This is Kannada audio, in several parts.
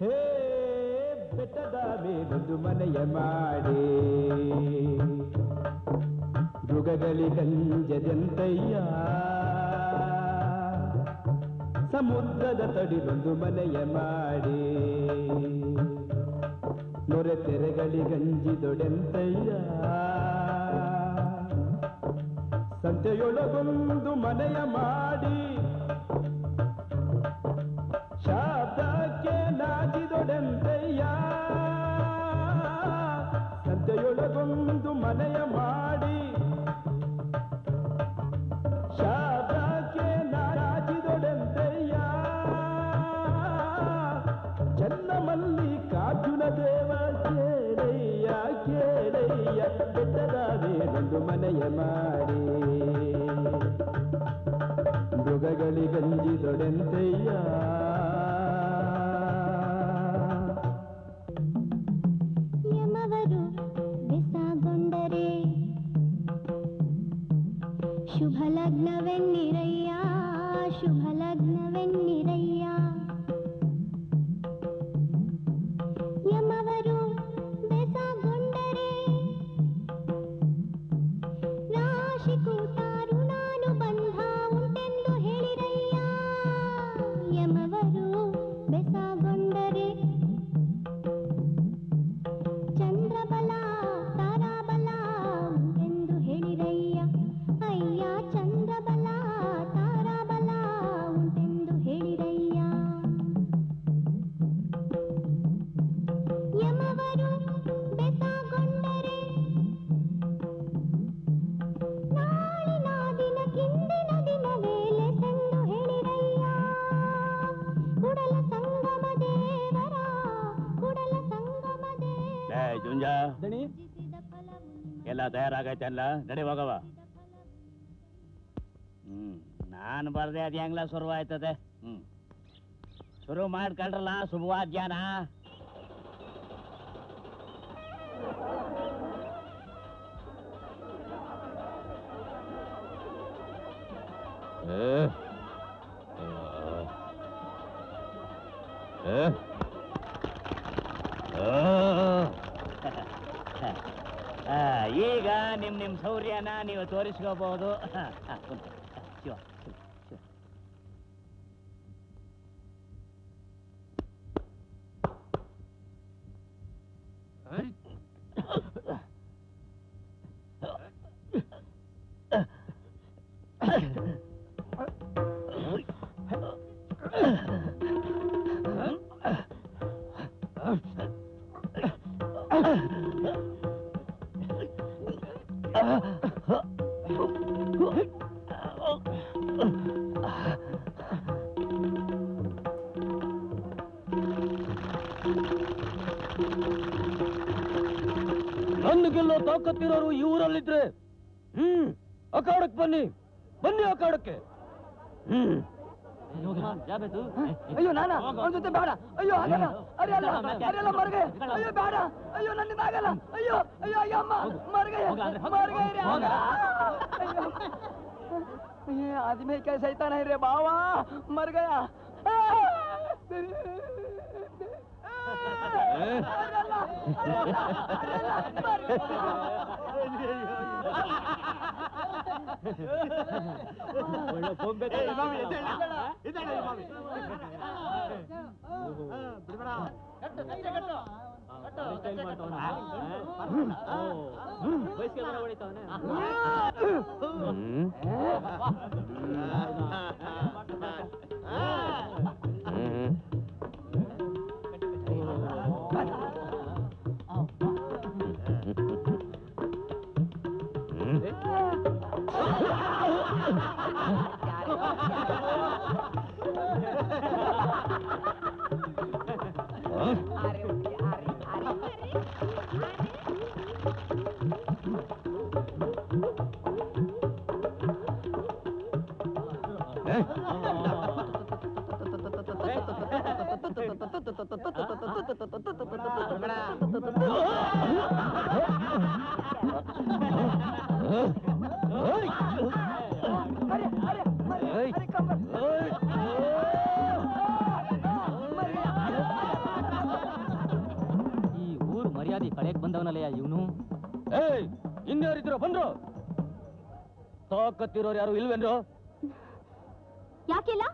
ಹೇ ಬೆಟ್ಟದ ಮೇಲೊಂದು ಮನೆಯ ಮಾಡಿ ಮೃಗಗಳಿಗಂಜದಂತಯ್ಯ ಸಮುದ್ರದ ತಡಿಲೊಂದು ಮನೆಯ ಮಾಡಿ ನೊರೆ ತೆರೆಗಳಿಗಂಜಿದೊಡೆಂತಯ್ಯ ಸಂತೆಯೊಳಗೊಂದು ಮನೆಯ ಮಾಡಿ ಶಾಬ್ದಕ್ಕೆ ನಾಚಿದೊಡೆಂತಯ್ಯ ಸಂತೆಯೊಳಗೊಂದು ಮನೆಯ ಮಾಡಿ ಶಾಬ್ದಕ್ಕೆ ನಾಚಿದೊಡೆಂತಯ್ಯ ಚನ್ನಮಲ್ಲಿಕಾರ್ಜುನ ದೇವ ಕೇಳಯ್ಯ ಕೇಳಯ್ಯ ಬೆಟ್ಟದ ಮೇಲೊಂದು ಮನೆಯ ಮಾಡಿ ಮೃಗಗಳಿಗಂಜಿದೊಡೆಂತಯ್ಯ ಯಮವರು ಬೆಸಗೊಂಡರೆ ಶುಭ ಲಗ್ನವೆನ್ನಿರಯ್ಯ ಶುಭ ಲಗ್ನವೆನ್ನಿರಯ್ಯ ಯಮವರು ಬೆಸಗೊಂಡರೆ ರಾಶಿ ಕೂತಾರು ನಾನು ಬಂಧ ಉಂಟೆಂದು ಹೇಳಿರಯ್ಯ ಯಮವರು ಬೆಸಗೊಂಡರೆ ಚಂದ್ರಬಲ ತಾರಾಬಲ ಉಂಟೆಂದು ಹೇಳಿರಯ್ಯ ಅಯ್ಯ ಚಂದ್ರಬಲ ತಾರಾಬಲ ಉಂಟೆಂದು ಹೇಳಿರಯ್ಯ ಯಮವರು ಬೆಸಗೊಂಡರೆ ನಾಳಿನ ದಿನಕ್ಕಿಂದಿನ ದಿನವೇ ಲೆಸೆಂದು ಹೇಳಿರಯ್ಯ ಕುಡಲ ಸಂಗಮ ದೇವರ ಕುಡಲ ಸಂಗಮ ದೇವ ಜುಂಜ ಎಲ್ಲ ತಯಾರಾಗೈತೆ ಅಲ್ಲ ನಡಿ ಹೋಗವ ನಾನು ಬರ್ದೆ ಅದು ಹೆಂಗ್ಲ ಶುರುವಾಯ್ತದೆ ಶುರು ಮಾಡ್ಕೊಳ್ರಲ್ಲ ಶುಭವಾದ್ಯಾನ ಈಗ ನಿಮ್ ಶೌರ್ಯನ ನೀವು ತೋರಿಸ್ಕೋಬಹುದು ಶಿವ ನನ್ಗೆಲ್ಲೋ ತಾಕತ್ತಿರೋರು ಈ ಊರಲ್ಲಿದ್ರೆ ಅಖಾಡಕ್ಕೆ ಬನ್ನಿ ಬನ್ನಿ ಅಖಾಡಕ್ಕೆ ಅಯ್ಯೋ ನಾನ ಅವನ ಜೊತೆ ಬೇಡ ಅಯ್ಯೋ ಆಗಲ್ಲ ಅರೆಯಲ್ಲ ಅರೆಯಲ್ಲ ಮರ್ಗೆ ಅಯ್ಯೋ ಬೇಡ ಅಯ್ಯೋ ನನ್ನಿಂದ ಆಗಲ್ಲ ಅಯ್ಯೋ ಅಯ್ಯೋ ಅಯ್ಯೋ ಅಮ್ಮ ಮರ್ಗೆ ಮರ್ಗೆ ये आदमी क्या शैतान है रे बावा मर गया ತಾಕತ್ತಿರೋರು ಯಾರು ಇಲ್ವೇನ್ರು? ಯಾಕಿಲ್ಲ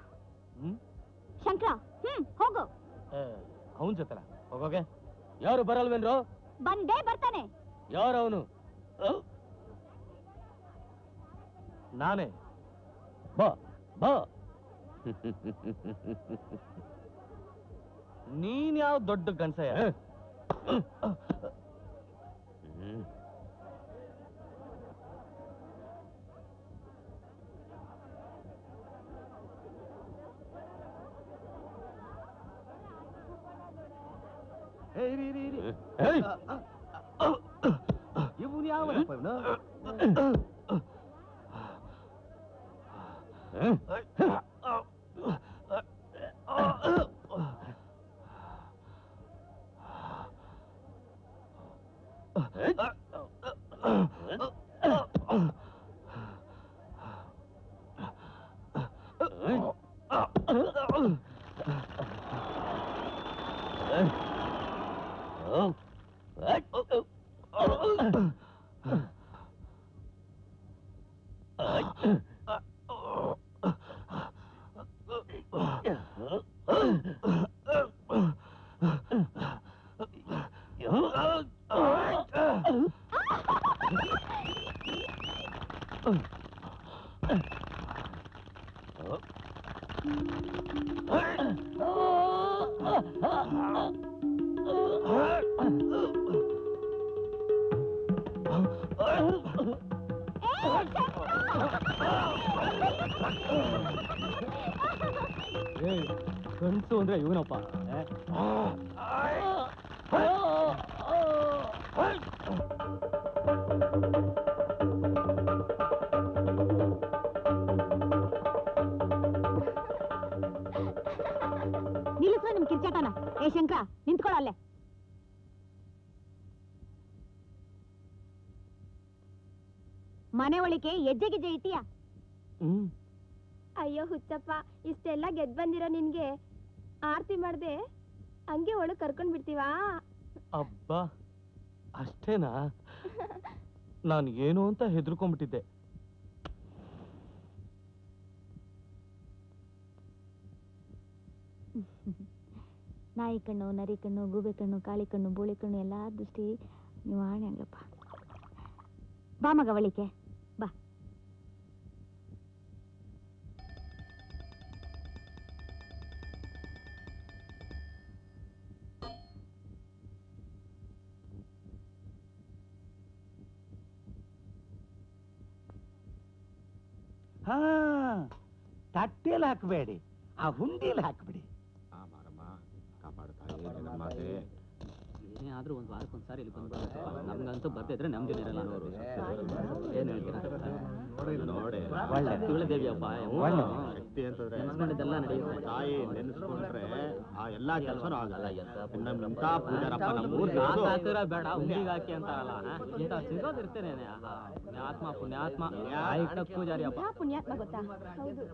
ಶಂಕರ? ಹೋಗು. ಅವನ್ ಜೊತೆಲ ಹೋಗೋಗೆ ಯಾರು ಬರಲ್ವೇನ್ರು? ಬಂದೇ ಬರ್ತಾನೆ. ಯಾರು ಅವನು? ನಾನೇ. ಬಾ ಬಾ. ನೀನ್ ಯಾವ ದೊಡ್ಡ ಗಂಡಸಯ್ಯ? ಇವನು ಯಾವನಪ್ಪ ಇವನು? ಗಂಟು ಅಂದ್ರೆ ಇವನಪ್ಪ. ನಿಲ್ಲಿಸ್ರ ನಿಮ್ ಕಿರ್ಚಾಟನ. ಏ ಶಂಕರ, ನಿಂತ್ಕೊಳ್ಳಲ್ಲೇ. ಮನೆ ಒಳಿಕೆ ಹೆಜ್ಜೆ ಗಿಜ್ಜೆ ಇಟ್ಟಿಯ? ಅಯ್ಯೋ ಹುಚ್ಚಪ್ಪ, ಇಷ್ಟೆಲ್ಲ ಗೆದ್ ಬಂದಿರೋ ನಿನ್ಗೆ ಆರ್ತಿ ಮಾಡ್ದೆ ಹಂಗೆ ಒಳಗ್ ಕರ್ಕೊಂಡ್ ಬಿಡ್ತೀವಾ? ಅಬ್ಬಾ, ಅಷ್ಟೇನಾ? ನಾನು ಏನು ಅಂತ ಹೆದರ್ಕೊಂಡ್ಬಿಟ್ಟಿದ್ದೆ. ನಾಯಿ ಕಣ್ಣು, ನರಿ ಕಣ್ಣು, ಗೂಬೆ ಕಣ್ಣು, ಕಾಳಿ ಕಣ್ಣು, ಬೋಳಿ ಕಣ್ಣು ಎಲ್ಲ ದೃಷ್ಟಿ ನೀವು ಆಣೆ ಹಂಗಪ್ಪ. ಬಾ ಮಗ ಒಳಿಕೆ ಬಾ. ಹಾ, ತಟ್ಟೆಯಲ್ಲಿ ಹಾಕಬೇಡಿ, ಆ ಹುಂಡಿಯಲ್ಲಿ ಹಾಕ್ಬಿಡಿ. ಏನೇ ಆದ್ರೂ ಒಂದು ವಾರಕ್ಕೊಂದ್ಸಾರಿ ಇಲ್ಲಿ ಬಂದು ನಮ್ಗಂತೂ ಬರ್ತಿದ್ರೆ ನಮ್ಗೆ ಇರಲ್ಲ. ಏನ್ ಹೇಳ್ತೀರಾ? ಒಳ್ಳೆ ತುಳು ದೇವಿಯಪ್ಪ, ನೆನೆಸ್ಕೊಂಡಿದ್ದೆಲ್ಲ ನಡೆಯುತ್ತೆ. ತಾಯಿ ನೆನೆಸ್ಕೊಂಡ್ರೆ ಆ ಎಲ್ಲಾ ಕೆಲಸನೂ ಆಗಲ್ಲ. ಬೇಡ ಹುಂಡಿಗೆ ಹಾಕಿ ಅಂತಾರಲ್ಲ, ಇಂಥ ಸಿಗೋದಿರ್ತೇನೆ. ಪುಣ್ಯಾತ್ಮ ಪುಣ್ಯಾತ್ಮ ಪೂಜಾರಿ ಅಪ್ಪ. ಪುಣ್ಯಾತ್ಮ ಗೊತ್ತಾ? ಹೌದು.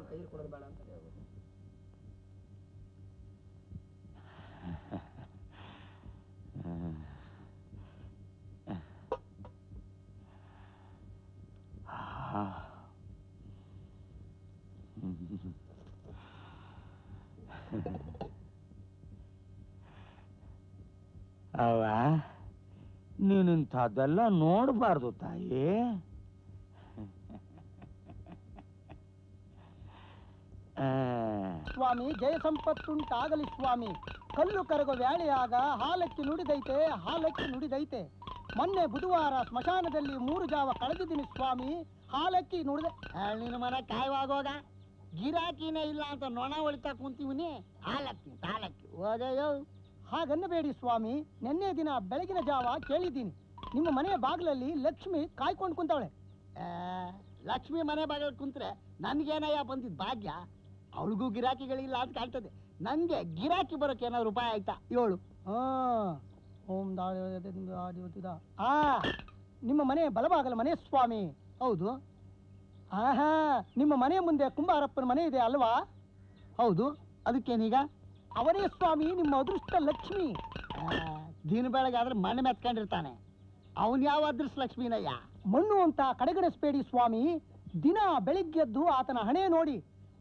ಅವ ನೀನಿಂಥದ್ದೆಲ್ಲ ನೋಡಬಾರ್ದು ತಾಯಿ. ಸ್ವಾಮಿ, ಜಯ ಸಂಪತ್ತುಂಟಾಗಲಿ ಸ್ವಾಮಿ. ಕಲ್ಲು ಕರಗೋ ವ್ಯಾಳೆಯಾಗ ಹಾಲಕ್ಕಿ ನುಡಿದೈತೆ, ಹಾಲಕ್ಕಿ ನುಡಿದೈತೆ. ಮೊನ್ನೆ ಬುಧವಾರ ಸ್ಮಶಾನದಲ್ಲಿ 3 ಜಾವ ಕಳೆದಿದ್ದೀನಿ ಸ್ವಾಮಿ. ಹಾಲಕ್ಕಿ ನುಡಿದೆ. ನಿನ್ನ ಮನೆ ಕಾಯುವಾಗೋಗ ಗಿರಾಕಿನೇ ಇಲ್ಲ ಅಂತ ನೊಣ ಹೊಳಿತಾ ಕುಂತೀವಿನಿ. ಹಾಲಕ್ಕಿ ಹಾಲಕ್ಕಿ ಓದಯ್ಯೋ. ಹಾಗನ್ನಬೇಡಿ ಸ್ವಾಮಿ. ನಿನ್ನೆ ದಿನ ಬೆಳಗಿನ ಜಾವ ಕೇಳಿದ್ದೀನಿ, ನಿಮ್ಮ ಮನೆಯ ಬಾಗಿಲಲ್ಲಿ ಲಕ್ಷ್ಮಿ ಕಾಯ್ಕೊಂಡು ಕುಂತವಳೆ. ಲಕ್ಷ್ಮಿ ಮನೆ ಬಾಗಿಲು ಕುಂತ್ರೆ ನನ್ಗೇನಯ್ಯ ಬಂದಿದ್ ಭಾಗ್ಯ? ಅವಳಿಗೂ ಗಿರಾಕಿಗಳಿಲ್ಲ ಅಂತ ಕಾಣ್ತದೆ. ನಂಗೆ ಗಿರಾಕಿ ಬರೋಕೆ ಏನಾದ್ರು ಉಪಾಯ ಆಯ್ತಾ? ಏಳು. ಓಂ ನಿಮ್ಮ ಮನೆ ಬಲಬಾಗಲ ಮನೆ ಸ್ವಾಮಿ. ಹೌದು. ಆಹಾ, ನಿಮ್ಮ ಮನೆ ಮುಂದೆ ಕುಂಬಾರಪ್ಪನ ಮನೆ ಇದೆ ಅಲ್ವಾ? ಹೌದು. ಅದಕ್ಕೇನೀಗ? ಅವನೇ ಸ್ವಾಮಿ ನಿಮ್ಮ ಅದೃಷ್ಟ ಲಕ್ಷ್ಮಿ. ದಿನ ಬೆಳಗಾದ್ರೆ ಮಣ್ಣು ಮೆತ್ಕೊಂಡಿರ್ತಾನೆ. ಅವನ್ ಯಾವ ಅದೃಷ್ಟ ಲಕ್ಷ್ಮಿನಯ್ಯ? ಮಣ್ಣು ಅಂತ ಕಡೆಗಣಿಸ್ಬೇಡಿ ಸ್ವಾಮಿ. ದಿನ ಬೆಳಿಗ್ಗೆದ್ದು ಆತನ ಹಣೆ ನೋಡಿ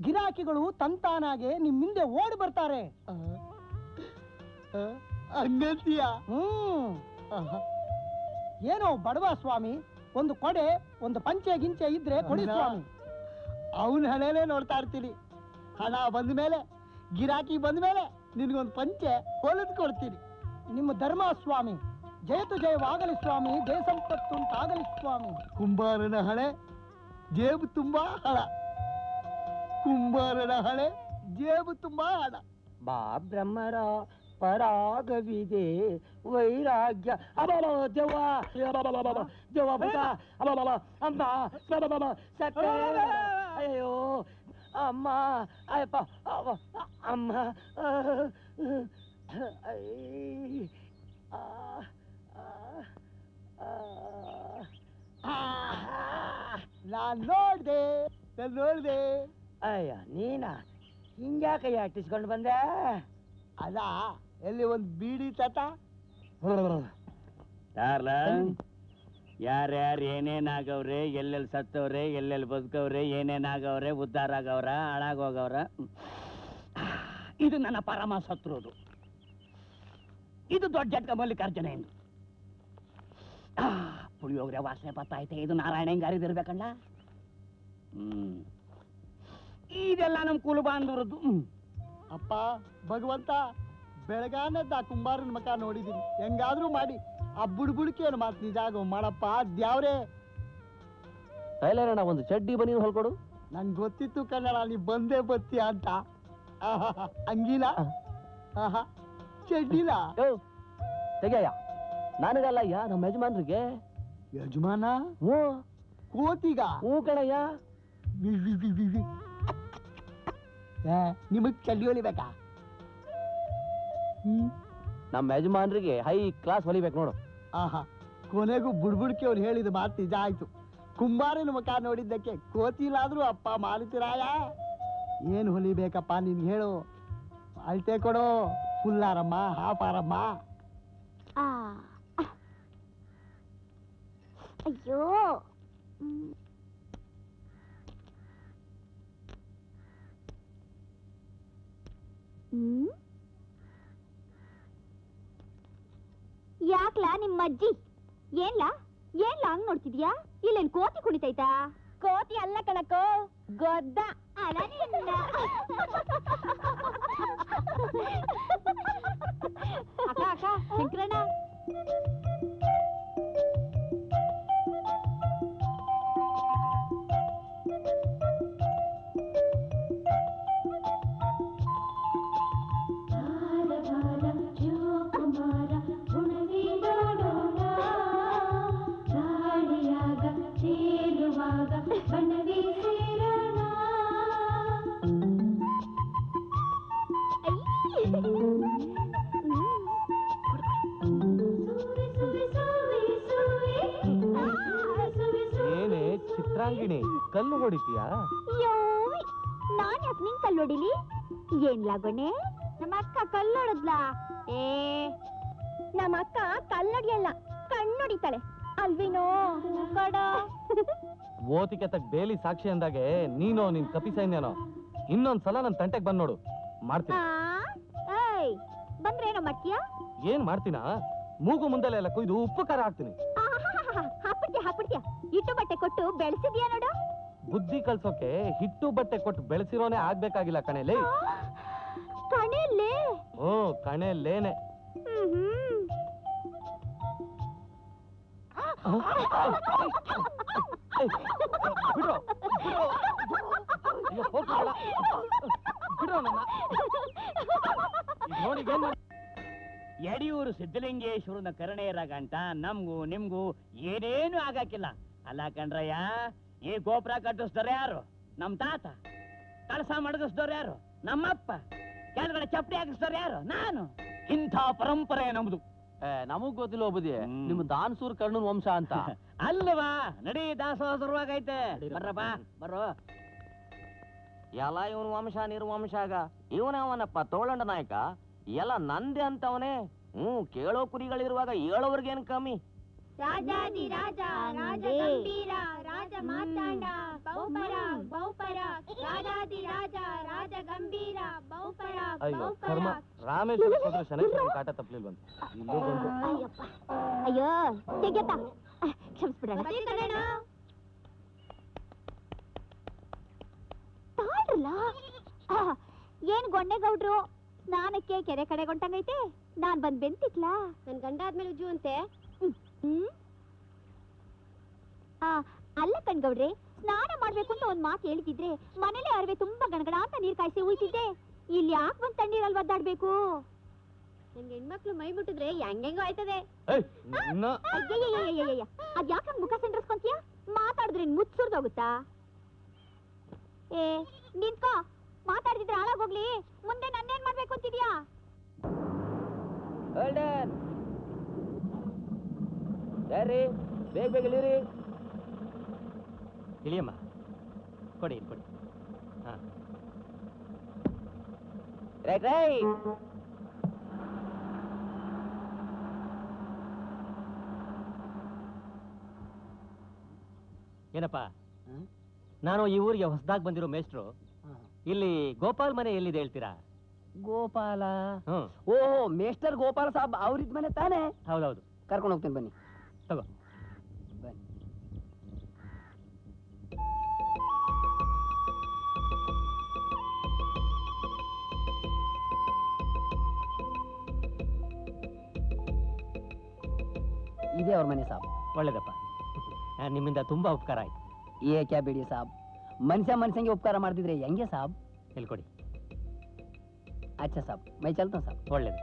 ಗಿರಾಕಿಗಳು ತಂತಾನಾಗೆ ನಿಮ್ಮಿಂದೆ ಓಡಿ ಬರ್ತಾರೆ. ಹಂಗಂತೀಯ? ಏನೋ ಬಡವ ಸ್ವಾಮಿ, ಒಂದು ಕೊಡೆ ಒಂದು ಪಂಚೆ ಗಿಂಚೆ ಇದ್ರೆ ಕೊಡಿ ಸ್ವಾಮಿ. ಅವನ ಹಣೆನೇ ನೋಡ್ತಾ ಇರ್ತೀನಿ. ಹಣ ಬಂದ ಮೇಲೆ, ಗಿರಾಕಿ ಬಂದ ಮೇಲೆ ನಿನ್ಗೊಂದು ಪಂಚೆ ಹೊಲಿದ್ ಕೊಡ್ತೀನಿ. ನಿಮ್ಮ ಧರ್ಮ ಸ್ವಾಮಿ. ಜಯತು ಜಯವಾಗಲಿ ಸ್ವಾಮಿ, ಜಯ ಸಂಪತ್ತುಂಟಾಗಲಿ ಸ್ವಾಮಿ. ಕುಂಬಾರನ ಹಣೆ ಜೇಬು ತುಂಬಾ ಹಣ, ಕುಂಬಾರನ ಹಣೆ ಜೇಬು ತುಂಬಾ ಹಣ. ಬಾ ಬ್ರಹ್ಮರ ಪರಾಗವಿದೆ ವೈರಾಗ್ಯ ಅಬಲ ದೇವ ದೇವ ಭೂತ ಅಬಲ ಅಮ್ಮ ಸತ್ತ ಅಯ್ಯೋ ಅಮ್ಮ ಅಯ್ಯಪ್ಪ ಅಮ್ಮ ನಾನ್ ನೋಡ್ದೆ ಅಯ್ಯ ನೀನಾ ಹಿಂಗ್ಯಾಕಯ್ಯ ಅಟ್ಟಿಸ್ಕೊಂಡು ಬಂದೆ? ಅಲ್ಲ, ಎಲ್ಲಿ ಒಂದು ಬೀಡಿ ತಟ ಯಾರ್ಯಾರು ಏನೇನಾಗವ್ರೆ, ಎಲ್ಲೆಲ್ಲಿ ಸತ್ತವ್ರೆ, ಎಲ್ಲೆಲ್ಲಿ ಬದುಕವ್ರೆ, ಏನೇನಾಗವ್ರೆ, ಉದ್ಧಾರ ಆಗವ್ರ, ಹಾಳಾಗೋಗವ್ರ. ಇದು ನನ್ನ ಪರಮ ಶತ್ರುದು. ಇದು ದೊಡ್ಡ ಜಟ್ಕ ಮಲ್ಲಿಕಾರ್ಜುನ ಎಂದು ಪುಳಿಯೋಗ್ರೆ ವಾಸನೆ ಬರ್ತೈತೆ. ಇದು ನಾರಾಯಣ ಹೆಂಗಾರಿದಿರ್ಬೇಕಣ್ಣ. ಇದೆಲ್ಲ ನಮ್ಮ ಕುಲ ಬಾಂಧವರದ್ದು. ಅಪ್ಪ ಭಗವಂತ, ಬೆಳಗಾನದ್ದ ಆ ಕುಂಬಾರನ ಮಕ ನೋಡಿದೀನಿ. ಹೆಂಗಾದ್ರೂ ಮಾಡಿ ಆ ಬುಡ್ಬುಡ್ಕೇನು ಮಾತು ನಿಜ ಆಗೋ ಮಾಡಪ್ಪ ದ್ಯಾವ್ರೆ. ಕೈಲೇರಣ್ಣ ಒಂದು ಚಡ್ಡಿ ಬನ್ನಿ ಹೊಲ್ಕೊಡು. ನಂಗೆ ಗೊತ್ತಿತ್ತು ಕನ್ನಡ ನೀ ಬಂದೇ ಬತ್ತೀಯ ಅಂತ. ಅಂಗಿಲ್ಲ ಚಡ್ಡಿಲ್ಲ ತೆಗೆಯ ನನಗಲ್ಲಯ್ಯ, ನಮ್ಮ ಯಜಮಾನ್ರಿಗೆ. ಯಜಮಾನ? ಹ್ಞೂ. ಕೋತಿಗ? ಹ್ಞೂ ಕಣಯ್ಯ. ನಿಮಗ್ ಚಡ್ಡಿ ಹೊಲಿಬೇಕಾ? ನಮ್ಮ ಯಜಮಾನ್ರಿಗೆ ಹೈ ಕ್ಲಾಸ್ ಹೊಲಿಬೇಕು ನೋಡು. ಆಹಾ, ಕೊನೆಗೂ ಬುಡ್ಬುಡ್ಕಿ ಅವ್ರು ಹೇಳಿದ ಮಾತು ನಿಜ ಆಯ್ತು. ಕುಂಬಾರನ ಮುಖ ನೋಡಿದ್ದಕ್ಕೆ ಕೋತಿಲಾದ್ರೂ ಅಪ್ಪ ಮಾರುತಿರಾಯ. ಏನು ಹೊಲಿಬೇಕಪ್ಪ ನಿನ್ಗೆ ಹೇಳು, ಅಳ್ತೆ ಕೊಡು. ಫುಲ್ ಆರಮ್ಮ, ಹಾಫ್ ಆರಮ್ಮ? ಅಯ್ಯೋ ಯಾಕ್ಲಾ ನಿಮ್ಮ ಅಜ್ಜಿ ಏನ್ಲಾ ಹಂಗ್ ನೋಡ್ತಿದ್ಯಾ? ಇಲ್ಲೇನ್ ಕೋತಿ ಕುಣಿತೈತಾ? ಕೋತಿ ಅಲ್ಲ ಕಣಕೋ, ಗೊದ್ದ. ಅಲ್ಲ ನಿನ್ನ ಅಕ್ಕ ಅಕ್ಕ ಶಂಕರಣ್ಣ, ಏನೇ ಚಿತ್ರಾಂಗಿಣಿ, ಕಲ್ಲು ಹೊಡಿತೀಯಾ? ನಾನ್ ಯಾಕೆ ನಿಂಗ್ ಕಲ್ಲು ಹೊಡಿಲಿ? ಏನ್ಲಾಗೊಣೆ, ನಮ್ಮ ಅಕ್ಕ ಕಲ್ಲೊಡದ್ಲಾ? ನಮ್ಮ ಅಕ್ಕ ಕಲ್ಲೊಡಿಯಲ್ಲ, ಕಣ್ಣೊಡಿತಾಳೆ ಅಲ್ವೇನೋ ಕಡ. ಓತಿಕೆ ತಕ್ ಬೇಲಿ ಸಾಕ್ಷಿ ಅಂದಾಗೆ ನೀನೋ ನಿನ್ ಕಪಿ ಸೈನ್ಯನೋ ಇನ್ನೊಂದ್ಸಲ ನನ್ ತಂಟೆಗ್ ಬಂದ್ ನೋಡು, ಮಾಡ್ತೀನಿ. ಬಂದ್ರೆ ಏನೋ ಮಾಡ್ತೀಯಾ? ಏನ್ ಮಾಡ್ತೀನ? ಮೂಗು ಮುಂದೆಲ್ಲ ಎಲ್ಲ ಕೊಯ್ದು ಉಪ್ಪು ಖಾರ ಹಾಕ್ತೀನಿ. ಹಾಕ್ಬಿಡ್ತೀಯ. ಇಟ್ಟು ಬಟ್ಟೆ ಕೊಟ್ಟು ಬೆಳೆಸಿದ್ಯಾ ನೋಡು. ಬುದ್ಧಿ ಕಲ್ಸೋಕೆ ಹಿಟ್ಟು ಬಟ್ಟೆ ಕೊಟ್ಟು ಬೆಳೆಸಿರೋನೆ ಆಗ್ಬೇಕಾಗಿಲ್ಲ ಕಣೇಲಿ. ಕಣೇಲೆ? ಕಣೇಲೇನೆ. ಬಿಡ್ರೋ ನೋಡಿ. ಯಡಿಯೂರು ಸಿದ್ಧಲಿಂಗೇಶ್ವರನ ಕರುಣೆಯರ ಗಂಟ ನಮ್ಗೂ ನಿಮ್ಗೂ ಏನೇನು ಆಗಾಕಿಲ್ಲ. ಅಲ್ಲ ಕಣ್ರಯ್ಯ, ಈ ಗೋಪುರ ಕಟ್ಟಿಸ್ದವ್ರು ಯಾರು? ನಮ್ ತಾತ. ಕಳಸ ಮಡಗಿಸ್ದವ್ರು ಯಾರು? ನಮ್ಮಪ್ಪ. ಕೆಳಗಡೆ ಚಪ್ಪಡಿ ಹಾಕಿಸ್ದವ್ರು ಯಾರು? ನಾನು. ಇಂಥ ಪರಂಪರೆ ನಮ್ದು. ನಮಗ್ ಗೊತ್ತಿಲ್ಲ ಒಬ್ಬದಿ, ನಿಮ್ ದಾನ್ಸೂರ್ ಕರ್ಣನ್ ವಂಶ ಅಂತ. ಅಲ್ವಾ? ನಡಿ, ದಾಸೋಹ ಶುರುವಾಗೈತೆ. ಬರ್ರಪ್ಪ, ಬರ್ರೋ. ಎಲ್ಲ ಇವನ್ ವಂಶ ನಿರ್ವಂಶಾಗ ಇವನವನಪ್ಪ ತೋಳಂಡ ನಾಯಕ. ಎಲ್ಲ ನಂದೆ ಅಂತವನೇ. ಕೇಳೋ ಕುರಿಗಳಿರುವಾಗ ಹೇಳೋರ್ಗೇನ್ ಕಮ್ಮಿ. ರಾಜಾದಿ ರಾಜ, ರಾಜ ಗಂಭೀರ, ರಾಜ ಮಾತಾಂಡ ಬಹುಪರ ಬಹುಪರ ರಾಜಾದಿ ರಾಜ ರಾಜ ಗಂಭೀರ ಬಹುಪರ ಅಯ್ಯೋ ಕರ್ಮ, ರಾಮೇಶ್ವರ ಹೋದ್ರೆ ಶನೇಶ್ವರನ ಕಾಟ ತಪ್ಪಲಿಲ್ವಂತ. ಇಲ್ಲೂ ಬಂದು ಅಯ್ಯಪ್ಪ, ಅಯ್ಯೋ ತೆಗೆತ, ಕ್ಷಮಿಸ್ಬಿಡೋಣ. ತಾಳ್ರಲ್ಲ. ಏನ್ ಗೊಂಡೆಗೌಡ್ರು, ಸ್ನಾನಕ್ಕೆ ಕೆರೆ ಕಡೆ ಗೊಂಟಂಗೈತೆ, ನಾನ್ ಬಂದ್ ಬೆಂತಿಕ್ಲಾ? ನನ್ ಗಂಡ ಆದ್ಮೇಲೆ ಉಜ್ಜು ಅಂತೆ. ಅಲ್ಲ ಕಣ್ಗೌಡ್ರೆ, ಸ್ನಾನ ಮಾಡ್ಬೇಕು ಅಂತ ಒಂದ್ ಮಾತು ಹೇಳಿದ್ರೆ ಮನೇಲೆ ಅರ್ವೆ ತುಂಬಾ ಗಣಗಣ ಅಂತ ನೀರ್ ಕಾಯಿಸಿ ಉಯ್ತಿದ್ದೆ. ಇಲ್ಲಿ ಯಾಕೆ ಬಂದ್ ತಣ್ಣೀರಲ್ಲಿ ಒದ್ದಾಡ್ಬೇಕು? ನಂಗೆ ಹೆಣ್ಮಕ್ಳು ಮೈ ಮುಟ್ಟಿದ್ರೆ ಹೆಂಗೆಂಗೋ ಆಯ್ತದೆ. ಅದ್ ಯಾಕಂಗ್ ಮುಖ ಸಂಡ್ರಸ್ಕೊಂತೀಯ? ಮಾತಾಡಿದ್ರೆ ಮುಚ್ಚುರ್ದೋಗುತ್ತಾ? ಏ ನಿಂತ್ಕೋ, ಮಾತಾಡ್ತಿದ್ರೆ ಹಾಳಾಗೋಗ್ಲಿ. ಮುಂದೆ ನನ್ನೇನ್ ಮಾಡ್ಬೇಕು ಅಂತಿದ್ಯಾ? ಯಾರ್ರಿ ಬೇಗ ಬೇಗ ಇಳಿರಿ. ಇಳಿಯಮ್ಮ, ಕೊಡಿ ಕೊಡಿ. ಹಾ ರೈಟ್ ರೈಟ್. ಏನಪ್ಪ, ನಾನು ಈ ಊರಿಗೆ ಹೊಸದಾಗಿ ಬಂದಿರೋ ಮೇಷ್ಟ್ರು. ಇಲ್ಲಿ ಗೋಪಾಲ್ ಮನೆ ಎಲ್ಲಿದೆ ಹೇಳ್ತೀರಾ? ಗೋಪಾಲ? ಓಹೋ, ಮೇಸ್ಟರ್ ಗೋಪಾಲ ಸಾಬ್ ಅವ್ರಿದ್ ಮನೆ ತಾನೇ? ಹೌದೌದು. ಕರ್ಕೊಂಡು ಹೋಗ್ತೇನೆ, ಬನ್ನಿ. ತಗೋ. ಬನ್ನಿ. ಇದೇ ಅವ್ರ ಮನೆ ಸಾಬ್. ಒಳ್ಳೇದಪ್ಪ, ನಿಮ್ಮಿಂದ ತುಂಬಾ ಉಪಕಾರ ಆಯ್ತು. ಏಕೆ ಬಿಡಿ ಸಾಬ್, ಮನುಷ್ಯಂಗೆ ಉಪಕಾರ ಮಾಡ್ತಿದ್ರೆ ಹೆಂಗೆ ಸಾಬ್? ಹೇಳ್ಕೊಡಿ. ಅಚ್ಚಾ ಸಾಬ್, ಮೈ ಚಲ್ತಾ ಸಾಬ್. ಒಳ್ಳೇದು.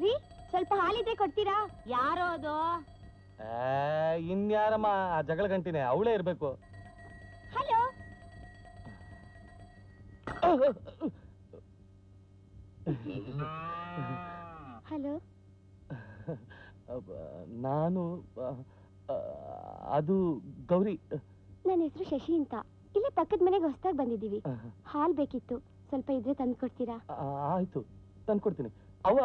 ರೀ, ಸ್ವಲ್ಪ ಹಾಲಿದ್ರೆ ಕೊಡ್ತೀರಾ? ಯಾರೋ ಅದು? ಇನ್ಯಾರಮ್ಮ, ಆ ಜಗಳ ಗಂಟಿನೇ ಅವಳೇ ಇರ್ಬೇಕು. ಹಲೋ. ಹಲೋ, ನಾನು ಅದು ಗೌರಿ. ನನ್ನ ಹೆಸರು ಶಶಿ ಅಂತ. ಇಲ್ಲೇ ಪಕ್ಕದ ಮನೆಗೆ ಹೊಸದಾಗಿ ಬಂದಿದ್ದೀವಿ. ಹಾಲ್ ಬೇಕಿತ್ತು, ಸ್ವಲ್ಪ ಇದ್ರೆ ತಂದು ಕೊಡ್ತೀರಾ? ಆಯ್ತು, ತಂದ್ಕೊಡ್ತೀನಿ. ಅವ್ವ,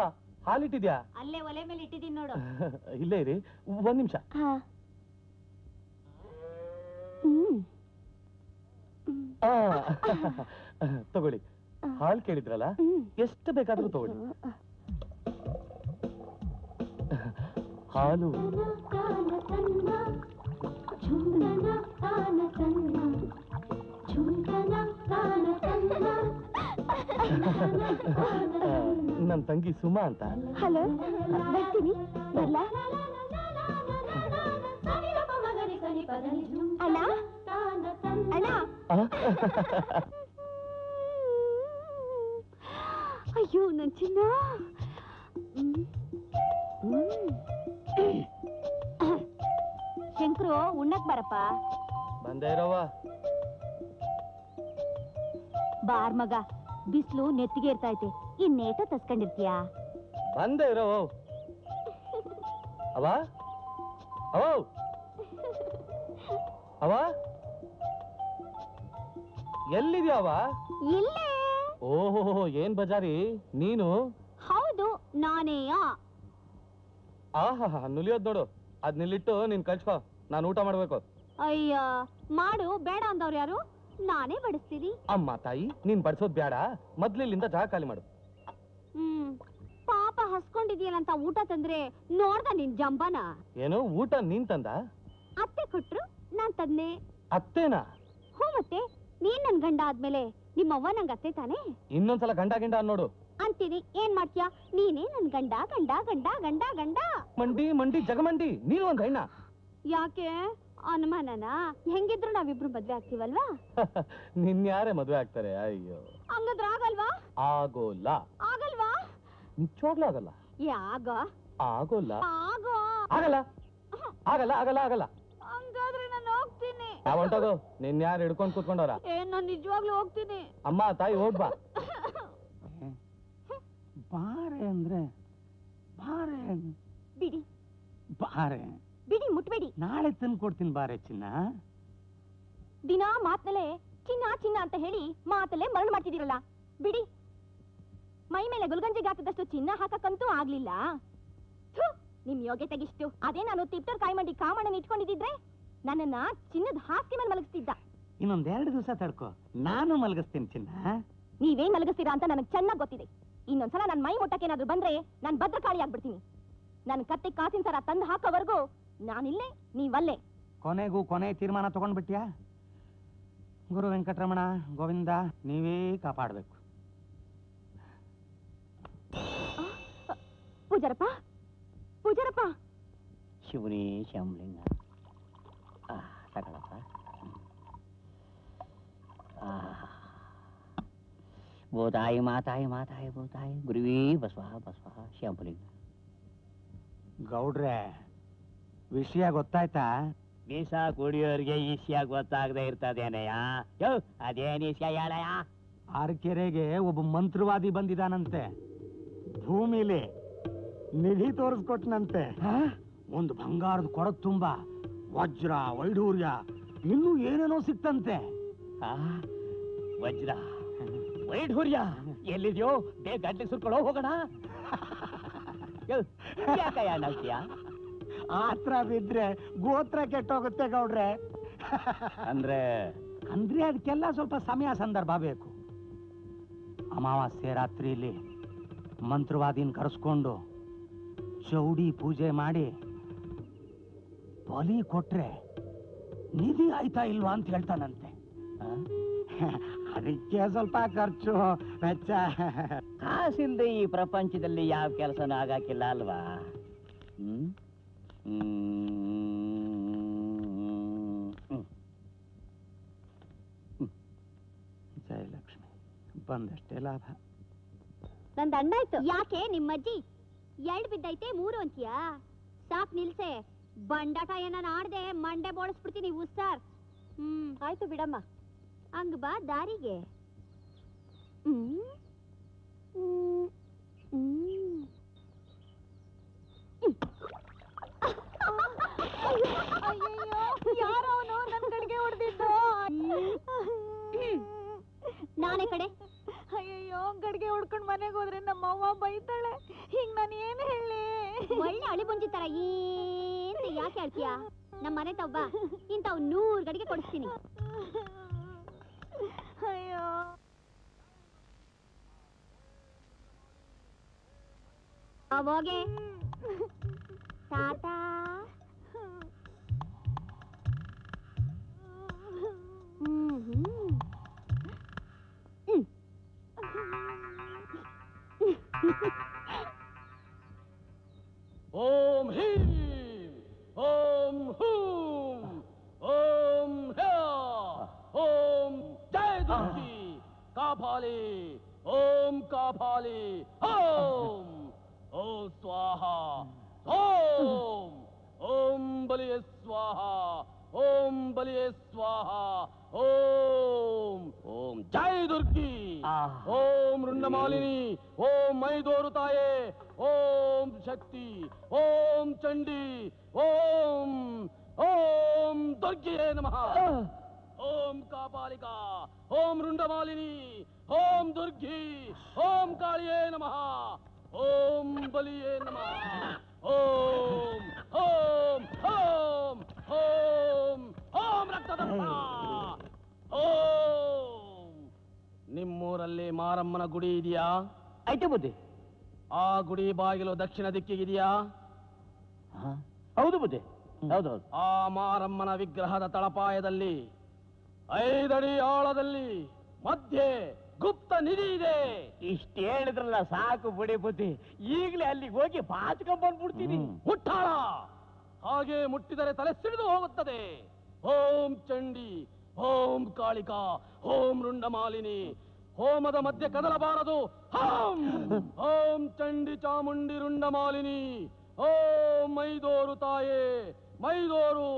ಹಾಲಿಟ್ಟಿದ್ಯಾ? ಅಲ್ಲೇ ಒಲೆ ಮೇಲೆ ಇಟ್ಟಿದ್ದೀನಿ ನೋಡು. ಇಲ್ಲೇ ಇರಿ, ಒಂದ್ ನಿಮಿಷ. ಹಾ. ತಗೊಳ್ಳಿ. ಹಾಲು ಕೇಳಿದ್ರಲ್ಲ, ಎಷ್ಟು ಬೇಕಾದ್ರೂ ತಗೊಳ್ಳಿ. ಹಾಲು ನನ್ನ ತಂಗಿ ಸುಮಾ ಅಂತ. ಹಲೋ, ಬರ್ತೀನಿ. ಬರ್ಲಾ? ಅಣ್ಣ ಅಣ್ಣ. ಅಯ್ಯೋ ನನ್ ಚಿನ್ನ. ಶಂಕರು, ಉಣ್ಣಕ್ ಬರಪ್ಪ. ಬಂದೇ ಇರೋವ. ಬಾರ್ ಮಗ, ಬಿಸ್ಲು ನೆತ್ತಿಗೆ ಇರ್ತೈತೆ, ಇನ್ನೇಟೋ ತಸ್ಕೊಂಡಿರ್ತೀಯಾ? ಬಂದೇ ಇರೋ. ಅವ ಅವ ಅವ ಎಲ್ಲಿದ್ಯಾವ? ಇಲ್ಲೇ. ಓಹೋ, ಏನ್ ಬಜಾರಿ ನೀನು? ಹೌದು, ನಾನೇಯಾ? ಆಹಾ, ನುಲಿಯೋದ್ ನೋಡು. ಅದ್ ನಿಲ್ಲಿಟ್ಟು ನೀನ್ ಕಳ್ಸ್ಕೊ, ನಾನು ಊಟ ಮಾಡ್ಬೇಕು. ಅಯ್ಯ, ಮಾಡು. ಬೇಡ ಅಂದವ್ರು ಯಾರು? ನಾನೇ ಬಡಿಸ್ತೀನಿ. ಅಮ್ಮ ತಾಯಿ, ನೀನ್ ಬಡ್ಸೋದ್ ಬೇಡ, ಮೊದ್ಲಿಲ್ಲಿಂದ ಜಾಗ ಖಾಲಿ ಮಾಡು. ಪಾಪ ಹಸ್ಕೊಂಡಿದ್ಯಲ್ಲಂತ ಊಟ ತಂದ್ರೆ ನೋಡ್ದ ನಿನ್ ಜಂಬನ? ಏನು ಊಟ ನೀನ್ ತಂದ? ಅತ್ತೆ ಕೊಟ್ರು, ನಾನ್ ತಂದೆ. ಅತ್ತೇನಾ? ಹ್ಞೂ, ಮತ್ತೆ ನೀನ್ ನನ್ ಗಂಡ ಆದ್ಮೇಲೆ ನಿಮ್ಮವ್ವ ನಂಗ್ ಅತ್ತೆ ತಾನೇ? ಇನ್ನೊಂದ್ಸಲ ಗಂಡ ಗಿಂಡ ನೋಡು ಅಂತೀನಿ. ಏನ್ ಮಾಡ್ತೀಯಾ? ನೀನೇ ನನ್ ಗಂಡ ಗಂಡ ಗಂಡ ಗಂಡ ಗಂಡ. ಮಂಡಿ ಮಂಡಿ ಜಗಮಂಡಿ, ನೀನು ಒಂದ್ ಹೆಣ್ಣ. ಯಾಕೆ ಅನುಮಾನನ? ಹೆಂಗಿದ್ರು ನಾವಿಬ್ರು ಮದ್ವೆ ಆಗ್ತೀವಲ್ವಾ? ನಿನ್ಯಾರೇ ಮದ್ವೆ ಆಗ್ತಾರೆ? ಅಯ್ಯೋ, ಹಂಗಂದ್ರ ಆಗಲ್ವಾ? ಆಗೋಲ್ಲ. ಆಗಲ್ವಾ? ನಿಜವಾಗ್ಲೂ ಆಗಲ್ಲ. ಯಾಗ? ಆಗೋಲ್ಲ. ಆಗೋ. ಆಗಲ್ಲ ಆಗಲ್ಲ ಆಗಲ್ಲ ಆಗಲ್ಲ. ಹಂಗಾದ್ರೆ ನಾನು ಹೋಗ್ತೀನಿ. ಹೊಂಟೋಗು. ನಿನ್ಯಾರು ಹಿಡ್ಕೊಂಡ್ ಕೂತ್ಕೊಂಡವ್ರ? ನಾನ್ ನಿಜವಾಗ್ಲೂ ಹೋಗ್ತೀನಿ. ಅಮ್ಮ ತಾಯಿ, ಹೋಗ್ ಬಾ. ಬಾರೆ ಅಂದ್ರೆ ಬಾರೆ. ಬಿಡಿ ಬಾರೆ ಬಿಡಿ, ಮುಟ್ಬೇಡಿ. ನಾಳೆ ತಂದು ಕೊಡ್ತೀನಿ ಬಾರೆ ಚಿನ್ನ. ದಿನಾ ಮಾತ್ನಲ್ಲೇ ಚಿನ್ನ ಚಿನ್ನ ಅಂತ ಹೇಳಿ ಮಾತಲ್ಲೇ ಮರಳು ಮಾಡ್ತಿದ್ದೀರಲ್ಲ, ಬಿಡಿ. ಮೈ ಮೇಲೆ ಗುಲ್ಗಂಜಿಗೆ ಹಾಕಿದಷ್ಟು ಚಿನ್ನ ಹಾಕಕ್ಕಂತೂ ಆಗ್ಲಿಲ್ಲ. ಥು, ನಿಮ್ ಯೋಗ್ಯತೆಗಿಷ್ಟು. ಅದೇ ನಾನು ತಿಪ್ಟರ್ ಕಾಯಿ ಕಾಮಣ್ಣನ ಇಟ್ಕೊಂಡಿದ್ದಿದ್ರೆ ನನ್ನನ್ನ ಚಿನ್ನದ ಹಾಸಿಗೆ ಮೇಲೆ ಮಲಗಿಸ್ತಿದ್ದ. ಇನ್ನೊಂದೆರಡು ದಿವಸ ತಡ್ಕೋ, ನಾನು ಮಲಗಿಸ್ತೀನಿ ಚಿನ್ನ. ನೀವೇನ್ ಮಲಗಿಸ್ತೀರಾ ಅಂತ ನನಗೆ ಚೆನ್ನಾಗಿ ಗೊತ್ತಿದೆ. ಇನ್ನೊಂದ್ಸಲ ನನ್ನ ಮೈ ಮುಟ್ಟಕ್ಕೇನಾದ್ರೂ ಬಂದ್ರೆ ನಾನು ಭದ್ರಕಾಳಿ ಆಗ್ಬಿಡ್ತೀನಿ. ನನ್ನ ಕತ್ತೆ ಕಾಸಿನ ಸರ ತಂದು ಹಾಕೋವರೆಗೂ ನಾನಿಲ್ಲೇ, ನೀವಲ್ಲೇ. ಕೊನೆಗೂ ಕೊನೆ ತೀರ್ಮಾನ ತಗೊಂಡ್ಬಿಟ್ಯಾ? ಗುರು ವೆಂಕಟರಮಣ, ಗೋವಿಂದ, ನೀವೇ ಕಾಪಾಡಬೇಕು. ಪೂಜಾರಪ್ಪ, ಪೂಜಾರಪ್ಪ. ಶಿವನೇ ಶ್ಯಾಮಲಿಂಗ, ತಗೊಳಪ್ಪ. ಭೂತಾಯಿ ಮಾತಾಯಿ ಮಾತಾಯಿ ಭೂತಾಯಿ ಗುರುವೇ ಬಸವ ಬಸವ ಶ್ಯಾಮಲಿಂಗ. ಗೌಡ್ರೆ, ವಿಷಯ ಗೊತ್ತಾಯ್ತಾ? ಮೀಸ ಕುಡಿಯೋರಿಗೆ ಈಸ್ಯ ಗೊತ್ತಾಗದೆ ಇರ್ತದೇನಯ್ಯ. ಯೋ, ಅದೇನ್ ಈಸ್ಯ ಹೇಳಯ್ಯ? ಆರ್ಕೆರೆಗೆ ಒಬ್ಬ ಮಂತ್ರವಾದಿ ಬಂದಿದಾನಂತೆ. ಭೂಮಿಲಿ ನಿಧಿ ತೋರಿಸ್ಕೊಟ್ನಂತೆ. ಒಂದು ಬಂಗಾರದ ಕೊಡದ್ ತುಂಬಾ ವಜ್ರ, ವೈಢೂರ್ಯ, ಇನ್ನೂ ಏನೇನೋ ಸಿಕ್ತಂತೆ. ವಜ್ರ ವೈಢೂರ್ಯ ಎಲ್ಲಿದ್ಯೋ? ಬೇಗ ಗಡ್ಲಿ ಸುರ್ಕೊಳ್ಳೋ, ಹೋಗೋಣ. ಯಾಕಯ್ಯ ನಗ್ತೀಯ? ಆತ್ರ ಬಿದ್ರೆ ಗೋತ್ರ ಕೆಟ್ಟೋಗುತ್ತೆ ಗೌಡ್ರೆ. ಅಂದ್ರೆ ಅದಕ್ಕೆಲ್ಲ ಸ್ವಲ್ಪ ಸಮಯ ಸಂದರ್ಭ ಬೇಕು. ಅಮಾವಾಸ್ಯೆ ರಾತ್ರಿಯಲ್ಲಿ ಮಂತ್ರವಾದಿನ ಕರೆಸ್ಕೊಂಡು ಚೌಡಿ ಪೂಜೆ ಮಾಡಿ ಬಲಿ ಕೊಟ್ರೆ ನಿಧಿ ಆಯ್ತಾ ಇಲ್ವಾ ಅಂತ ಹೇಳ್ತಾನಂತೆ. ಅದಕ್ಕೆ ಸ್ವಲ್ಪ ಖರ್ಚು ವೆಚ್ಚ. ಕಾಸಿಲ್ದೆ ಈ ಪ್ರಪಂಚದಲ್ಲಿ ಯಾವ ಕೆಲಸನೂ ಆಗಾಕಿಲ್ಲ ಅಲ್ವಾ? ಜಯಲಕ್ಷ್ಮಿ, ಬಂದಷ್ಟೇ ಲಾಭ. ನಂದು ಅಣ್ಣಾಯ್ತು. ಯಾಕೆ ನಿಮ್ಮಜ್ಜಿ 2 ಬಿದ್ದೈತೆ 3 ಅಂತೀಯಾ? ಸಾಕ್ ನಿಲ್ಸೆ. ಬಂಡಾಟ ಏನಾನ ಆಡ್ದೆ ಮಂಡೆ ಬೋಳಿಸ್ಬಿಡ್ತೀನಿ ಉಸ್ಸಾರ್. ಆಯ್ತು ಬಿಡಮ್ಮ. ಹಂಗ ಬಾ ದಾರಿಗೆ. ಯಾರವನು ನನ್ನ ಕಡೆಗೆ ಹೊಡೆದಿದ್ದು? ನಾನೇ ಕಡೆ. ಅಯ್ಯಯ್ಯೋ, ಗಡಿಗೆ ಹೊಡ್ಕೊಂಡು ಮನೆಗೆ ಹೋದ್ರೆ ನಮ್ಮ ಅವ್ವ ಬೈತಾಳೆ. ಹಿಂಗ್ ನಾನು ಏನ್ ಹೇಳಿ? ಒಳ್ಳೆ ಅಳಿಬುಂಜಿ ತರ ಏನ್ ಯಾಕೆ ಹೇಳ್ತೀಯ? ನಮ್ಮ ಮನೆ ತವ್ವ ಇಂಥವ್ 100 ಗಡಿಗೆ ಕೊಡಿಸ್ತೀನಿ. ಅಯ್ಯೋ, ಹೋಗೆ ತಾತ. ಓಂ ಹೀಂ, ಓಂ ಹೂಂ, ಓಂ ಹ್ಯಾ, ಓಂ ಜಯ ದುರ್ಗಿ ಕಾಪಾಲಿ, ಓಂ ಕಾಪಾಲಿ, ಓಂ ಓಂ ಸ್ವಾಹ, ಓಂ ಓಂ ಬಲಿಯ ಸ್ವಾಹ, ಓಂ ಬಲಿಯ ಸ್ವಾಹ, ಓಂ ಓಂ ಜಯ ದುರ್ಗಿ, ಓಂ ರುಂಡಮಾಲಿನಿ, ಓಂ ಮೈದೋರು ತಾಯೇ, ಓಂ ಶಕ್ತಿ, ಓಂ ಚಂಡಿ, ಓಂ ಓಂ ದುರ್ಗಿಯೇ ನಮಃ, ಓಂ ಕಾಪಾಲಿಕಾ, ಓಂ ರುಂಡಮಾಲಿನಿ, ಓಂ ದುರ್ಗಿ, ಓಂ ಕಾಳಿಯೇ ನಮಃ, ಓಂ ಬಲಿಯೇ ನಮಃ, ಓಂ ಓಂ ಓಂ ಓಂ ಓಂ ರಕ್ತದಂತ. ಓಂ. ನಿಮ್ಮೂರಲ್ಲಿ ಮಾರಮ್ಮನ ಗುಡಿ ಇದೆಯಾ? ಐತೆ ಬುದ್ಧಿ. ಆ ಗುಡಿ ಬಾಗಿಲು ದಕ್ಷಿಣ ದಿಕ್ಕಿಗಿದೆಯಾ? ಹೌದು ಬುದ್ಧಿ, ಹೌದೌದು. ಆ ಮಾರಮ್ಮನ ವಿಗ್ರಹದ ತಳಪಾಯದಲ್ಲಿ 5 ಅಡಿ ಆಳದಲ್ಲಿ ಮಧ್ಯೆ ಗುಪ್ತ ನಿಧಿ ಇದೆ. ಇಷ್ಟು ಹೇಳಿದ್ರಲ್ಲ ಸಾಕು ಬಿಡಿ ಬುದ್ಧಿ. ಈಗಲೇ ಅಲ್ಲಿಗೆ ಹೋಗಿ ಬಾಚ್ಕೊಂಡ್ಬಂದ್ಬಿಡ್ತೀನಿ. ಮುಟ್ಟಾಳ, ಹಾಗೆ ಮುಟ್ಟಿದರೆ ತಲೆ ಸಿಡಿದು ಹೋಗುತ್ತದೆ. ಓಂ ಚಂಡಿ, ಓಂ ಕಾಳಿಕಾ, ಓಂ ರುಂಡಮಾಲಿನಿ. ಹೋಮದ ಮಧ್ಯೆ ಕದಲಬಾರದು. ಓಂ ಓಂ ಚಂಡಿ ಚಾಮುಂಡಿ ರುಂಡಮಾಲಿನಿ. ಓಂ ಮೈದೋರು ತಾಯೇ, ಮೈದೋರು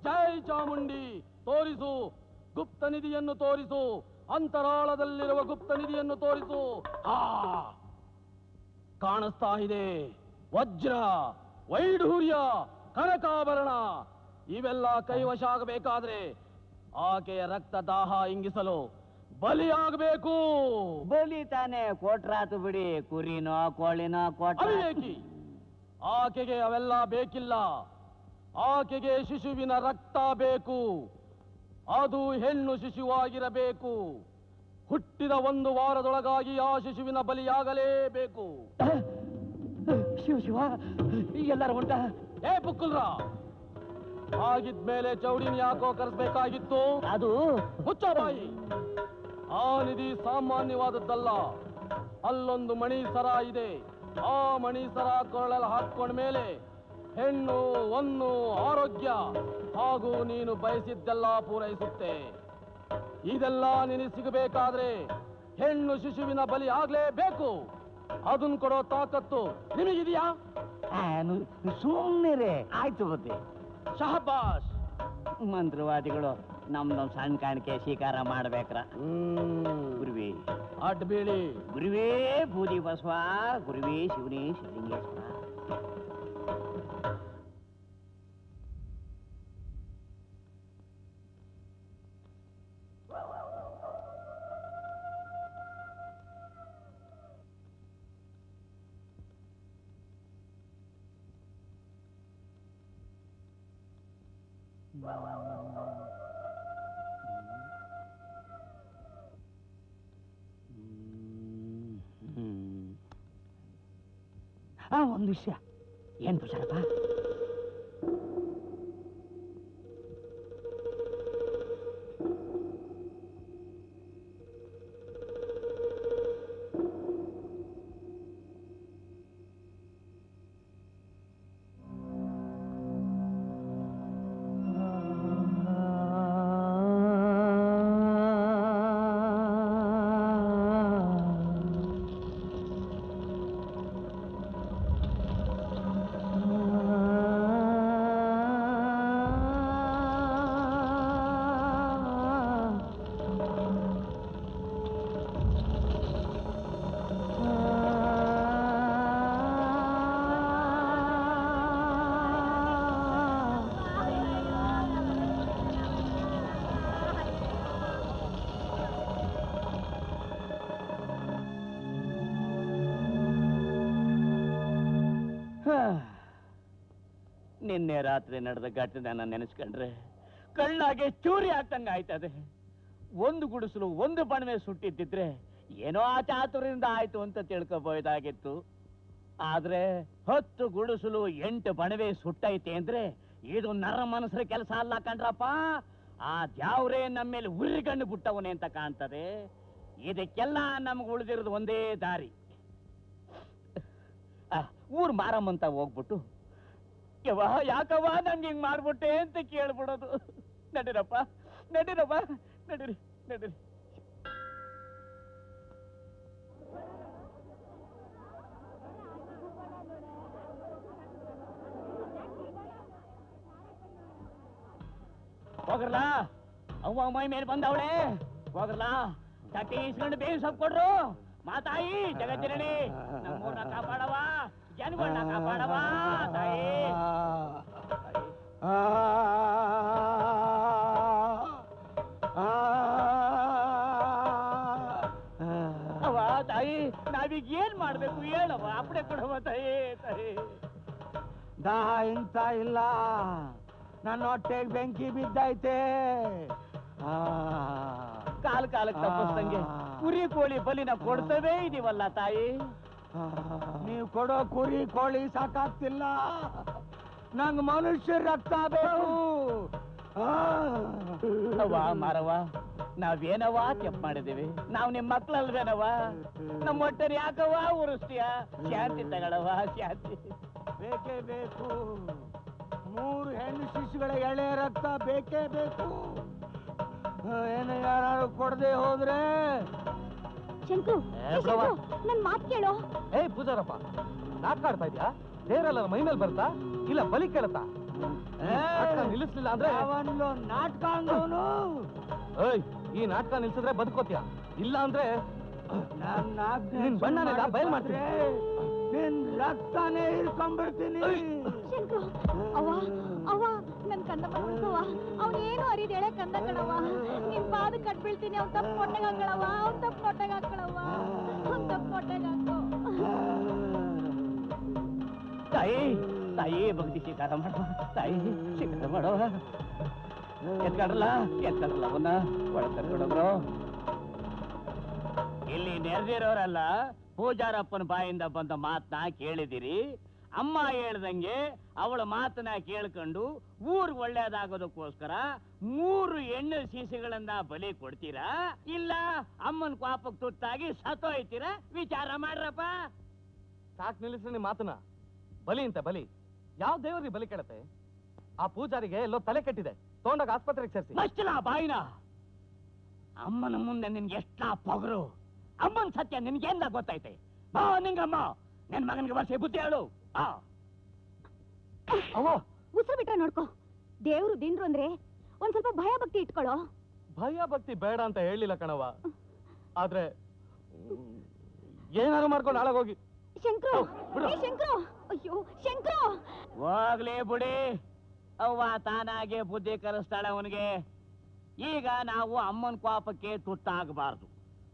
ಜೈ ಚಾಮುಂಡಿ. ತೋರಿಸು ಗುಪ್ತ ನಿಧಿಯನ್ನು, ತೋರಿಸು ಅಂತರಾಳದಲ್ಲಿರುವ ಗುಪ್ತ ನಿಧಿಯನ್ನು ತೋರಿಸು. ಕಾಣಿಸ್ತಾ ಇದೆ. ವಜ್ರ, ವೈಢೂರ್ಯ, ಕನಕಾಭರಣ ಇವೆಲ್ಲ ಕೈವಶ ಆಗಬೇಕಾದ್ರೆ ಆಕೆಯ ರಕ್ತ ದಾಹ ಇಂಗಿಸಲು ಬಲಿಯಾಗಬೇಕು. ಬಲಿ ತಾನೆ ಕೊಟ್ರಾತು ಬಿಡಿ, ಕುರಿನೋ ಕೋಳಿನೋ ಕೊಟ್ಟ. ಅವಿವೇಕಿ, ಆಕೆಗೆ ಅವೆಲ್ಲ ಬೇಕಿಲ್ಲ. ಆಕೆಗೆ ಶಿಶುವಿನ ರಕ್ತ ಬೇಕು. ಅದು ಹೆಣ್ಣು ಶಿಶುವಾಗಿರಬೇಕು. ಹುಟ್ಟಿದ 1 ವಾರದೊಳಗಾಗಿ ಆ ಶಿಶುವಿನ ಬಲಿಯಾಗಲೇಬೇಕು. ಶಿವ ಶಿವ, ಎಲ್ಲರೂ ಉಂಟ? ಏ ಪುಕ್ಕುಲ್ರ, ಆಗಿದ್ಮೇಲೆ ಚೌಡಿನ ಯಾಕೋ ಕರೆಸ್ಬೇಕಾಗಿತ್ತು? ಅದು ಮುಚ್ಚ ಬಾಯಿ. ಆ ನಿಧಿ ಸಾಮಾನ್ಯವಾದದ್ದಲ್ಲ. ಅಲ್ಲೊಂದು ಮಣಿ ಸರ ಇದೆ. ಆ ಮಣಿ ಸರ ಕೊರಳಲ್ಲಿ ಹಾಕೊಂಡ ಮೇಲೆ ಹೆಣ್ಣು, ಹೊನ್ನು, ಆರೋಗ್ಯ ಹಾಗೂ ನೀನು ಬಯಸಿದ್ದೆಲ್ಲ ಪೂರೈಸುತ್ತೆ. ಇದೆಲ್ಲ ನಿನಗೆ ಸಿಗಬೇಕಾದ್ರೆ ಹೆಣ್ಣು ಶಿಶುವಿನ ಬಲಿ ಆಗ್ಲೇಬೇಕು. ಅದನ್ನ ಕೊಡೋ ತಾಕತ್ತು ನಿಮಗಿದೆಯಾ? ಸುಮ್ಮನೆ ಆಯ್ತು ಬುದ್ಧಿ. ಶಹಬಾಷ್. ಮಂತ್ರವಾದಿಗಳು ನಮ್ದೊಂದು ಸಣ್ಣ ಕಾಣಿಕೆ ಸ್ವೀಕಾರ ಮಾಡ್ಬೇಕ್ರ. ಗುರುವೇ ಅಡ್ಡ ಬೀಳಿ. ಗುರುವೇ ಬೂದಿ ಬಸವ, ಗುರುವೇ ಶಿವನೇ ಶಿವಲಿಂಗೇಶ್ವರ. ಒಂದು ವಿಷಯ. ಏನ್ ಪುಷಾರಪ್ಪ? ನಿನ್ನೆ ರಾತ್ರಿ ನಡೆದ ಘಟನೆನ ನೆನೆಸ್ಕೊಂಡ್ರೆ ಕಳ್ಳಾಗೆ ಚೂರಿ ಆಗ್ತಂಗ ಆಯ್ತದೆ. 1 ಗುಡಿಸಲು 1 ಬಣವೆ ಸುಟ್ಟಿದ್ದಿದ್ರೆ ಏನೋ ಆ ಚಾತುರ್ಯದಿಂದ ಆಯ್ತು ಅಂತ ತಿಳ್ಕೊಬೋದಾಗಿತ್ತು. ಆದ್ರೆ 10 ಗುಡಿಸಲು 8 ಬಣವೆ ಸುಟ್ಟೈತೆ ಅಂದ್ರೆ ಇದು ನರ ಮನಸ್ಸರ ಕೆಲಸ ಅಲ್ಲ ಕಣ್ರಪ್ಪ. ಆ ದ್ಯಾವ್ರೇ ನಮ್ಮ ಮೇಲೆ ಉರಿಗಣ್ಣು ಬಿಟ್ಟವನೇ ಅಂತ ಕಾಣ್ತದೆ. ಇದಕ್ಕೆಲ್ಲ ನಮ್ಗೆ ಉಳಿದಿರೋದು ಒಂದೇ ದಾರಿ. ಊರ್ ಮಾರಮ್ಮಂತ ಹೋಗ್ಬಿಟ್ಟು, ಯವ್ವ ಯಾಕವ್ವ ನಂಗೆ ಹಿಂಗ್ ಮಾಡ್ಬಿಟ್ಟೆ ಅಂತ ಕೇಳ್ಬಿಡೋದು. ನಡೀರಪ್ಪ ನಡೀರಪ್ಪ, ನಡೀರಿ ನಡೀರಿ. ಹೋಗ್ರಲ್ಲ, ಅವ್ವ ಮೈ ಮೇಲೆ ಬಂದವಳೆ. ಹೋಗ್ರಲ್ಲ, ಚಟ್ಟಿ ಇಸ್ಕೊಂಡು ಬೇಗ ಸೊಪ್ಪು ಕೊಡ್ರು. ಮಾತಾಯಿ ಜಗತ್ತಿರಣಿ, ನಮ್ಮೂರ್ನ ಕಾಪಾಡವ, ಜನಗಳನ್ನ ಕಾಪಾಡವ ತಾಯಿ. ಅವ ತಾಯಿ, ನಾವೀಗ ಏನ್ ಮಾಡ್ಬೇಕು ಹೇಳವ? ಅಪ್ಪಡೆ ಕೊಡವ ತಾಯಿ. ತಾಯಿ ದಾಹ ಇಂತ ಇಲ್ಲ, ನನ್ನ ಹೊಟ್ಟೆಗೆ ಬೆಂಕಿ ಬಿದ್ದೈತೆ. ಕಾಲಕ್ಕೆ ತಪ್ಪಿಸ್ದಂಗೆ ಕುರಿ ಕೋಳಿ ಬಲಿನ ಕೊಡ್ತವೇ ಇದೀವಲ್ಲ ತಾಯಿ. ನೀವು ಕೊಡೋ ಕುರಿ ಕೋಳಿ ಸಾಕಾಗ್ತಿಲ್ಲ, ನಂಗ್ ಮನುಷ್ಯ ರಕ್ತ ಬೇಕು. ಅವ್ವ ಮಾರವ, ನಾವೇನವ ತಪ್ಪು ಮಾಡಿದೀವಿ? ನಾವ್ ನಿಮ್ ಮಕ್ಳಲ್ವೇನವ? ನಮ್ಮ ಹೊಟ್ಟೆ ಯಾಕವ ಉರಿಸ್ತೀಯ? ಶಾಂತಿ ತಗೊಳವ, ಶಾಂತಿ. ಬೇಕೇ ಬೇಕು. 3 ಹೆಣ್ಣು ಶಿಶುಗಳ ಎಳೆ ರಕ್ತ ಬೇಕೇ ಬೇಕು. ಏನು ಯಾರು ಕೊಡದೆ ಹೋದ್ರೆ? ಶಂಕು, ನನ್ ಮಾತ್ ಕೇಳೋ. ಏ ಪೂಜಾರಪ್ಪ, ನಾಟಕ ಆಡ್ತಾ ಇದ್ಯಾ? ದೇವರೆಲ್ಲ ಮೈ ಮೇಲೆ ಬರ್ತಾ ಇಲ್ಲ ಬಲಿ ಕೇಳತ್ತಾ? ನಿಲ್ಲಿಸ್ಲಿಲ್ಲ ಅಂದ್ರೆ ನಾಟಕ ಅಂದವನು. ಏಯ್, ಈ ನಾಟಕ ನಿಲ್ಸಿದ್ರೆ ಬದುಕೋತ್ಯಾ, ಇಲ್ಲ ಅಂದ್ರೆ ನಿನ್ ಬಣ್ಣನೆಲ್ಲ ಬಯಲ್ ಮಾಡ್ತೀನಿ. ನಿನ್ ರಕ್ತನೇ ಇಳ್ಕೊಂಡ್ಬಿಡ್ತೀನಿ. ಶಂಕ್ರು ಅವ್ವ ಅವ್ವ ನನ್ ಕಂದ ಬಂದ್ಬಿಡ್ತವ. ಅವನೇನು ಅರಿದೇಳೆ ಕಂದ ಕಣವ. ನಿನ್ ಪಾದ ಕಟ್ಬೀಳ್ತೀನಿ. ಅವ್ನ್ ತಪ್ಪು ಹೊಟ್ಟೆಗೆ ಹಾಕಳವ. ಅವ್ನ್ ತಪ್ಪು ಹೊಟ್ಟೆಗೆ ಹಾಕಳವ. ಅವ್ನ್ ತಪ್ಪು ಹೊಟ್ಟೆಗೆ ಹಾಕು. ತಾಯಿ ತಾಯಿ ಭಕ್ತಿ ಸ್ವೀಕಾರ ಮಾಡುವ. ತಾಯಿ ಸ್ವೀಕಾರ ಮಾಡುವ. ಎತ್ಕಾಡ್ರಲ್ಲ ಅವನ್ನ ಒಳಗೆ ಕರ್ಕೊಂಡೋಗ್ರು. ಇಲ್ಲಿ ನೆರೆದಿರೋರಲ್ಲ, ಪೂಜಾರಪ್ಪನ ಬಾಯಿಂದ ಬಂದ ಮಾತನ್ನ ಕೇಳಿದಿರಿ. ಅಮ್ಮ ಹೇಳ್ದಂಗೆ ಅವಳ ಮಾತನ್ನ ಕೇಳ್ಕೊಂಡು ಊರ್ ಒಳ್ಳೇದಾಗೋದಕ್ಕೋಸ್ಕರ 3 ಹೆಣ್ಣು ಸೀಸೆಗಳನ್ನ ಬಲಿ ಕೊಡ್ತೀರಾ, ಇಲ್ಲ ಅಮ್ಮನ ಪಾಪಕ್ಕೆ ತುತ್ತಾಗಿ ಸತ್ತೋಯ್ತೀರಾ? ವಿಚಾರ ಮಾಡ್ರಪ್ಪ. ಸಾಕ್ ನಿಲ್ಲಿಸ್ರಿ ನಿಮ್ಮ ಮಾತನ್ನ. ಬಲಿ ಅಂತ ಬಲಿ ಯಾವ ದೇವ್ರಿಗೆ ಬಲಿ ಕೇಳತ್ತೆ? ಆ ಪೂಜಾರಿಗೆ ಎಲ್ಲೋ ತಲೆ ಕೆಟ್ಟಿದೆ, ತಗೊಂಡಾಗ ಆಸ್ಪತ್ರೆಗೆ ಸೇರಿಸಿ. ಮಚ್ಚಲ ಬಾಯಿನ. ಅಮ್ಮನ ಮುಂದೆ ನಿನ್ಗೆ ಎಷ್ಟ ಪೊಗರು. ಅಮ್ಮನ ಸತ್ಯ ನಿನ್ಗೇಂದ ಗೊತ್ತೈತೆ? ಬಾ ನಿಂಗಮ್ಮ, ನನ್ ಮಗನಿಗೆ ವರ್ಷ ಬುದ್ಧಿ ಹೇಳು. ಅವೋ ಉಸಿರು ಬಿಟ್ರೆ ನೋಡ್ಕೋ. ದೇವ್ರು ದಿನ್ರು ಅಂದ್ರೆ ಒಂದ್ ಸ್ವಲ್ಪ ಭಯ ಭಕ್ತಿ ಇಟ್ಕೊಳ್ಳೋ. ಭಯ ಭಕ್ತಿ ಬೇಡ ಅಂತ ಹೇಳಿಲ್ಲ ಕಣವ, ಆದ್ರೆ ಏನಾರು ಮಾಡ್ಕೊಂಡು ಹಾಳಾಗೋಗಿ. ಶಂಕ್ರು ಶಂಕ್ರು, ಅಯ್ಯೋ ಶಂಕ್ರು. ಹೋಗ್ಲಿ ಬಿಡಿ, ಅವ್ವ ತಾನಾಗೆ ಬುದ್ಧಿ ಕಲಿಸ್ತಾಳೆ ಅವನಿಗೆ. ಈಗ ನಾವು ಅಮ್ಮನ ಕೋಪಕ್ಕೆ ತುತ್ತಾಗಬಾರ್ದು.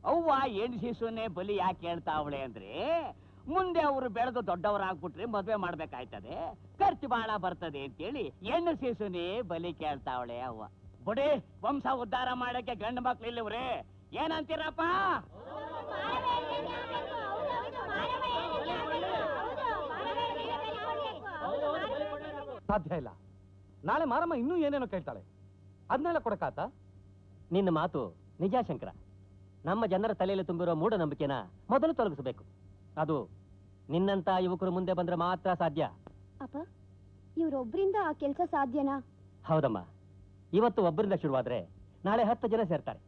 ಅವ್ವ ಹೆಣ್ಣು ಶಿಶುನೇ ಬಲಿ ಯಾಕೆ ಹೇಳ್ತಾವಳೆ ಅಂದ್ರೆ, ಮುಂದೆ ಅವರು ಬೆಳೆದು ದೊಡ್ಡವರಾಗ್ಬಿಟ್ರೆ ಮದ್ವೆ ಮಾಡ್ಬೇಕಾಯ್ತದೆ, ಖರ್ಚು ಬಹಳ ಬರ್ತದೆ ಅಂತೇಳಿ ಹೆಣ್ಣು ಶಿಶುನೇ ಬಲಿ ಕೇಳ್ತಾವಳೆ ಅವ್ವ. ಬಿಡಿ, ವಂಶ ಉದ್ಧಾರ ಮಾಡಕ್ಕೆ ಗಂಡು ಮಕ್ಳು ಇಲ್ಲವ್ರೆ. ಏನಂತೀರಪ್ಪ? ಸಾಧ್ಯ ಇಲ್ಲ. ನಾಳೆ ಮಾರಮ್ಮ ಇನ್ನೂ ಏನೇನೋ ಕೇಳ್ತಾಳೆ, ಅದನ್ನೆಲ್ಲ ಕೊಡಕಾತ? ನಿನ್ನ ಮಾತು ನಿಜ ಶಂಕರ. ನಮ್ಮ ಜನರ ತಲೆಯಲ್ಲಿ ತುಂಬಿರೋ ಮೂಢನಂಬಿಕೆನ ಮೊದಲು ತೊಲಗಿಸಬೇಕು. ಅದು ನಿನ್ನಂತ ಯುವಕರು ಮುಂದೆ ಬಂದ್ರೆ ಮಾತ್ರ ಸಾಧ್ಯ. ಅಪ್ಪ, ಇವ್ರೊಬ್ರಿಂದ ಆ ಕೆಲಸ ಸಾಧ್ಯನಾ? ಹೌದಮ್ಮ, ಇವತ್ತು ಒಬ್ಬರಿಂದ ಶುರುವಾದ್ರೆ ನಾಳೆ 10 ಜನ ಸೇರ್ತಾರೆ.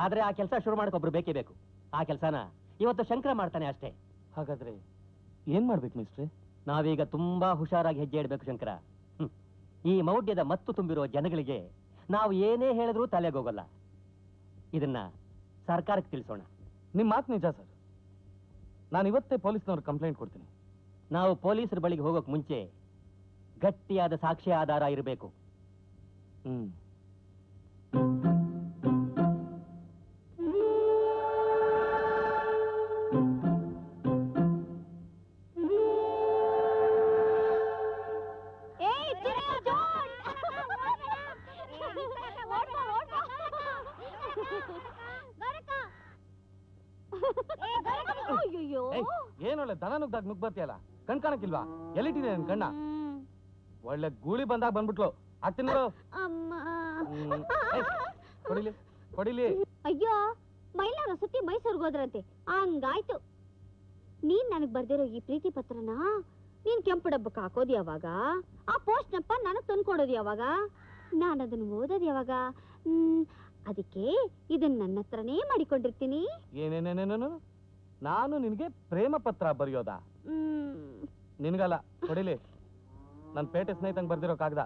ಆದ್ರೆ ಆ ಕೆಲಸ ಶುರು ಮಾಡಕ್ಕೆ ಒಬ್ರು ಬೇಕೇ ಬೇಕು. ಆ ಕೆಲಸನ ಇವತ್ತು ಶಂಕರ ಮಾಡ್ತಾನೆ ಅಷ್ಟೇ. ಹಾಗಾದ್ರೆ ಏನ್ ಮಾಡ್ಬೇಕು ಮಿಸ್ಟ್ರೆ? ನಾವೀಗ ತುಂಬಾ ಹುಷಾರಾಗಿ ಹೆಜ್ಜೆ ಇಡಬೇಕು ಶಂಕರ. ಈ ಮೌಢ್ಯದ ಮತ್ತು ತುಂಬಿರೋ ಜನಗಳಿಗೆ ನಾವು ಏನೇ ಹೇಳಿದ್ರೂ ತಲೆಗೋಗಲ್ಲ. ಇದನ್ನ ಸರ್ಕಾರಕ್ಕೆ ತಿಳಿಸೋಣ. ನಿಮ್ ಮಾತು ನಿಜ ಸರ್. ನಾನು ಇವತ್ತೇ ಪೊಲೀಸ್ನವ್ರಿಗೆ ಕಂಪ್ಲೇಂಟ್ ಕೊಡ್ತೀನಿ. ನಾವು ಪೊಲೀಸರ ಬಳಿಗೆ ಹೋಗೋಕ್ ಮುಂಚೆ ಗಟ್ಟಿಯಾದ ಸಾಕ್ಷ್ಯ ಆಧಾರ ಇರಬೇಕು. ಏನೊಳ್ಳೆ ದನ ನುಗ್ದಾಗ ನುಗ್ ಬರ್ತೀಯಲ್ಲ, ಕಣ್ ಕಾಣಕ್ಕಿಲ್ವಾ? ಎಲ್ಲಿಟ್ಟಿದೆ ನನ್ ಕಣ್ಣ? ಒಳ್ಳೆ ಗೂಳಿ ಬಂದಾಗ ಬಂದ್ಬಿಟ್ಲು. ಆಗ್ತೀನಿ ಕೊಡಿಲಿ ಕೊಡಿಲಿ. ಅಯ್ಯೋ, ಮೈಲಾರ ಸುತ್ತಿ ಮೈಸೂರ್ಗೆ ಹೋದ್ರಂತೆ. ಹಂಗಾಯ್ತು. ನೀನ್ ನನಗ್ ಬರ್ದಿರೋ ಈ ಪ್ರೀತಿ ಪತ್ರನ ನೀನ್ ಕೆಂಪು ಡಬ್ಬಕ್ಕೆ ಹಾಕೋದು ಯಾವಾಗ? ಆ ಪೋಸ್ಟ್ ನಪ್ಪ ನನಗ್ ತಂದ್ಕೊಡೋದು ಯಾವಾಗ? ನಾನು ಅದನ್ನ ಓದೋದು ಯಾವಾಗ? ಅದಕ್ಕೆ ಇದನ್ನ ನನ್ನ ಹತ್ರನೇ ಮಾಡಿಕೊಂಡಿರ್ತೀನಿ. ಏನೇನೇನೇನು? ನಾನು ನಿನ್ಗೆ ಪ್ರೇಮ ಪತ್ರ ಬರೆಯೋದಾ? ನಿನ್ಗಲ್ಲ, ಕೊಡಿಲಿ. ನನ್ ಪೇಟೆ ಸ್ನೇಹಿತಂಗ್ ಬರ್ದಿರೋ ಕಾಗದ.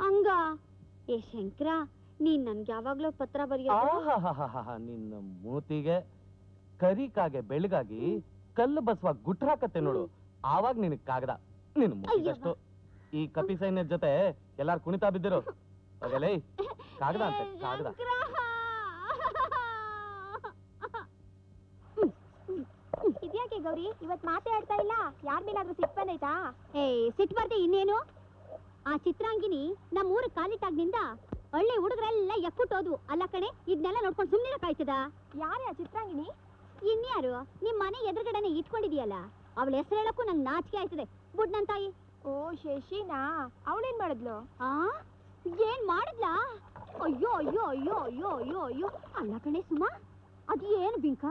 ಹಂಗ? ಏ ಶಂಕರ, ನೀನ್ ನನ್ಗೆ ಯಾವಾಗ್ಲೂ ಪತ್ರ ಬರೆಯೋದು? ನಿನ್ನ ಮೂತಿಗೆ ಕರಿಕಾಗೆ ಬೆಳಗಾಗಿ ಕಲ್ಲು ಬಸವ ಗುಟ್ರಾಕತ್ತೆ ನೋಡು, ಆವಾಗ ನಿನಗ್ ಕಾಗದ. ನಿನ್ ಮೂತಿಗಷ್ಟು. ಈ ಕಪಿ ಸೈನ್ಯದ ಜೊತೆ ಎಲ್ಲಾರು ಕುಣಿತಾ ಬಿದ್ದಿರು. ಹೋಗಲೇ, ಕಾಗದ ಅಂತೆ ಕಾಗದ. ಇದ್ಯಾಕೆ ಗೌರಿ ಇವತ್ ಮಾತಾಡ್ತಾ ಇಲ್ಲ? ಯಾರ ಮೇಲಾದ್ರೂ ಸಿಟ್ಟು ಬಂದೈತಾ? ಸಿಟ್ಟು ಬರ್ದೆ ಇನ್ನೇನು? ಆ ಚಿತ್ರಾಂಗಿನಿ ನಮ್ಮ ಊರು ಕಾಲಿಟ್ಟಾಗ್ನಿಂದ ಹಳ್ಳಿ ಹುಡುಗರೆಲ್ಲ ಎಕ್ಕುಟ್ಟೋದ್ವು. ಅಲ್ಲ ಕಣೆ, ಇದನ್ನೆಲ್ಲ ನೋಡ್ಕೊಂಡು ಸುಮ್ಮನೆ ಕಾಯ್ತದ? ಯಾರೇ ಆ ಚಿತ್ರಾಂಗಿನಿ? ಇನ್ಯಾರು? ನಿಮ್ ಮನೆ ಎದುರುಗಡೆನೆ ಇಟ್ಕೊಂಡಿದೀಯಲ್ಲ, ಅವಳ ಹೆಸರು ಹೇಳಕ್ಕೂ ನಂಗೆ ನಾಚಿಕೆ ಆಯ್ತದೆ. ಬುಡ್ ನನ್ ತಾಯಿ. ಓ ಶಶಿನಾ? ಅವಳೇನ್ ಮಾಡಿದ್ಲು? ಏನ್ ಮಾಡಿದ್ಲಾ? ಅಯ್ಯೋ ಅಯ್ಯೋ ಅಯ್ಯೋ ಅಯ್ಯೋ ಅಯ್ಯೋ ಅಯ್ಯೋ. ಅಲ್ಲ ಕಣೆ ಸುಮಾ, ಅದೇನು ಬಿಂಕ,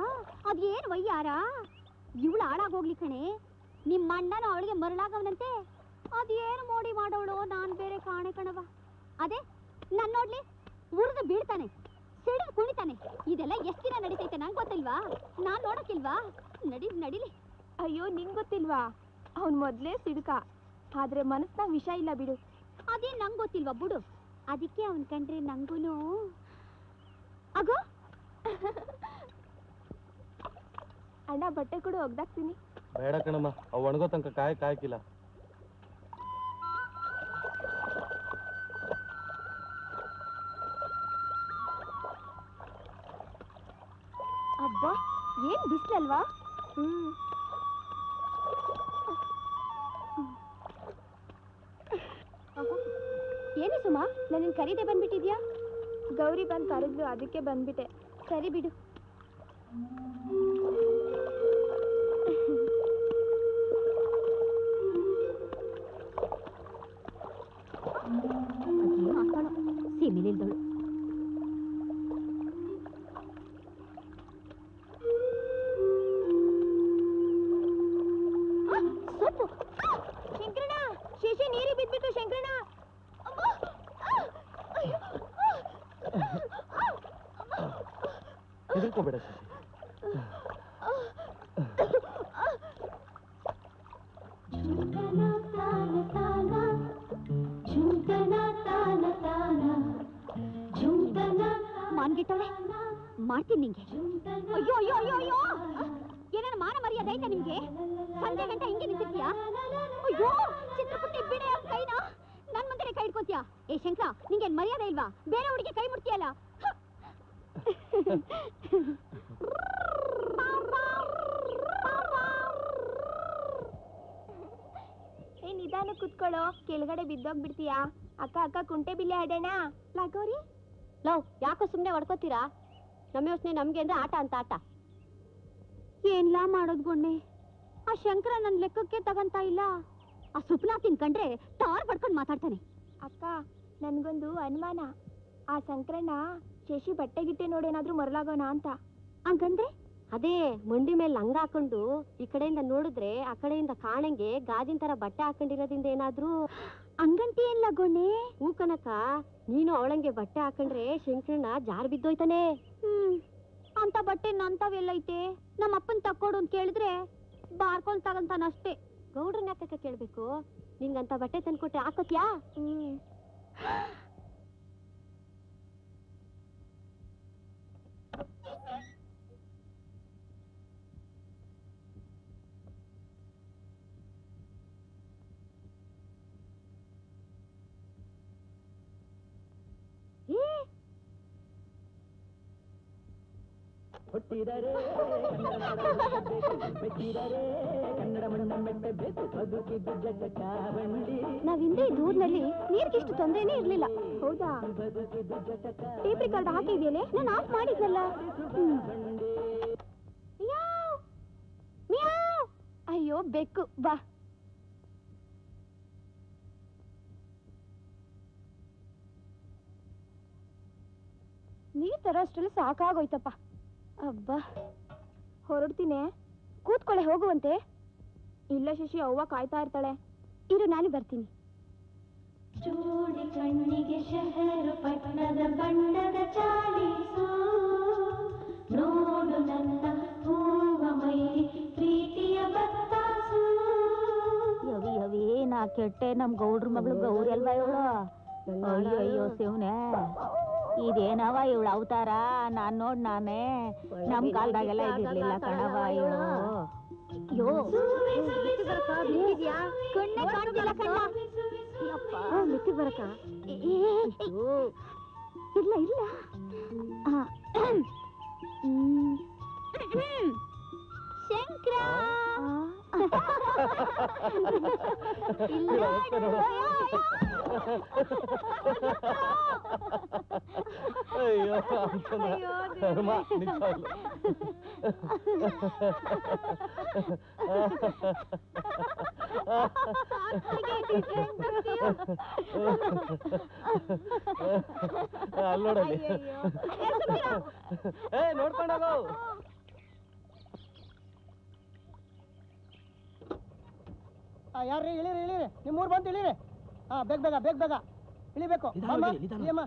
ಅದೇನು ವಯ್ಯಾರ? ಇವಳು ಹಾಳಾಗೋಗ್ಲಿ ಕಣೆ. ನಿಮ್ಮ ಅಣ್ಣನೂ ಅವಳಿಗೆ ಮರಳಾಗವನಂತೆ. ಅದೇನು ಮೋಡಿ ಮಾಡೋಳು, ನಾನ್ ಬೇರೆ ಕಾಣೆ ಕಣವ. ಅದೇ ನಾನ್ ನೋಡ್ಲಿ, ಉರಿದು ಬೀಳ್ತಾನೆ, ಸಿಡಿದು ಕುಣಿತಾನೆ. ಇದೆಲ್ಲ ಎಷ್ಟ್ ದಿನ ನಡೀತೈತೆ ನಂಗೆ ಗೊತ್ತಿಲ್ವಾ? ನಾನ್ ನೋಡಕ್ಕಿಲ್ವಾ? ನಡಿಲಿ. ಅಯ್ಯೋ, ನಿಂಗ್ ಗೊತ್ತಿಲ್ವಾ? ಅವ್ನ್ ಮೊದ್ಲೇ ಸಿಡ್ಕ, ಆದ್ರೆ ಮನಸ್ನಾಗ ವಿಷ ಇಲ್ಲ ಬಿಡು. ಅದೇ ನಂಗ್ ಗೊತ್ತಿಲ್ವಾ ಬಿಡು. ಅದಕ್ಕೆ ಅವನ್ ಕಂಡ್ರೆ ನಂಗೂನು ಆಗೋ. ಅಣ್ಣ, ಬಟ್ಟೆ ಕೊಡು, ಒಗ್ದಾಕ್ತೀನಿ. ಬೇಡ ಕಣಮ್ಮ, ಅವು ಒಣಗೋ ತನಕ ಕಾಯಕ್ಕಿಲ್ಲ. ಅಬ್ಬಾ ಏನ್ ಬಿಸ್ಲಲ್ವಾ? ಏನೇ ಸುಮಾ, ನನ್ನ ಕರೀದೆ ಬಂದ್ಬಿಟ್ಟಿದ್ಯಾ? ಗೌರಿ ಬಂದ್ ಕರೆದ್ಲು, ಅದಕ್ಕೆ ಬಂದ್ಬಿಟ್ಟೆ. ಸರಿ ಬಿಡು. ಸೀಮಿಲಿಲ್ದಳು. ಸೊಪ್ಪು ಶಂಕರಣ, ಶಶಿ ನೀರಿಗೆ ಬಿದ್ಬಿಟ್ಟು ಶಂಕರಣ. ಹೆದರ್ಕೋಬೇಡ ಶಶಿ. ಮಾನ್ಗಿಟ್ಟವಳೆ ಮಾಡ್ತೀನಿ ನಿಂಗೆ. ಅಯ್ಯೋ ಅಯ್ಯೋ ಅಯ್ಯೋ ಅಯ್ಯೋ, ಏನೇನು ಮಾನ ಮರ್ಯಾದೆ ಐತೆ ನಿಮ್ಗೆ? ಸಂಜೆ ಗಂಟೆ ಹಿಂಗೆ ನಿಂತಿದ್ಯಾ? ಅಯ್ಯೋ ಚಿತ್ರಪುಟ್ಟಿ ಬಿಡೆ ಅವ್ನ ಕೈನ, ನನ್ ಮುಂದೆ ಕೈ ಇಟ್ಕೋತೀಯಾ? ಏ ಶಂಕರ, ನಿಂಗೇನ್ ಮರ್ಯಾದೆ ಇಲ್ವಾ? ಬೇರೆ ಹುಡುಗಿ ಕೈ ಮುಟ್ತೀಯಲ್ಲ. ಏ ನಿಧಾನ ಕುತ್ಕೊಳ್ಳೋ, ಕೆಳಗಡೆ ಬಿದ್ದೋಗ್ಬಿಡ್ತೀಯಾ? ಅಕ್ಕ ಅಕ್ಕ ಕುಂಟೆ ಬಿಲ್ಲೆ ಆಡೋಣ. ಲಾಗೋರಿ ಲವ್, ಯಾಕೋ ಸುಮ್ನೆ ಹೊಡ್ಕೋತೀರಾ? ನಮ್ಮ ಯೋಚನೆ ನಮ್ಗೆ ಅಂದ್ರೆ ಆಟ ಅಂತ ಆಟ. ಏನ್ಲಾ ಮಾಡೋದ್ ಗುಣ್ಣೆ? ಆ ಶಂಕರ ನನ್ ಲೆಕ್ಕಕ್ಕೆ ತಗಂತ ಇಲ್ಲ. ಆ ಸುಪ್ನ ತಿನ್ಕಂಡ್ರೆ ತಾರ್ ಪಡ್ಕೊಂಡ್ ಮಾತಾಡ್ತಾನೆ. ಅಕ್ಕ ನನ್ಗೊಂದು ಅನುಮಾನ, ಆ ಸಂಕ್ರಣ್ಣ ಶಶಿ ಬಟ್ಟೆ ಗಿಟ್ಟೆ ನೋಡೇನಾದ್ರೂ ಮರಳಾಗೋಣ ಅಂತ. ಹಂಗಂದ್ರೆ ಅದೇ ಮಂಡಿ ಮೇಲೆ ಲಂಗ ಹಾಕೊಂಡು ಈ ಕಡೆಯಿಂದ ನೋಡಿದ್ರೆ ಆ ಕಡೆಯಿಂದ ಕಾಣಂಗೆ ಗಾಜಿನ ತರ ಬಟ್ಟೆ ಹಾಕೊಂಡಿರೋದ್ರಿಂದ ಏನಾದ್ರೂ ಹಂಗಂತಿ ಏನ್ಲ ಗೊಣ್ಣೆ? ಹೂ ಕನಕ, ನೀನು ಅವಳಂಗೆ ಬಟ್ಟೆ ಹಾಕೊಂಡ್ರೆ ಶಂಕರಣ್ಣ ಜಾರ್ ಬಿದ್ದೋಯ್ತಾನೆ. ಅಂತ ಬಟ್ಟೆ ನಂತವೆಲ್ಲೈತೆ? ನಮ್ಮ ಅಪ್ಪನ್ ತಕ್ಕೊಡು ಅಂತ ಕೇಳಿದ್ರೆ ಬಾರ್ಕೊಂಡ್ ತಗಂತಾನಷ್ಟೇ. ಗೌಡ್ರನ್ನ ಯಾಕಕ್ಕ ಕೇಳ್ಬೇಕು? ನಿನ್ಗಂತ ಬಟ್ಟೆ ತಂದ್ಕೊಟ್ರೆ ಹಾಕೋತ್ಯಾ? ನಾವಿಂದೇ ದೂರ್ನಲ್ಲಿ ನೀರ್ಗಿಷ್ಟು ತೊಂದ್ರೆನೇ ಇರ್ಲಿಲ್ಲ. ಹೌದಾ? ಟೇಪ್ ರೆಕಾರ್ಡ್ ಹಾಕಿದ್ಯೇನೆ? ನಾನು ಆಫ್ ಮಾಡಿದ್ನಲ್ಲ. ಅಯ್ಯೋ ಬೆಕ್ಕು ಬಾ. ನೀರ್ ತರೋಷ್ಟ್ರಲ್ಲಿ ಸಾಕಾಗೋಯ್ತಪ್ಪ. ಅಬ್ಬಾ ಹೊರಡ್ತೀನಿ. ಕೂತ್ಕೊಳ್ಳೆ, ಹೋಗುವಂತೆ. ಇಲ್ಲ ಶಶಿ, ಅವ್ವ ಕಾಯ್ತಾ ಇರ್ತಾಳೆ. ಇರು, ನಾನು ಬರ್ತೀನಿ. ಚೂಡಿ ಕಣ್ಣಿಗೆ ಶಹರು ಪಟ್ಟಣದ ಬಣ್ಣದ ಚಾಲಿಸು, ನೋಡು ನನ್ನ ಹೂವ ಮೈಲಿ ಪ್ರೀತಿಯ ಬತ್ತಾಸು. ಯವಿ ಯವಿ, ನಾ ಕೆಟ್ಟೆ. ನಮ್ ಗೌಡ್ರ ಮಗಳು ಗೌರಿ ಅಲ್ವಾ ಇವಳು? ಅಯ್ಯೋ ಅಯ್ಯೋ ಶಿವನೇ, ಇದೇನವ ಇವಳು ಅವತಾರ? ನಾನ್ ನೋಡ್ ನಾನೇ ನಮ್ ಕಾಲ್ದಾಗೆಲ್ಲ ಇದಿರ್ಲಿಲ್ಲ ಕಣವ ಇವಳು. ಅಯ್ಯೋ ಕಣ್ಣೆ ಕಾಣ್ತಿಲ್ಲ ಕಣ್ಣ. ಮಿಟ್ಟಿ ಬರಕ ಇಲ್ಲ ಇಲ್ಲ. ಶಂಕರ ಅಯ್ಯೋ ಧರ್ಮ ನಿಜವಾಗ್ಲು. ಅಲ್ಲೋಡಲ್ಲಿ ಏ ನೋಡ್ಕೊಂಡೋಗು. ಯಾರ್ರಿ ಇಳಿರಿ ಇಳಿರಿ, ನಿಮ್ಮೂರು ಬಂತು ಇಳಿರಿ. ಬೇಗ ಬೇಗ ಬೇಗ ಬೇಗ ಇಳಿಬೇಕು. ಇಳಿಯಮ್ಮ.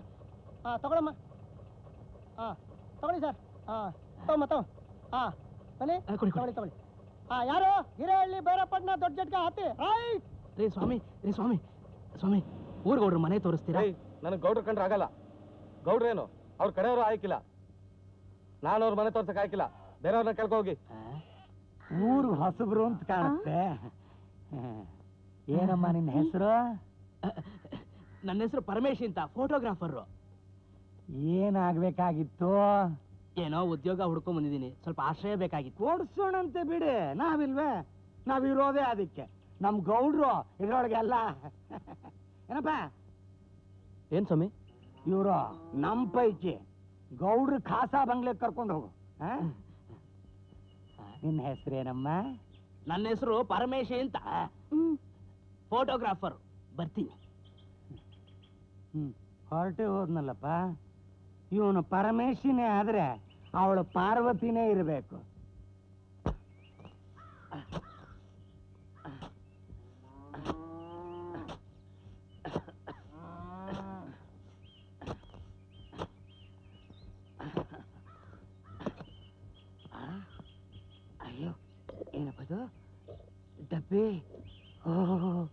ತಗೊಳಮ್ಮ. ತಗೊಳ್ಳಿ ಸರ್. ತಗೊಮ್ಮ ಬನ್ನಿ, ತಗೊಳ್ಳಿ ತಗೊಳ್ಳಿ. ಯಾರು? ಹಿರೇಹಳ್ಳಿ ಭೈರಪ್ಪಣ್ಣ ದೊಡ್ಡ ಜಟ್ಕ ಹತ್ತಿ. ರೈಟ್. ರೇ ಸ್ವಾಮಿ, ರೇ ಸ್ವಾಮಿ, ಸ್ವಾಮಿ ಊರ್ಗೌಡ್ರ ಮನೆ ತೋರಿಸ್ತೀರಾ? ನನಗೆ ಗೌಡ್ರ ಕಂಡ್ರೆ ಆಗಲ್ಲ. ಗೌಡ್ರೇನು ಅವ್ರ ಕಡೆಯವರು ಆಯ್ಕಿಲ್ಲ. ನಾನು ಅವ್ರ ಮನೆ ತೋರ್ಸಕ್ ಆಯ್ಕಿಲ್ಲ. ಬೇರೆಯವ್ರನ್ನ ಕೇಳ್ಕೊ ಹೋಗಿ. ಊರು ಹೊಸಬ್ರು ಅಂತ ಕಾಣುತ್ತೆ. ಏನಮ್ಮ ನಿನ್ನ ಹೆಸರು? ನನ್ನ ಹೆಸರು ಪರಮೇಶ್ ಅಂತ, ಫೋಟೋಗ್ರಾಫರು. ಏನಾಗ್ಬೇಕಾಗಿತ್ತು? ಏನೋ ಉದ್ಯೋಗ ಹುಡ್ಕೊಂಡ್ ಬಂದಿದ್ದೀನಿ, ಸ್ವಲ್ಪ ಆಶ್ರಯ ಬೇಕಾಗಿತ್ತು. ಕೊಡ್ಸೋಣಂತೆ ಬಿಡಿ, ನಾವಿಲ್ವೇ? ನಾವಿರೋದೇ ಅದಕ್ಕೆ. ನಮ್ ಗೌಡ್ರು ಇದ್ರೊಳಗೆಲ್ಲ. ಏನಪ್ಪ ಏನ್ ಸ್ವಾಮಿ? ಇವರು ನಮ್ ಪೈಕಿ ಗೌಡ್ರು ಖಾಸಾ ಬಂಗ್ಲೆ ಕರ್ಕೊಂಡು ಹೋಗು. ನಿನ್ನ ಹೆಸರೇನಮ್ಮ? ನನ್ನ ಹೆಸರು ಪರಮೇಶ್ ಅಂತ, ಫೋಟೋಗ್ರಾಫರ್. ಬರ್ತೀನಿ. ಹೊರಟೆ ಹೋದ್ನಲ್ಲಪ್ಪ. ಇವನು ಪರಮೇಶಿನೇ ಆದ್ರೆ ಅವಳು ಪಾರ್ವತಿನೇ ಇರಬೇಕು. ಅಯ್ಯೋ, ಏನಪ್ಪದು? ಡಬ್ಬಿ. ಓಹ್,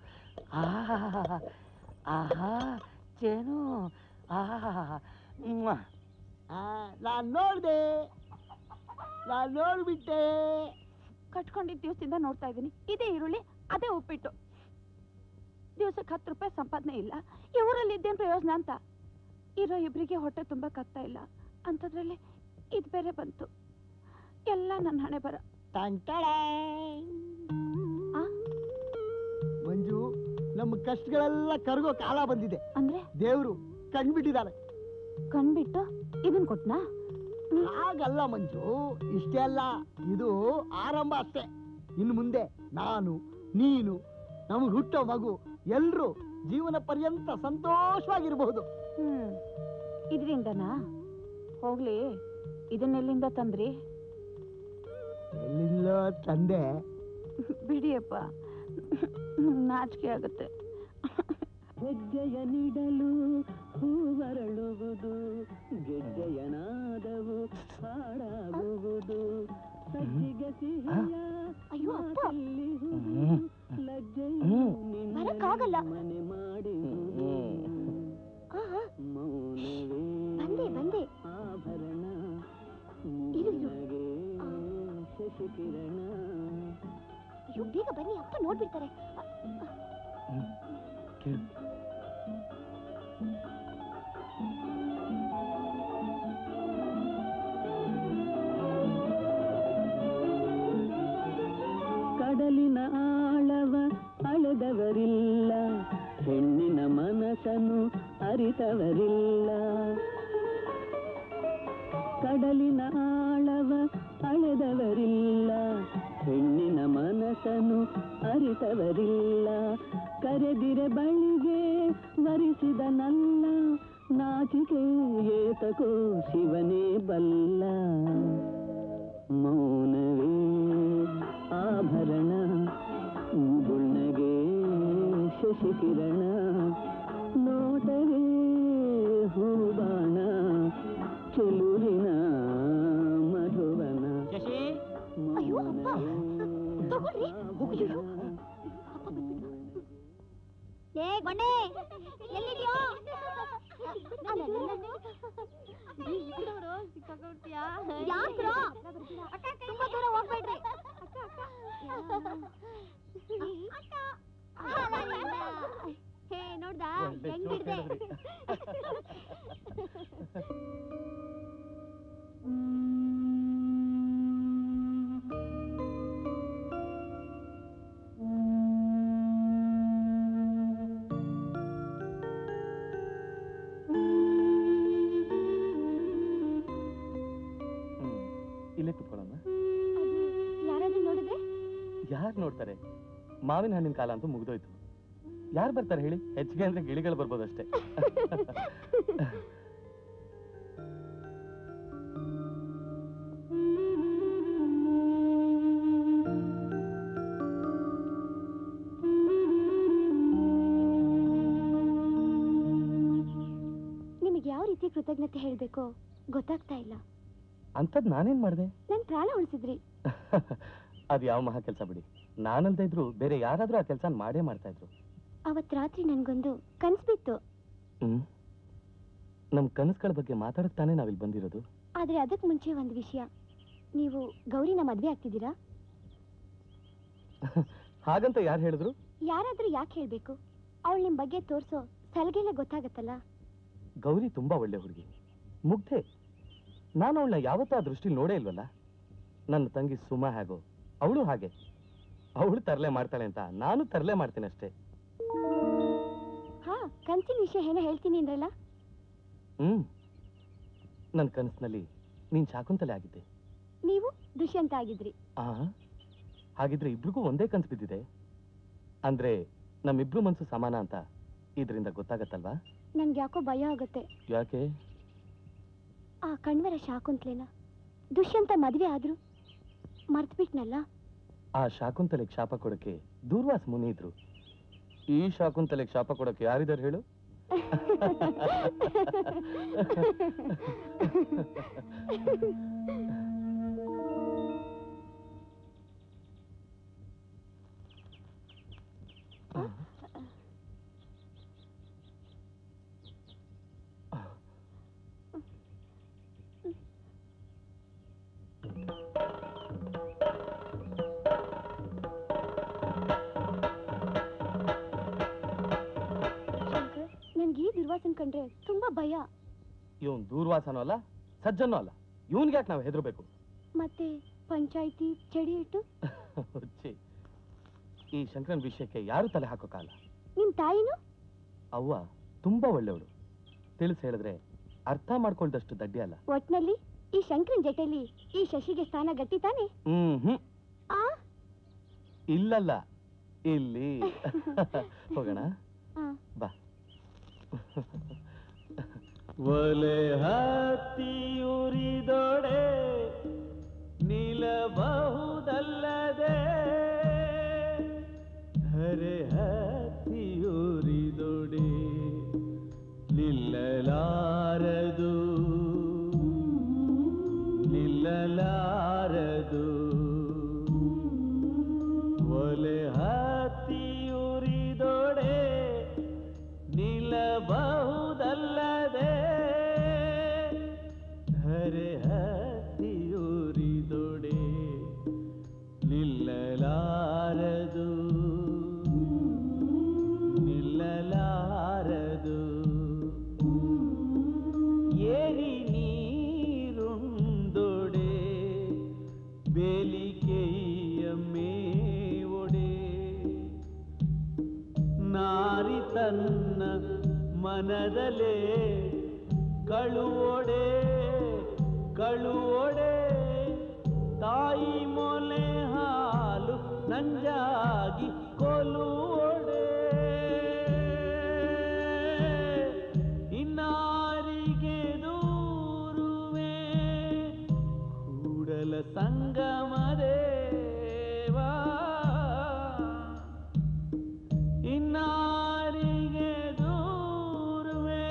ಆಹಾ, ಚೇನು. ನಾನ್ ನೋಡ್ಬಿಟ್ಟೆ. ಕಟ್ಕೊಂಡಿದ್ದ ದಿವಸದಿಂದ ನೋಡ್ತಾ ಇದ್ದೀನಿ. ಇದೇ ಈರುಳ್ಳಿ, ಅದೇ ಉಪ್ಪಿಟ್ಟು. ದಿವಸಕ್ಕೆ 10 ರೂಪಾಯಿ ಸಂಪಾದನೆ ಇಲ್ಲ. ಈ ಊರಲ್ಲಿ ಇದ್ದೇನು ಪ್ರಯೋಜನ ಅಂತ. ಇರೋ ಇಬ್ಬರಿಗೆ ಹೊಟ್ಟೆ ತುಂಬಕ್ಕಾಗ್ತಾ ಇಲ್ಲ. ಅಂಥದ್ರಲ್ಲಿ ಇದು ಬೇರೆ ಬಂತು. ಎಲ್ಲ ನನ್ನ ಹಣೆ ಬರ. ಮಂಜು, ನಮ್ಮ ಕಷ್ಟಗಳೆಲ್ಲ ಕರಗೋ ಕಾಲ ಬಂದಿದೆ. ಅಂದ್ರೆ ದೇವ್ರು ಕಣ್ಬಿಟ್ಟಿದ್ದಾರೆ. ಕಣ್ಬಿಟ್ಟು ಇದನ್ ಕೊಟ್ನಾ? ಹಾಗಲ್ಲ ಮಂಜು, ಇಷ್ಟೇ ಅಲ್ಲ, ಇದು ಆರಂಭ ಅಷ್ಟೇ. ಇನ್ನು ಮುಂದೆ ನಾನು, ನೀನು, ನಮಗೆ ಹುಟ್ಟೋ ಮಗು ಎಲ್ರೂ ಜೀವನ ಪರ್ಯಂತ ಸಂತೋಷವಾಗಿರಬಹುದು. ಇದರಿಂದನಾ? ಹೋಗ್ಲಿ, ಇದನ್ನೆಲ್ಲಿಂದ ತಂದ್ರಿ? ಎಲ್ಲಿಂದ ತಂದೆ? ಬಿಡಿಯಪ್ಪ, ನಾಚಿಕೆ ಆಗುತ್ತೆ. ಹೆಜ್ಜೆಯ ನೀಡಲು ಹೂವರಳುವುದು, ಗೆಜ್ಜೆಯ ನಾದವು ಹಾಡಾಗುವುದು, ಸಜ್ಜಿಗೆ ಸಿಹಿಯ ಮಾತಲ್ಲಿಹುದು, ಲಜ್ಜೆಯು ನಿನ್ನ ಮನೆ ಮಾಡಿಹುದು, ಮೌನವೇ ಆಭರಣ, ನಿನಗೆ ಶಶಿಕಿರಣ. ಬೇಗ ಬನ್ನಿ, ಅಪ್ಪ ನೋಡ್ಬಿಡ್ತಾರೆ. ಕಡಲಿನ ಆಳವ ಅಳೆದವರಿಲ್ಲ, ಹೆಣ್ಣಿನ ಮನಸ್ಸನ್ನು ಅರಿತವರಿಲ್ಲ. ಕಡಲಿನ ಆಳವ ಅಳೆದವರಿಲ್ಲ, ಹೆಣ್ಣಿನ ಮನಸ್ಸನ್ನು ಅರಿತವರಿಲ್ಲ. ಕರೆದಿರೆ ಬಳಿಗೆ ವರಿಸಿದ ನನ್ನ, ನಾಚಿಕೆ ಏತಕೋ ಶಿವನೇ ಬಲ್ಲ. ಮೌನವೇ ಆಭರಣ, ಗುಣ್ಣಗೆ ಶಶಿಕಿರಣ, ನೋಟವೇ ಹೂಬಾಣ, ಚೆಲುವಿನ ಮಧುವನ. ಶಶಿ, ಗೊಣ್ಣೆ ಎಲ್ಲಿದ್ಯೋ? ತುಂಬಾ ದೂರ ಹೋಗ್ಬೇಡ್ರಿ. ಹೇ, ನೋಡ್ದಾ ಹೆಂಗಿಡ್ದೆ? ಇಲ್ಲೇ ಕುತ್ಕೊಳ್ಳೋಣ. ಯಾರಾದ್ರೂ ನೋಡಿದ್ರೆ? ಯಾರು ನೋಡ್ತಾರೆ? ಮಾವಿನ ಹಣ್ಣಿನ ಕಾಲ ಅಂತೂ ಮುಗ್ದೋಯ್ತು. ಯಾರು ಬರ್ತಾರೆ ಹೇಳಿ? ಹೆಚ್ಚಿಗೆ ಅಂದ್ರೆ ಗಿಳಿಗಳು ಬರ್ಬೋದಷ್ಟೇ. ನಿಮಗೆ ಯಾವ ರೀತಿ ಕೃತಜ್ಞತೆ ಹೇಳ್ಬೇಕೋ ಗೊತ್ತಾಗ್ತಾ ಇಲ್ಲ. ಅಂತದ್ ನಾನೇನ್ ಮಾಡ್ದೆ? ನನ್ ಪ್ರಾಣ ಉಳಿಸಿದ್ರಿ. ಅದ್ ಯಾವ ಮಹಾ ಕೆಲ್ಸ ಬಿಡಿ. ನಾನಲ್ದೇ ಇದ್ರು ಬೇರೆ ಯಾರಾದ್ರೂ ಆ ಕೆಲ್ಸ ಮಾಡೇ ಮಾಡ್ತಾ ಇದ್ರು. ಅವತ್ ರಾತ್ರಿ ನನ್ಗೊಂದು ಕನ್ಸ್ ಬಿತ್ತು. ನಮ್ ಕನಸುಗಳ ಬಗ್ಗೆ ಮಾತಾಡಕ್ ತಾನೇ ನಾವಿಲ್ಲಿ ಬಂದಿರೋದು. ಆದ್ರೆ ಅದಕ್ ಮುಂಚೆ ಒಂದು ವಿಷಯ. ನೀವು ಗೌರಿನ ಮದ್ವೆ ಆಗ್ತಿದ್ದೀರಾ? ಹಾಗಂತ ಯಾರು ಹೇಳಿದ್ರು? ಯಾರಾದ್ರೂ ಯಾಕೆ ಹೇಳ್ಬೇಕು? ಅವಳು ನಿಮ್ ಬಗ್ಗೆ ತೋರ್ಸೋ ಸಲಗೆಲೆ ಗೊತ್ತಾಗತ್ತಲ್ಲ. ಗೌರಿ ತುಂಬಾ ಒಳ್ಳೆ ಹುಡುಗಿ, ಮುಗ್ಧೆ. ನಾನು ಅವಳನ್ನ ಯಾವತ್ತೂ ಆ ದೃಷ್ಟಿಲಿ ನೋಡೇ ಇಲ್ವಲ್ಲ. ನನ್ನ ತಂಗಿ ಸುಮಾ ಹೇಗೋ ಅವಳು ಹಾಗೆ. ಅವಳು ತರಲೆ ಮಾಡ್ತಾಳೆ ಅಂತ ನಾನು ತರಲೆ ಮಾಡ್ತೀನಿ ಅಷ್ಟೇ. ಹಾ, ಕನ್ಸಿನ ವಿಷಯ ಏನೋ ಹೇಳ್ತೀನಿ ಅಂದ್ರಲ್ಲ? ನನ್ನ ಕನಸಿನಲ್ಲಿ ನೀನ್ ಶಾಕುಂತಲೆ ಆಗಿದ್ದೆ, ನೀವು ದುಷ್ಯಂತ ಆಗಿದ್ರಿ. ಹಾಗಿದ್ರೆ ಇಬ್ರಿಗೂ ಒಂದೇ ಕನ್ಸು ಬಿದ್ದಿದೆ ಅಂದ್ರೆ ನಮ್ಮಿಬ್ರು ಮನ್ಸು ಸಮಾನ ಅಂತ ಇದರಿಂದ ಗೊತ್ತಾಗತ್ತಲ್ವಾ? ನನ್ಗೆ ಯಾಕೋ ಭಯ ಆಗುತ್ತೆ. ಯಾಕೆ? ಆ ಕಣ್ವರ ಶಾಕುಂತಲೆನ ದುಷ್ಯಂತ ಮದ್ವೆ ಆದ್ರು ಮರ್ತ್ಬಿಟ್ನಲ್ಲ. ಆ ಶಾಕುಂತಲೆಗೆ ಶಾಪ ಕೊಡಕ್ಕೆ ದೂರ್ವಾಸ ಮುನಿ ಇದ್ರು. ಈ ಶಾಕುಂತಲೆಗೆ ಶಾಪ ಕೊಡಕ್ಕೆ ಯಾರಿದಾರು ಹೇಳು? ನನ್ಗೆ ಈ ದುರ್ವಾಸನ್ ಕಂಡ್ರೆ ತುಂಬಾ ಭಯ. ಇವನ್ ದೂರ್ವಾಸನೂ ಅಲ್ಲ, ಸಜ್ಜನೂ ಅಲ್ಲ. ಇವನ್ಗೆ ಯಾಕೆ ನಾವು ಹೆದರ್ಬೇಕು? ಮತ್ತೆ ಪಂಚಾಯಿತಿ ಚಡಿ ಇಟ್ಟು ಹುಚ್ಚಿ, ಈ ಶಂಕರನ್ ವಿಷಯಕ್ಕೆ ಯಾರು ತಲೆ ಹಾಕೋಕಾಗಲ್ಲ. ನಿಮ್ ತಾಯಿನು? ಅವ್ವ ತುಂಬಾ ಒಳ್ಳೆಯವಳು. ತಿಳಿಸ್ ಹೇಳಿದ್ರೆ ಅರ್ಥ ಮಾಡ್ಕೊಳ್ದಷ್ಟು ದಡ್ಡಿ ಅಲ್ಲ. ಒಟ್ನಲ್ಲಿ ಈ ಶಂಕರನ್ ಜೊತೆಲಿ ಈ ಶಶಿಗೆ ಸ್ಥಾನ ಗಟ್ಟಿ ತಾನೆ? ಇಲ್ಲಲ್ಲ, ಇಲ್ಲಿ ಹೋಗೋಣ ಬಾ. ಒಲೆ ಹತ್ತಿಯುರಿದೊಡೆ ನಿಲ್ಲಬಹುದಲ್ಲದೆ, ಧರೆ ಹತ್ತಿಯುರಿದೊಡೆ ನಿಲ್ಲಲಾರದು, ನಿಲ್ಲಲಾರದು. ಒಲೆ ಹತ್ತಿಯುರಿದೊಡೆ ನಿಲ್ಲಬಹುದಲ್ಲದೆ, ಧರೆ ಹತ್ತಿಯುರಿದೊಡೆ ನಿಲ್ಲಲಾರದು, ನಿಲ್ಲಲಾರದು. ಏರಿ ನೀರುಂದೊಡೆ ಬೇಲಿಕೆಯ ಮೇವೊಡೆ, ನಾರಿ ತನ್ನ ಮನದಲೇ ಕಳುವೊಡೆ, ಕಳುವೊಡೆ. ತಾಯಿ ಮೊಲೆ ಹಾಲು ನಂಜಾಗಿ ಕೊಲುವೊಡೆ, ಇನ್ನಾರಿಗೆ ದೂರುವೆ ಕೂಡಲ ಸಂಗಮದೇವಾ, ಇನ್ನಾರಿಗೆ ದೂರುವೆ.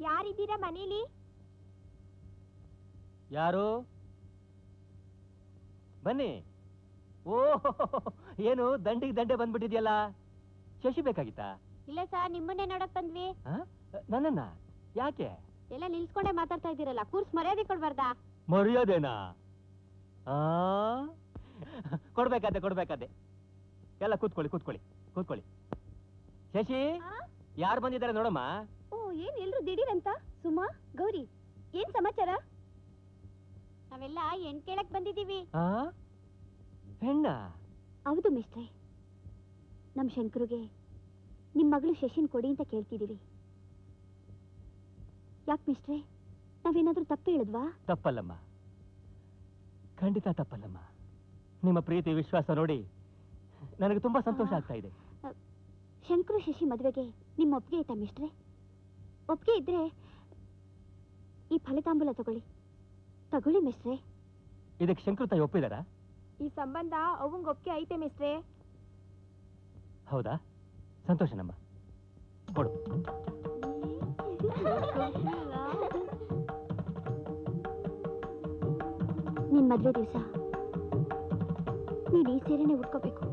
ಯಾರಿದ್ದೀರಾ ಮನೇಲಿ? ಯಾರು? ಬನ್ನಿ. ಓ, ಏನು ದಂಡಿಗೆ ದಂಡೆ ಬಂದ್ಬಿಟ್ಟಿದ್ಯಲ್ಲ. ಶಶಿ ಬೇಕಾಗಿತ್ತಾ? ಇಲ್ಲ ಸರ್, ನಿಮ್ಮನ್ನೇ ನೋಡಕ್ ಬಂದ್ವಿ. ನನ್ನನ್ನ ಯಾಕೆ? ಎಲ್ಲ ನಿಲ್ಸ್ಕೊಂಡೆ ಮಾತಾಡ್ತಾ ಇದ್ದೀರಲ್ಲ, ಕೂರ್ಸ್ ಮರ್ಯಾದೆ ಕೊಡ್ಬಾರ್ದಾ? ಮರ್ಯಾದೆನಾ? ಕೊಡ್ಬೇಕಾದೆ ಕೊಡ್ಬೇಕಾದೆ. ಎಲ್ಲ ಕೂತ್ಕೊಳ್ಳಿ ಕೂತ್ಕೊಳ್ಳಿ ಕೂತ್ಕೊಳ್ಳಿ. ಶಶಿ, ಯಾರು ಬಂದಿದ್ದಾರೆ ನೋಡಮ್ಮ. ಓ, ಏನ್ ಎಲ್ರು ದಿಢೀರಂತ? ಸುಮಾ, ಗೌರಿ, ಏನ್ ಸಮಾಚಾರ? ನಾವೆಲ್ಲ ಹೆಣ್ ಕೇಳಕ್ ಬಂದಿದೀವಿ. ಹೆಣ್ಣ? ಹೌದು ಮಿಸ್ಟ್ರೆ, ನಮ್ ಶಂಕರುಗೆ ನಿಮ್ ಮಗಳು ಶಶಿನ್ ಕೊಡಿ ಅಂತ ಕೇಳ್ತಿದೀವಿ. ಯಾಕೆ ಮಿಸ್ಟ್ರೆ, ನಾವೇನಾದ್ರೂ ತಪ್ಪು ಹೇಳಿದ್ವಾ? ತಪ್ಪಲ್ಲಮ್ಮ, ಖಂಡಿತ ತಪ್ಪಲ್ಲಮ್ಮ. ನಿಮ್ಮ ಪ್ರೀತಿ ವಿಶ್ವಾಸ ನೋಡಿ ನನಗೆ ತುಂಬಾ ಸಂತೋಷ ಆಗ್ತಾ ಇದೆ. ಶಂಕರು ಶಶಿ ಮದುವೆಗೆ ನಿಮ್ಮ ಒಪ್ಪಿಗೆ ಐತಾ ಮಿಸ್ಟ್ರೆ? ಒಪ್ಪಿಗೆ ಇದ್ರೆ ಈ ಫಲಿತಾಂಬೂಲ ತಗೊಳ್ಳಿ. ತಗೊಳ್ಳಿ ಮಿಸ್ಟ್ರೆ. ಇದಕ್ಕೆ ಶಂಕರು ತಾಯಿ ಒಪ್ಪಿದಾರಾ? ಈ ಸಂಬಂಧ ಅವಂಗ ಒಪ್ಪಿಗೆ ಐತೆ ಮಿಸ್ಟ್ರೆ. ಹೌದಾ? ಸಂತೋಷನಮ್ಮ, ಕೊಡು. ನಿನ್ ಮದ್ವೆ ದಿವಸ ನೀನ್ ಈ ಸೀರೆನೆ ಉಟ್ಕೋಬೇಕು.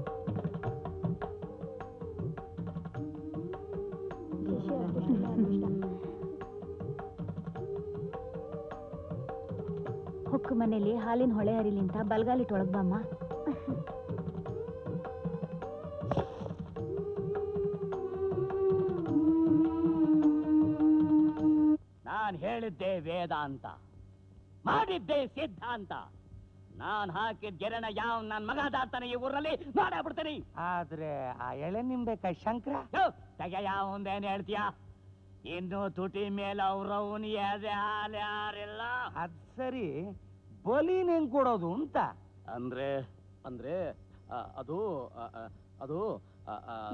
ಹೊಕ್ಕು ಮನೇಲಿ ಹಾಲಿನ ಹೊಳೆ ಹರಿಲಿ ಅಂತ ಬಲ್ಗಾಲಿಟ್ಟು ಒಳಗ್ ಬಾಮ್ಮ. ಹೇಳಿದ್ದೆ ವೇದಾಂತ, ಮಾಡಿದ್ದೆ ಸಿದ್ಧಾಂತ. ನಾನ್ ಹಾಕಿದ ಗೆರೆನ ಯಾವ ನನ್ ಮಗ ದಾಡ್ತಾನೆ ಈ ಊರಲ್ಲಿ ಮಾಡಾಬಿಡ್ತೀನಿ. ಆದ್ರೆ ಆ ಎಳೆ ನಿಂಬೆಕಾಯಿ ಶಂಕರ ತೆಗೆಯ ಒಂದೇನ್ ಹೇಳ್ತೀಯ? ಇನ್ನು ತುಟಿ ಮೇಲೆ ಅವ್ರವ್ನು ಎದೆ ಹಾಲು ಯಾರಿಲ್ಲ. ಅದ್ ಸರಿ, ಬಲಿನ ಹೆಂಗ್ ಕೊಡೋದು ಅಂತ ಅಂದ್ರೆ ಅಂದ್ರೆ ಅದು ಅದು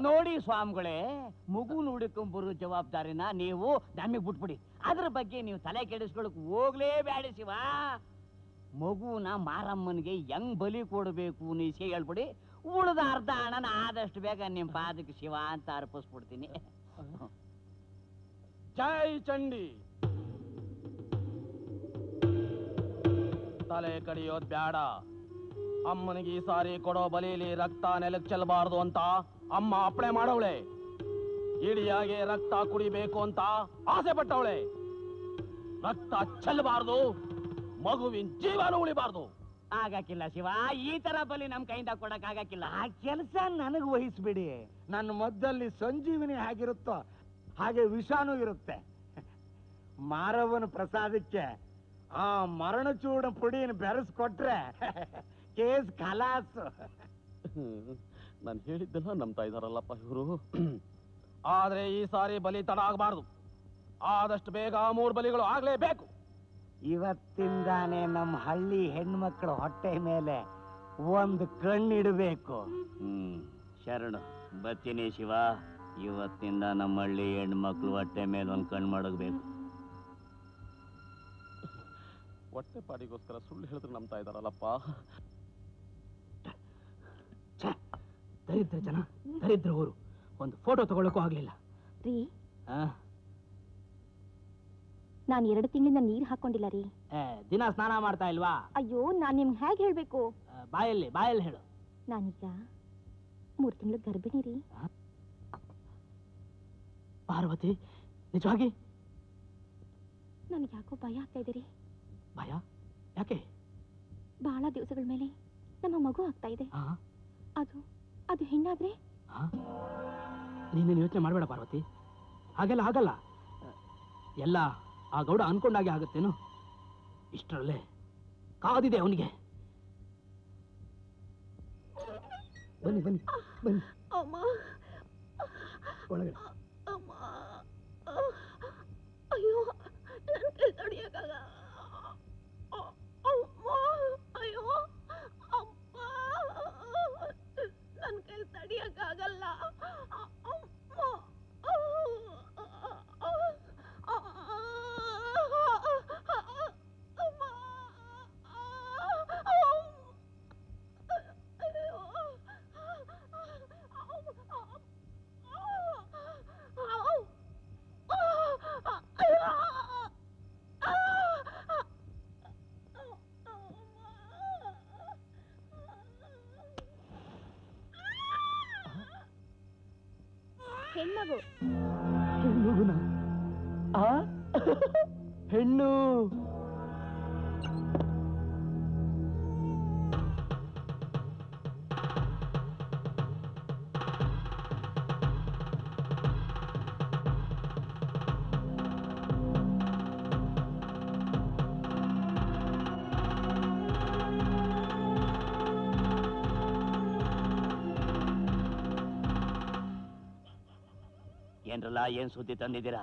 ನೋಡಿ ಸ್ವಾಮಿಗಳೇ, ಮಗು ನೋಡಿಕೊಂಬರು ಜವಾಬ್ದಾರಿನ ನೀವು ನಮಗೆ ಬಿಟ್ಬಿಡಿ. ಅದ್ರ ಬಗ್ಗೆ ನೀವು ತಲೆ ಕೆಡಿಸ್ಕೊಳಕ್ ಹೋಗ್ಲೇಬೇಡಿ ಶಿವ. ಮಗುನ ಮಾರಮ್ಮನಿಗೆ ಹೆಂಗ್ ಬಲಿ ಕೊಡಬೇಕು ನೀಸೆ ಹೇಳ್ಬಿಡಿ. ಉಳಿದ ಅರ್ಧ ಹಣನ ಆದಷ್ಟು ಬೇಗ ನಿಮ್ ಪಾದಕ್ಕೆ ಶಿವ ಅಂತ ಅರ್ಪಿಸ್ಬಿಡ್ತೀನಿ. ಜೈ ಚಂಡಿ. ತಲೆ ಕಡಿಯೋದ್ ಬ್ಯಾಡ. ಅಮ್ಮನಿಗೆ ಈ ಸಾರಿ ಕೊಡೋ ಬಲಿಲಿ ರಕ್ತ ನೆಲಕ್ ಚೆಲ್ಲಬಾರ್ದು ಅಂತ ಅಮ್ಮ ಅಪ್ಪಣೆ ಮಾಡವಳೆ. ಇಡಿಯಾಗೆ ರಕ್ತ ಕುಡಿಬೇಕು ಅಂತ ಆಸೆ ಪಟ್ಟವಳೆ. ರಕ್ತ ಚೆಲ್ಲಬಾರ್ದು, ಮಗುವಿನ ಜೀವನ ಉಳಿಬಾರ್ದು. ಆಗಕ್ಕಿಲ್ಲ ಶಿವ, ಈ ತರ ಬಲಿ ನಮ್ ಕೈಯಿಂದ ಕೊಡಕ್ ಆಗಕ್ಕಿಲ್ಲ. ಆ ಕೆಲಸ ನನಗೆ ವಹಿಸ್ಬಿಡಿ. ನನ್ನ ಮದ್ದಲ್ಲಿ ಸಂಜೀವಿನಿ ಹೇಗಿರುತ್ತೋ ಹಾಗೆ ವಿಷಾನೂ ಇರುತ್ತೆ. ಮಾರವನ ಪ್ರಸಾದಕ್ಕೆ ಆ ಮರಣಚೂಡ ಪುಡಿನ ಬೆರೆಸ್ಕೊಟ್ರೆ ಕೇಸ್ ಖಲಾಸ್. ನಾನು ಹೇಳಿದ್ದೆಲ್ಲ ನಂಬ್ತಾ ಇದಾರಲ್ಲಪ್ಪ ಇವರು. ಆದ್ರೆ ಈ ಸಾರಿ ಬಲಿ ತಡ ಆಗಬಾರ್ದು. ಆದಷ್ಟು ಬೇಗ 3 ಬಲಿಗಳು ಆಗ್ಲೇಬೇಕು. ಇವತ್ತಿಂದಾನೆ ನಮ್ಮ ಹಳ್ಳಿ ಹೆಣ್ಮಕ್ಳ ಹೊಟ್ಟೆ ಮೇಲೆ ಒಂದು ಕಣ್ಣಿಡಬೇಕು. ಶರಣು ಬರ್ತೀನಿ ಶಿವ. ಇವತ್ತಿಂದ ನಮ್ಮ ಹಳ್ಳಿ ಹೆಣ್ಮಕ್ಳು ಹೊಟ್ಟೆ ಮೇಲೆ ಒಂದ್ ಕಣ್ಣು ಮಾಡಬೇಕು. ಹೊಟ್ಟೆ ಪಾಡಿಗೋಸ್ಕರ ಸುಳ್ಳು ಹೇಳಿದ್ರೆ ನಂಬ್ತಾ ಇದಾರಲ್ಲಪ್ಪ. ದರಿದ್ರ ಜನ, ದರಿದ್ರ ಊರು. ಒಂದು ಫೋಟೋ ತಗೊಳ್ಳಕ್ಕೂ ಆಗ್ಲಿಲ್ಲ ರೀ. ನಾನು 2 ತಿಂಗಳಿಂದ ನೀರ್ ಹಾಕೊಂಡಿಲ್ಲ ರೀ. ದಿನ ಸ್ನಾನ ಮಾಡ್ತಾ ಇಲ್ವಾ? ಅಯ್ಯೋ, ನಾನ್ ನಿಮ್ಗೆ ಹೇಗೆ ಹೇಳ್ಬೇಕು? ಬಾಯಲ್ಲಿ ಹೇಳು. ನಾನೀಗ 3 ತಿಂಗಳು ಗರ್ಭಿಣಿ ರೀ. ಪಾರ್ವತಿ, ನಿಜವಾಗಿ? ನನಗೆ ಯಾಕೋ ಭಯ ಆಗ್ತಾ ಇದೆ ರೀ. ಭಯ ಯಾಕೆ? ಬಹಳ ದಿವಸಗಳ ಮೇಲೆ ನಮ್ಮ ಮಗು ಆಗ್ತಾ ಇದೆ. ಅದು ಹೆಣ್ಣಾದ್ರೆ? ನೀನೇನು ಯೋಚನೆ ಮಾಡಬೇಡ ಪಾರ್ವತಿ, ಹಾಗೆಲ್ಲ ಆಗಲ್ಲ. ಎಲ್ಲ ಆ ಗೌಡ ಅನ್ಕೊಂಡಾಗೆ ಆಗುತ್ತೇನು? ಇಷ್ಟರಲ್ಲೇ ಕಾದಿದೆ ಅವನಿಗೆ. ಬನ್ನಿ ಬನ್ನಿ ಬನ್ನಿ ಅಮ್ಮ, ಒಳಗಡೆ. ಅಮ್ಮ, ಅಯ್ಯೋ, ನನ್ನ ಕೈ ತಡಿಯಕ್ಕಾಗಲ್ಲ. ಅಮ್ಮ, ಅಯ್ಯೋ, ಅಮ್ಮ, ನನ್ನ ಕೈ ತಡಿಯಕ್ಕಾಗಲ್ಲ. ಹೆಣ್ಣು ಹೆಣ್ಣು ಏನ್ರಲ್ಲ, ಏನ್ ಸುದ್ದಿ ತಂದಿದ್ದೀರಾ?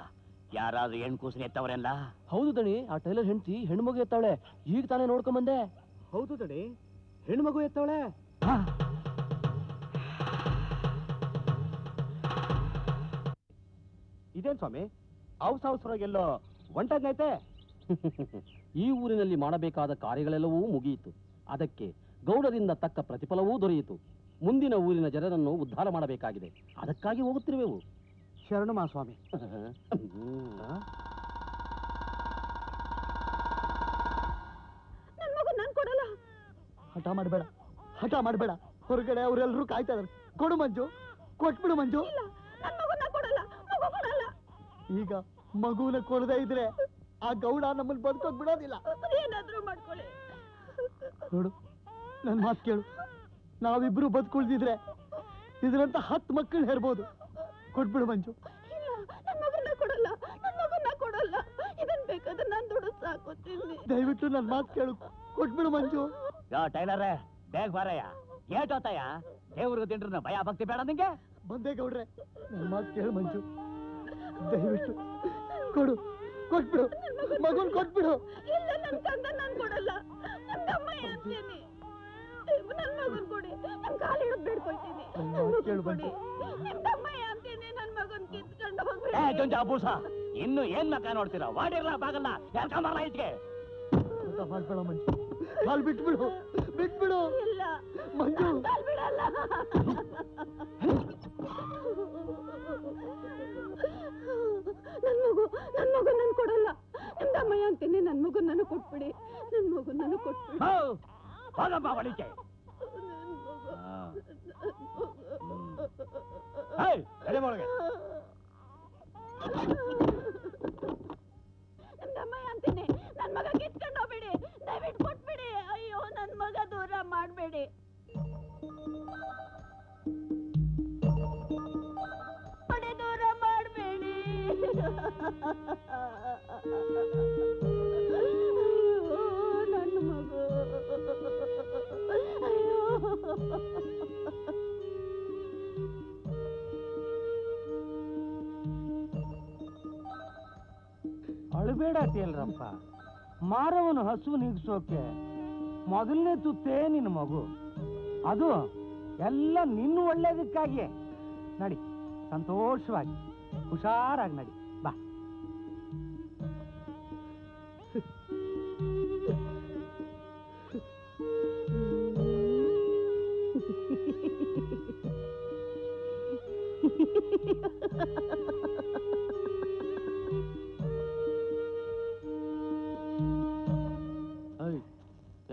ಯಾರಾದ್ರೂ ಹೆಣ್ ಕೂಸನ ಎತ್ತವ್ರೆಲ್ಲ? ಹೌದು ದಣಿ, ಆ ಟೈಲರ್ ಹೆಂಡತಿ ಹೆಣ್ಣು ಮಗು ಎತ್ತವಳೆ. ಈಗ ತಾನೇ ನೋಡ್ಕೊಂಡ್ ಬಂದೆ. ಹೌದು ದಣಿ, ಹೆಣ್ಣು ಮಗು ಎತ್ತವಳೆ. ಇದೇನ್ ಸ್ವಾಮಿ, ಅವಸರಗೆಲ್ಲೋ ಒಂಟಾಗೈತೆ? ಈ ಊರಿನಲ್ಲಿ ಮಾಡಬೇಕಾದ ಕಾರ್ಯಗಳೆಲ್ಲವೂ ಮುಗಿಯಿತು. ಅದಕ್ಕೆ ಗೌಡರಿಂದ ತಕ್ಕ ಪ್ರತಿಫಲವೂ ದೊರೆಯಿತು. ಮುಂದಿನ ಊರಿನ ಜನರನ್ನು ಉದ್ಧಾರ ಮಾಡಬೇಕಾಗಿದೆ. ಅದಕ್ಕಾಗಿ ಹೋಗುತ್ತಿರುವೆವು. ಶರಣು ಮಾ ಸ್ವಾಮಿ. ನನ್ನ ಮಗು ನಾನು ಕೊಡಲ್ಲ. ಹಠ ಮಾಡಬೇಡ, ಹಠ ಮಾಡಬೇಡ. ಹೊರಗಡೆ ಅವರೆಲ್ಲರೂ ಕಾಯ್ತಾ ಇದಾರೆ. ಕೊಡು ಮಂಜು, ಕೊಟ್ಬಿಡು ಮಂಜು. ನನ್ನ ಮಗುನ ಕೊಡಲ್ಲ, ಮಗು ಕೊಡಲ್ಲ. ಈಗ ಮಗುನ ಕೊಡದೇ ಇದ್ರೆ ಆ ಗೌಡ ನಮ್ಮನ್ನು ಬದುಕೋಕ್ ಬಿಡೋದಿಲ್ಲ. ಏನಾದ್ರೂ ಮಾಡ್ಕೊಳ್ಳಿ. ನೋಡು, ನನ್ನ ಮಾತು ಕೇಳು. ನಾವಿಬ್ರು ಬದುಕುಳಿದಿದ್ರೆ ಇದರಂತ 10 ಮಕ್ಕಳು ಹೆರ್ಬೋದು. ಕೊಟ್ಬಿಡು ಮಂಜು. ಇಲ್ಲ, ನನ್ನ ಮಗುನ ಕೊಡಲ್ಲ, ನನ್ನ ಮಗುನ ಕೊಡಲ್ಲ. ಇದನ್ ಬೇಕಾದ್ರೆ ನಾನು ಹಾಕೋತೀನಿ. ದಯವಿಟ್ಟು ನನ್ನ ಮಾತು ಕೇಳು, ಕೊಟ್ಬಿಡು ಮಂಜು. ಯೋ ಟೈಲರೇ, ಬೇಗ ಬಾರಯ್ಯ. ಏಟೋತಯ್ಯ, ದೇವ್ರಿಗೆ ತಿಂಡ್ರನ್ನ ಭಯ ಭಕ್ತಿ ಬೇಡ ನಿಂಗೆ? ಬಂದೇ ಗೌಡ್ರೆ, ನನ್ನ ಮಾತು ಕೇಳು ಮಂಜು, ದಯವಿಟ್ಟು ಕೊಡು, ಕೊಟ್ಬಿಡು, ಮಗುನ್ ಕೊಟ್ಬಿಡು. ಇಲ್ಲ, ನನ್ ಕಂದ ನಾನ್ ಕೊಡಲ್ಲ. ನನ್ ತಮ್ಮಯ್ಯ ಅಂತೀನಿ. ನನ್ ಮಗನ್ ಕೊಡಿ, ನನ್ ಕಾಲು ಹಿಡಿದು ಬೇಡ್ಕೊಳ್ತೀನಿ. ಕೇಳು ಕೊಡಿ, ಮಂಜು. ನಿಮ್ ತಮ್ಮಯ್ಯ ಅಂತೀನಿ. ನನ್ ಮಗನ್ ಕಿತ್ಕೊಂಡು ಹೋಗ್ಬೇಡಿ. ಏ ಜುಂಜ ಬೂಸ, ಇನ್ನು ಏನ್ ಮಕ್ಕ ನೋಡ್ತೀರಾ? ವಾಡಿರ್ಲ ಬಾಗಲ್ಲ, ಎಲ್ಕೊಂಬರ್ಲ ಇದ್ಕೆ. ಮಾಡ್ಬೇಡ ಮಂಜು, ಕಾಲ್ ಬಿಟ್ಬಿಡು, ಬಿಟ್ಬಿಡು. ಇಲ್ಲ ಮಂಜು, ಕಾಲ್ ಬಿಡಲ್ಲ. ನನ್ ಮಗು ನನ್ ಕೊಡಲ್ಲ. ನಿಮ್ ತಮ್ಮಯ್ಯ ಅಂತೀನಿ. ನನ್ ಮಗು ನಾನು ಕೊಟ್ಬಿಡಿ. ನನ್ ಮಗು ನಾನು ಕೊಟ್ಬಿಡಿ. ಹೋಗಪ್ಪ ಹೊಡಿಕೆ. ನಿಮ್ ತಮ್ಮಯ್ಯ ಅಂತೀನಿ. ನನ್ ಮಗ ಕಿತ್ಕೊಂಡು ಹೋಗ್ಬೇಡಿ. ದಯವಿಟ್ಟು ಕೊಟ್ಬಿಡಿ. ಅಯ್ಯೋ, ನನ್ ಮಗ ದೂರ ಮಾಡ್ಬೇಡಿ. ಕೊಡಿ, ದೂರ ಮಾಡ್ಬೇಡಿ. ಅಯ್ಯೋ, ನನ್ನ ಮಗ. ಅಯ್ಯೋ. ಅಳಬೇಡ ಟೇಲ್ರಪ್ಪ, ಮಾರವನು ಹಸು ನೀಗ್ಸೋಕೆ ಮೊದಲನೇ ತುತ್ತೇ ನಿನ್ನ ಮಗು. ಅದು ಎಲ್ಲ ನಿನ್ನ ಒಳ್ಳೇದಕ್ಕಾಗಿಯೇ. ನಡಿ, ಸಂತೋಷವಾಗಿ ಹುಷಾರಾಗಿ ನಡಿ, ಬಾ.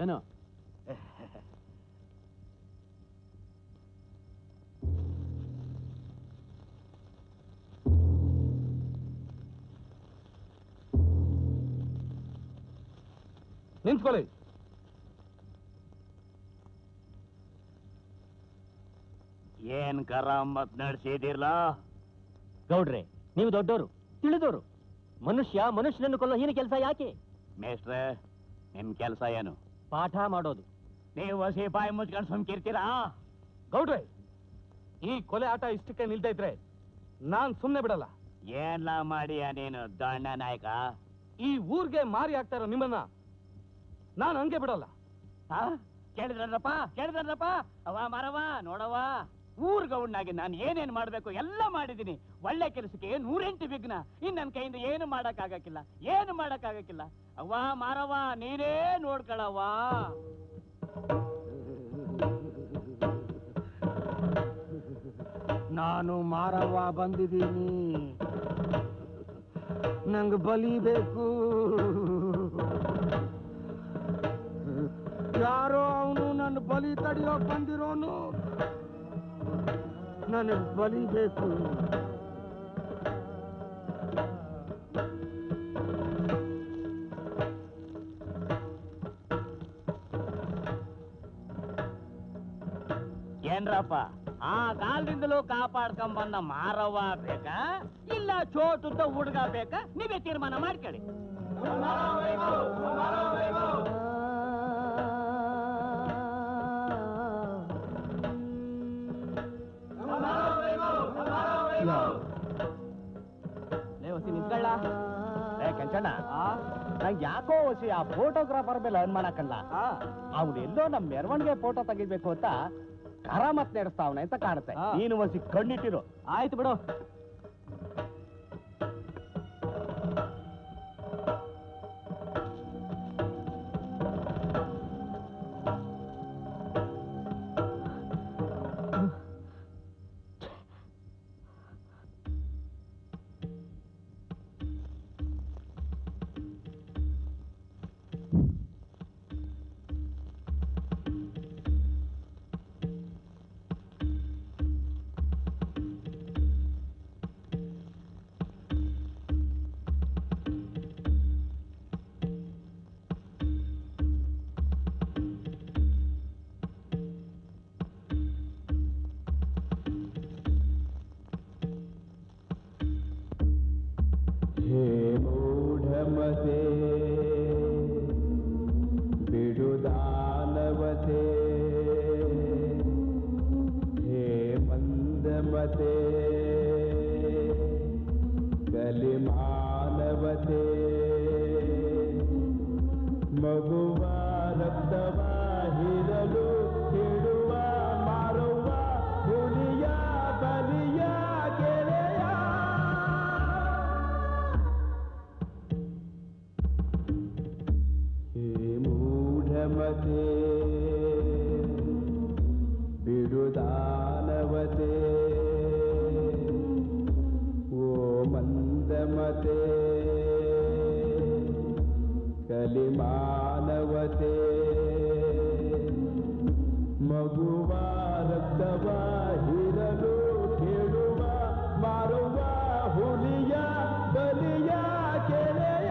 ಏನು ನಿಂತ್ಕೊಳ್ಳಿ. ಏನ್ ಕರಾಮತ್ ನಡೆಸಿದಿರ್ಲ? ಗೌಡ್ರೆ, ನೀವು ದೊಡ್ಡವರು, ತಿಳಿದವರು. ಮನುಷ್ಯನನ್ನು ಕೊಲ್ಲೋ ಹೀನ ಕೆಲಸ ಯಾಕೆ? ಮೇಷ್ಟ್ರೆ, ನಿಮ್ ಕೆಲಸ ಏನು? ಪಾಠ ಮಾಡೋದು. ನೀವು ಸಿಪಾಯಿ ಮುಚ್ಕೊಂಡು ಸುಮ್ಕಿರ್ತೀರಾ? ಗೌಡ್ರೆ, ಈ ಕೊಲೆ ಆಟ ಇಷ್ಟಕ್ಕೆ ನಿಲ್ತಾ ಇದ್ರೆ ನಾನ್ ಸುಮ್ನೆ ಬಿಡಲ್ಲ. ಏನ್ಲ ಮಾಡಿಯ ನೀನು ದಂಡ ನಾಯಕ? ಈ ಊರ್ಗೆ ಮಾರಿ ಆಗ್ತಾ ಇರೋ ನಿಮ್ಮನ್ನ ನಾನು ಹಂಗೆ ಬಿಡಲ್ಲ. ಕೇಳಿದ್ರಪ್ಪ ಅವ ಮರವ ನೋಡವ, ಊರ್ ಗೌಡ್ನಾಗಿ ನಾನು ಏನೇನ್ ಮಾಡ್ಬೇಕು ಎಲ್ಲ ಮಾಡಿದೀನಿ. ಒಳ್ಳೆ ಕೆಲಸಕ್ಕೆ 108 ವಿಘ್ನ. ಇನ್ ನನ್ ಕೈಯಿಂದ ಏನು ಮಾಡಕ್ಕಾಗಕ್ಕಿಲ್ಲ. ಅವ್ವ ಮಾರವ, ನೀನೇ ನೋಡ್ಕೊಳವ್ವ. ನಾನು ಮಾರವ್ವ ಬಂದಿದ್ದೀನಿ, ನಂಗೆ ಬಲಿ ಬೇಕು. ಯಾರೋ ಅವನು ನನ್ನ ಬಲಿ ತಡಿಯೋಕ್ ಬಂದಿರೋನು, ನನಗೆ ಬಲಿ ಬೇಕು. ಏನ್ರಪ್ಪ, ಆ ಕಾಲದಿಂದಲೂ ಕಾಪಾಡ್ಕೊಂಡ್ ಬಂದ ಮಾರವ್ವ ಬೇಕಾ ಇಲ್ಲ ಚೋಟುದ್ದ ಹುಡುಗ ಬೇಕಾ? ನೀವೇ ತೀರ್ಮಾನ ಮಾಡ್ಕೊಳ್ಳಿ. ಕಂಚಣ್ಣ, ನಂಗೆ ಯಾಕೋ ಹೊಸಿ ಆ ಫೋಟೋಗ್ರಾಫರ್ ಮೇಲೆ ಅನುಮಾನ ಕಣ್ಣ. ಅವ್ನು ಎಲ್ಲೋ ನಮ್ ಮೆರವಣಿಗೆ ಫೋಟೋ ತೆಗಿಬೇಕು ಅಂತ ಕರಾಮತ್ ನಡೆಸ್ತಾವನೆ ಅಂತ ಕಾಣುತ್ತೆ. ನೀನು ಹೊಸಿ ಕಣ್ಣಿಟ್ಟಿರು. ಆಯ್ತು ಬಿಡು. ಮೂಢಮತೆ ಕಲಿಮಾನವತೆ ಮಗುವ ರಕ್ತವ ಹಿರಲು ಹಿಡುವ ಮಾರುವ ಹುಲಿಯ ಬಲಿಯ ಗೆಳೆಯ ಹೇ ಮೂಢಮತೆ ಬಿಡುದಾನವತೆ ಓ ಮಂದಮತೆ ಕಲಿಮಾನವತೆ ಮಗುವ ರಕ್ತವ ಹಿರಲು ಕೇಳುವ ಮಾರುವ ಹುಲಿಯ ಬಲಿಯ ಕೆಳೆಯ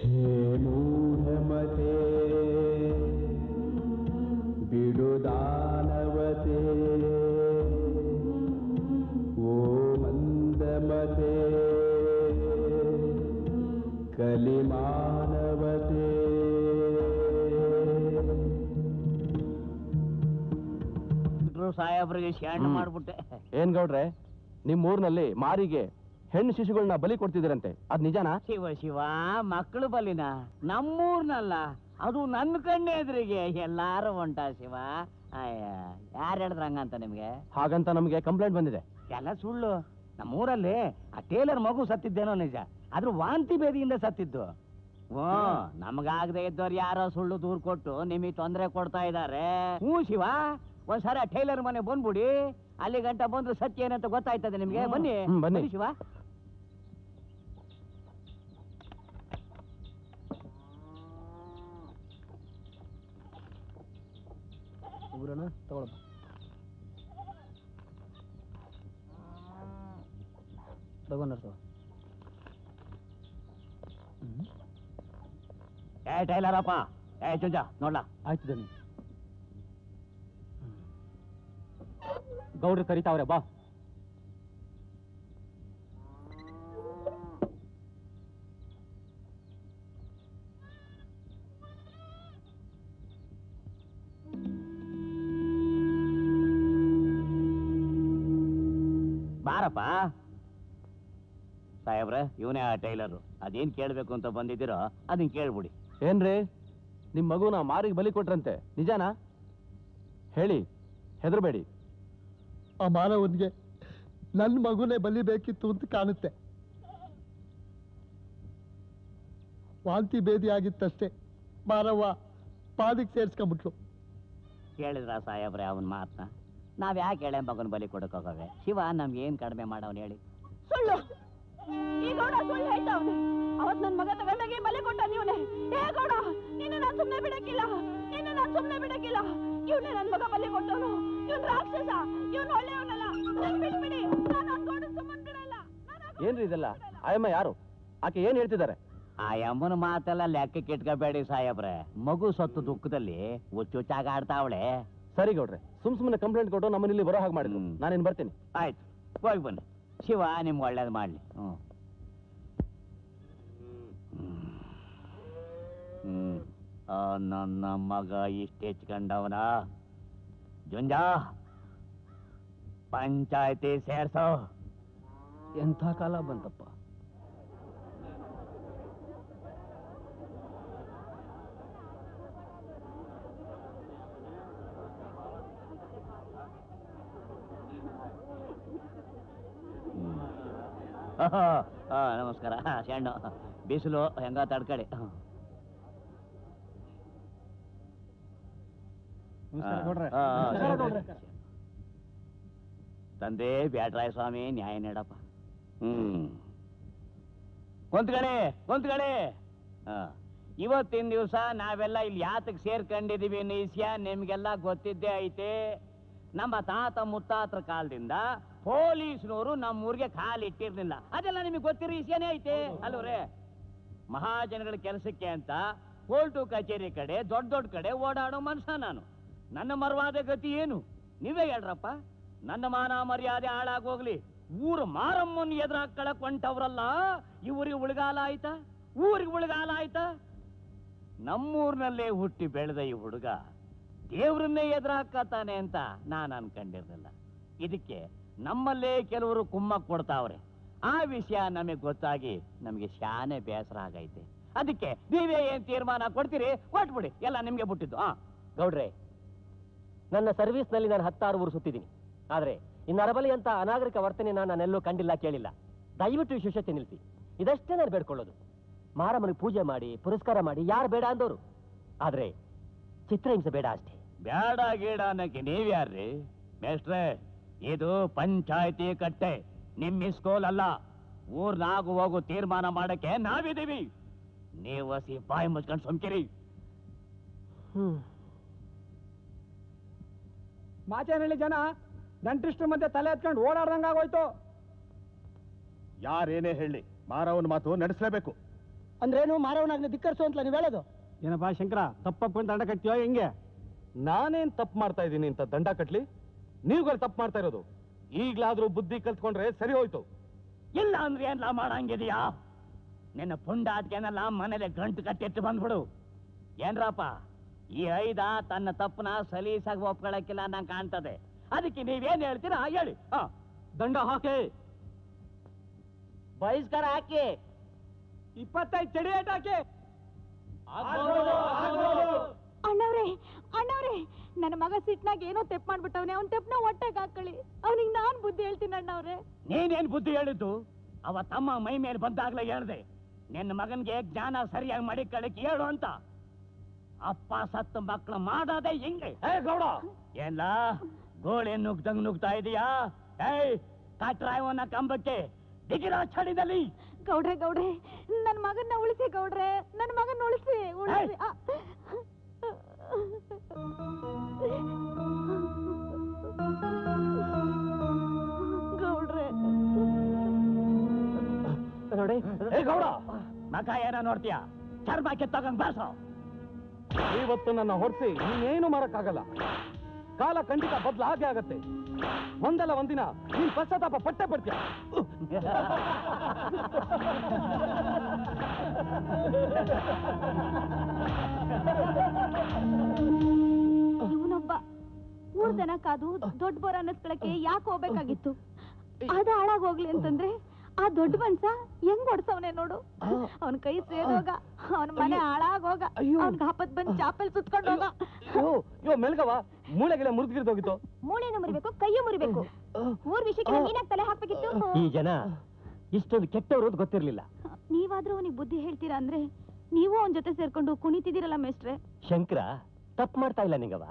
ಹೇ ಮೂಢಮತೆ ಬಿಡುದಾನವತೆ ಓ ಮಂದಮತೆ ಕಲಿಮಾನವತೆ ಸಾಹೇಬ್ರಿಗೆ ಶಾಂಡ್ ಮಾಡ್ಬಿಟ್ಟೆ. ಏನ್ ಗೌಡ್ರೆ, ನಿಮ್ ಊರ್ನಲ್ಲಿ ಮಾರಿಗೆ ಹೆಣ್ಣು ಶಿಶುಗಳನ್ನ ಬಲಿ ಕೊಡ್ತಿದ್ರಂತೆ, ಅದ್ ನಿಜಾನಾ? ಶಿವ ಶಿವ, ಮಕ್ಕಳು ಬಲಿನ ನಮ್ಮೂರ್ನಲ್ಲ, ಅದು ನನ್ನ ಕಣ್ಣೆ ಎದುರಿಗೆ ಎಲ್ಲಾರು ಹೊಂಟ ಶಿವ. ಅಯ್ಯ, ಯಾರು ಹೇಳಿದ್ರ ಹಂಗಂತ ನಿಮ್ಗೆ? ಹಾಗಂತ ನಮ್ಗೆ ಕಂಪ್ಲೇಂಟ್ ಬಂದಿದೆ. ಎಲ್ಲ ಸುಳ್ಳು. ನಮ್ಮೂರಲ್ಲಿ ಆ ಟೇಲರ್ ಮಗು ಸತ್ತಿದ್ದೇನೋ ನಿಜ, ಆದ್ರೂ ವಾಂತಿ ಭೇದಿಯಿಂದ ಸತ್ತಿದ್ದು. ಓ, ನಮಗಾಗದೆ ಇದ್ದವ್ರು ಯಾರೋ ಸುಳ್ಳು ದೂರ್ ಕೊಟ್ಟು ನಿಮಗೆ ತೊಂದರೆ ಕೊಡ್ತಾ ಇದಾರೆ. ಹ್ಞೂ ಶಿವ, ಒಂದ್ಸಲ ಟೈಲರ್ ಮನೆ ಬಂದ್ಬಿಡಿ, ಅಲ್ಲಿ ಗಂಟ ಬಂದ್ರು ಸತ್ಯ ಏನಂತ ಗೊತ್ತಾಯ್ತದೆ ನಿಮ್ಗೆ. ಬನ್ನಿ ಬನ್ನಿ ಶಿವ. ತಗೊಳಪ್ಪ. ತಗೊಂಡ್ರ ಏ ಟೈಲರಪ್ಪ, ಏ ಚುಂಜ ನೋಡ್ಲಾ. ಆಯ್ತು ದನಿ. ಗೌಡ್ರು ಕರಿತಾವ್ರೆ, ಬಾ. ಬಾರಪ್ಪ ಸಾಹೇಬ್ರೆ, ಇವನೇ ಆ ಟೈಲರು. ಅದೇನ್ ಕೇಳ್ಬೇಕು ಅಂತ ಬಂದಿದ್ದೀರೋ ಅದನ್ನ ಕೇಳ್ಬಿಡಿ. ಏನ್ರಿ, ನಿಮ್ ಮಗುನ ಮಾರಿಗೆ ಬಲಿ ಕೊಟ್ರಂತೆ, ನಿಜಾನಾ? ಹೇಳಿ, ಹೆದರ್ಬೇಡಿ. ಆ ಮಾನವನ್ಗೆ ನನ್ನ ಮಗುನೇ ಬಲಿಬೇಕಿತ್ತು ಅಂತ ಕಾಣುತ್ತೆ. ವಾಂತಿ ಭೇದಿ ಆಗಿತ್ತಷ್ಟೇ, ಮಾನವ ಪಾದಿಗೆ ಸೇರಿಸ್ಕೊಂಡ್ಬಿಟ್ಲು. ಕೇಳಿದ್ರ ಸಾಹೇಬ್ರೆ ಅವನ್ ಮಾತನ್ನ? ನಾವ್ ಯಾಕೆ ಹೇಳ ಮಗನ ಬಲಿ ಕೊಡಕ್ಕೋಗವೆ? ಶಿವ ನಮ್ಗೆ ಏನ್ ಕಡಿಮೆ ಮಾಡವನ್ ಹೇಳಿ? ಸುಳ್ಳು. ಈ ಗೌಡ ಸುಳ್ಳು ಹೇಳ್ತಾವನೆ. ಅವತ್ ನನ್ ಮಗ ತಗೊಂಡಾಗೆ ಬಲೆ ಕೊಟ್ಟ ನೀವನೇ. ಏ ಗೌಡ, ನಿನ್ನ ನಾನ್ ಸುಮ್ನೆ ಬಿಡಕ್ಕಿಲ್ಲ, ನಿನ್ನ ನಾನ್ ಸುಮ್ನೆ ಬಿಡಕ್ಕಿಲ್ಲ. ಇವನೇ ನನ್ ಮಗ ಬಲೆ ಕೊಟ್ಟವನು. ಇವನ್ ರಾಕ್ಷಸ, ಇವನ್ ಒಳ್ಳೆಯವನಲ್ಲ. ನನ್ ಬಿಟ್ಬಿಡಿ, ನಾನು ಆ ಗೌಡ ಸುಮ್ಮನ್ ಬಿಡಲ್ಲ. ಏನ್ರಿ ಇದೆಲ್ಲ? ಆಯಮ್ಮ ಯಾರು? ಆಕೆ ಏನ್ ಹೇಳ್ತಿದ್ದಾರೆ? ಆ ಅಮ್ಮನ ಮಾತೆಲ್ಲ ಲೆಕ್ಕಕ್ಕೆ ಇಟ್ಕೋಬೇಡಿ ಸಾಹೇಬ್ರೆ. ಮಗು ಸತ್ತು ದುಃಖದಲ್ಲಿ ಹುಚ್ಚುಚ್ಚಾಗ ಆಡ್ತಾವಳೆ. ಸರಿ ಗೌಡ್ರೆ, ಸುಮ್ನೆ ಕಂಪ್ಲೇಂಟ್ ಕೊಟ್ಟು ನಮ್ಮನ್ನ ಇಲ್ಲಿ ಬರೋ ಹಾಗೆ ಮಾಡಿದ್ರು. ನಾನೇನ್ ಬರ್ತೀನಿ. ಆಯ್ತು, ಹೋಗಿ ಬನ್ನಿ. ಶಿವ ನಿಮ್ಗೆ ಒಳ್ಳೇದು ಮಾಡ್ಲಿ. ನನ್ನ ಮಗ ಇಷ್ಟ ಹೆಚ್ಕೊಂಡವನ. ಜುಂಜ, ಪಂಚಾಯತಿ ಸೇರ್ಸೋ. ಎಂಥ ಕಾಲ ಬಂತಪ್ಪ. ನಮಸ್ಕಾರ ಶಣ್ಣು. ಬಿಸಿಲು ಹೆಂಗ ತಡ್ಕಡಿ. ತಂದೆ ಬ್ಯಾಟ್ರಾಯ ಸ್ವಾಮಿ, ನ್ಯಾಯ ನೀಡಪ್ಪ. ಕುಂತ್ಕಡೆ. ಇವತ್ತಿನ ದಿವಸ ನಾವೆಲ್ಲ ಇಲ್ಲಿ ಯಾತಕ್ಕೆ ಸೇರ್ಕೊಂಡಿದೀವಿ ಅನ್ನೋ ವಿಷಯ ನಿಮ್ಗೆಲ್ಲ ಗೊತ್ತಿದ್ದೇ ಐತೆ. ನಮ್ಮ ತಾತ ಮುತ್ತಾತರ ಕಾಲದಿಂದ ಪೊಲೀಸ್ನವರು ನಮ್ಮೂರಿಗೆ ಕಾಲಿಟ್ಟಿರ್ಲಿಲ್ಲ. ಅದೆಲ್ಲ ನಿಮಗೆ ಗೊತ್ತಿರೋ ವಿಷಯನೇ ಐತೆ ಅಲ್ವರೇ? ಮಹಾಜನಗಳ ಕೆಲಸಕ್ಕೆ ಅಂತ ಕೋರ್ಟು ಕಚೇರಿ ಕಡೆ ದೊಡ್ಡ ದೊಡ್ಡ ಕಡೆ ಓಡಾಡೋ ಮನುಷ್ಯ ನಾನು. ನನ್ನ ಮರವಾದ ಗತಿ ಏನು ನೀವೇ ಹೇಳ್ರಪ್ಪ. ನನ್ನ ಮಾನ ಮರ್ಯಾದೆ ಹಾಳಾಗೋಗ್ಲಿ. ಊರು ಮಾರಮ್ಮನ ಎದುರಾಕಳಕ್ ಹೊಂಟವ್ರಲ್ಲ, ಇವರಿಗೆ ಉಳಿಗಾಲ ಆಯ್ತಾ? ಊರಿಗೆ ಉಳಿಗಾಲ ಆಯ್ತಾ? ನಮ್ಮೂರ್ನಲ್ಲೇ ಹುಟ್ಟಿ ಬೆಳೆದ ಈ ಹುಡುಗ ದೇವ್ರನ್ನೇ ಎದುರಾಕತಾನೆ ಅಂತ ನಾನು ಅನ್ಕೊಂಡಿರ್ಲಿಲ್ಲ. ಇದಕ್ಕೆ ನಮ್ಮಲ್ಲೇ ಕೆಲವರು ಕುಮ್ಮಕ್ ಕೊಡ್ತಾವ್ರೆ. ಆ ವಿಷಯ ನಮಗೆ ಗೊತ್ತಾಗಿ ನಮಗೆ ಶಾನೆ ಬೇಸರ ಆಗೈತೆ. ಅದಕ್ಕೆ ನೀವೇ ಏನ್ ತೀರ್ಮಾನ ಕೊಡ್ತೀರಿ ಕೊಟ್ಬಿಡಿ, ಎಲ್ಲ ನಿಮ್ಗೆ ಬಿಟ್ಟಿದ್ದು. ಗೌಡ್ರೆ, ನನ್ನ ಸರ್ವಿಸ್ನಲ್ಲಿ ನಾನು 16 ಊರು ಸುತ್ತಿದ್ದೀನಿ. ಆದ್ರೆ ಇನ್ನು ಅರಬಲಿ ಅಂತ ಅನಾಗರಿಕ ವರ್ತನೆ ನಾನೆಲ್ಲೂ ಕಂಡಿಲ್ಲ, ಕೇಳಿಲ್ಲ. ದಯವಿಟ್ಟು ವಿಶೇಷತೆ ನಿಲ್ಲಿಸಿ, ಇದಷ್ಟೇ ನಾನು ಬೇಡ್ಕೊಳ್ಳೋದು. ಮಾರಮ್ಮನಿಗೆ ಪೂಜೆ ಮಾಡಿ ಪುರಸ್ಕಾರ ಮಾಡಿ ಯಾರು ಬೇಡ ಅಂದವರು, ಆದ್ರೆ ಚಿತ್ರಹಿಂಸೆ ಬೇಡ ಅಷ್ಟೇ. ಬೇಡ ಗೀಡ ಅನ್ನಕ್ಕೆ ನೀವ್ಯಾರ್ರಿ ಮೇಷ್ಟ್ರೆ? ಇದು ಪಂಚಾಯತಿ ಕಟ್ಟೆ, ನಿಮ್ಮ ಸ್ಕೂಲ್ ಅಲ್ಲ. ಊರ್ನಾಗು ಹೋಗು ತೀರ್ಮಾನ ಮಾಡಕ್ಕೆ ನಾವಿದ್ದೀವಿ. ನೀವು ಹಸಿ ಬಾಯಿ ಮುಚ್ಕೊಂಡು ಸುಮ್ಕಿರಿ. ಮಾಚೇನಹಳ್ಳಿ ಜನ ನೆಂಟ್ರಿಷ್ಟ್ರ ಮಧ್ಯೆ ತಲೆ ಎತ್ಕೊಂಡು ಓಡಾಡ್ದಂಗಾಗೋಯ್ತು. ಯಾರೇನೇ ಹೇಳಿ ಮಾರವನ ಮಾತು ನಡೆಸಲೇಬೇಕು. ಅಂದ್ರೇನು ಮಾರವನಾಗ್ನ ಧಿಕ್ಕರಿಸು ಅಂತ ನೀವು ಹೇಳೋದು? ಏನಪ್ಪಾ ಶಂಕರ, ತಪ್ಪಪ್ಕೊಂಡು ದಂಡ ಕಟ್ತೀಯೋ ಹೆಂಗೆ? ನಾನೇನ್ ತಪ್ಪು ಮಾಡ್ತಾ ಇದ್ದೀನಿ ಅಂತ ದಂಡ ಕಟ್ಲಿ? ನೀವುಗಳು ತಪ್ಪು ಮಾಡ್ತಾ ಇರೋದು. ಈಗ್ಲಾದ್ರೂ ಬುದ್ಧಿ ಕಲ್ತ್ಕೊಂಡ್ರೆ ಸರಿ ಹೋಯ್ತು. ಇಲ್ಲ ಅಂದ್ರೆ ಏನ್ಲ ಮಾಡಂಗಿದೀಯಾ? ನಿನ್ನ ಪುಂಡಾದ್ಕೆನೆಲ್ಲ ಮನೇಲಿ ಗಂಟು ಕಟ್ಟಿಟ್ಟು ಬಂದ್ಬಿಡು. ಏನ್ರಪ್ಪ, ಈ ಐದ ತನ್ನ ತಪ್ಪನ ಸಲೀಸಾಗಿ ಒಪ್ಕೊಳಕ್ಕಿಲ್ಲ ನಂಗೆ ಕಾಣ್ತದೆ. ಅದಕ್ಕೆ ನೀವೇನ್ ಹೇಳ್ತೀರಾ ಹೇಳಿ. ದಂಡ ಹಾಕಿ, ಬಹಿಷ್ಕಾರ ಹಾಕಿ, 25 ಚಡಿಯೇಟ್ ಹಾಕಿ. ಅಣ್ಣವ್ರೆ ಅಣ್ಣವ್ರೆ, ನನ್ನ ಮಗ ಸಿಟ್ನಾಗ ಏನೋ ತೆಪ್ಪು ಮಾಡ್ಬಿಟ್ಟವ್ನೆ. ಅವ್ನ ತೆಪ್ಪನ ಹೊಟ್ಟೆಗೆ ಹಾಕೊಳ್ಳಿ. ಅವನಿಗೆ ನಾನ್ ಬುದ್ಧಿ ಹೇಳ್ತೀನಿ ಅಣ್ಣವ್ರೆ. ನೀನೇನ್ ಬುದ್ಧಿ ಹೇಳಿದ್ದು? ಅವ ತಮ್ಮ ಮೈ ಮೇಲೆ ಬಂದಾಗ್ಲೇ ಹೇಳ್ದೆ, ನಿನ್ನ ಮಗನ್ಗೆ ಜ್ಞಾನ ಸರಿಯಾಗಿ ಮಾಡಿ ಕಳಕ್ಕೆ ಹೇಳು ಅಂತ. ಅಪ್ಪ ಸತ್ತು ಮಕ್ಕಳು ಮಾಡೋದೇ ಹಿಂಗೆ. ಗೌಡ ಏನ್ಲ ಗೋಳೆ ನುಗ್ತಾ ಇದೀಯಾ? ಏಯ್, ಕಟ್ರಾಯವನ್ನ ಕಂಬಕ್ಕೆ ದಿಗಿರ ಚಡಿದಲ್ಲಿ. ಗೌಡ್ರೆ ಗೌಡ್ರೆ, ನನ್ನ ಮಗನ್ನ ಉಳಿಸಿ ಗೌಡ್ರೆ, ನನ್ನ ಮಗನ್ನ ಉಳಿಸಿ ಉಳಿಸಿ. ಗೌಡ್ರೆ ನೋಡಿ. ಗೌಡ, ಮಗ ಏನ ನೋಡ್ತೀಯ? ಚರ್ಮಕ್ಕೆ ತಗೊಂಡ್ ಬಾಸೋ. ಇವತ್ತು ನನ್ನ ಹೊರಸಿ ನೀನೇನು ಮಾಡಕ್ಕಾಗಲ್ಲ. ಕಾಲ ಖಂಡಿತ ಬದಲಾಗೆ ಆಗತ್ತೆ. ಒಂದಲ್ಲ ಒಂದಿನ ನೀನ್ ಪಶ್ಚಾತ್ತಾಪ ಪಟ್ಟೆ ಪಡ್ತೀಯ. ಇವನೊಬ್ಬ ಊರ್ ದನ ಕಾದು ದೊಡ್ಡ ಬೋರ ಅನ್ನಿಸ್ಕೊಳಕ್ಕೆ ಯಾಕೆ ಹೋಗ್ಬೇಕಾಗಿತ್ತು? ಅದ ಹಾಳಾಗ್ ಹೋಗ್ಲಿ ಅಂತಂದ್ರೆ ಆ ದೊಡ್ಡ ಮನ್ಸ ಹೆಂಗ್ ಹೊಡ್ಸವನೆ ನೋಡು. ಅವನ್ ಕೈ ಸೇದೋಗ, ಅವನ ಮನೆ ಹಾಳಾಗೋಗ, ಅವ್ನ್ ಗಾಪತ್ ಬಂದ್ ಚಾಪಲ್ ಸುತ್ಕೊಂಡ್ ಹೋಗ. ಮೆಲ್ಗವ, ಮೂಳೆಗೆಲ್ಲ ಮುರಿದ್ಗಿರ್ದೋಗಿತ್ತು. ಮೂಳೆನು ಮುರಿಬೇಕು, ಕೈಯು ಮುರಿಬೇಕು. ಊರ್ ವಿಷಯಕ್ಕೆ ನೀನಾಗ್ ತಲೆ ಹಾಕ್ಬೇಕಿತ್ತು. ಈ ಜನ ಇಷ್ಟೊಂದು ಕೆಟ್ಟವರು ಅಂತ ಗೊತ್ತಿರ್ಲಿಲ್ಲ. ನೀವಾದ್ರೂ ಅವನಿಗೆ ಬುದ್ಧಿ ಹೇಳ್ತೀರಾ ಅಂದ್ರೆ ನೀವು ಅವನ ಜೊತೆ ಸೇರ್ಕೊಂಡು ಕುಣಿತಿದ್ದೀರಲ್ಲ ಮೇಷ್ಟ್ರೆ. ಶಂಕರ ತಪ್ಪು ಮಾಡ್ತಾ ಇಲ್ಲ ನಿಂಗವ,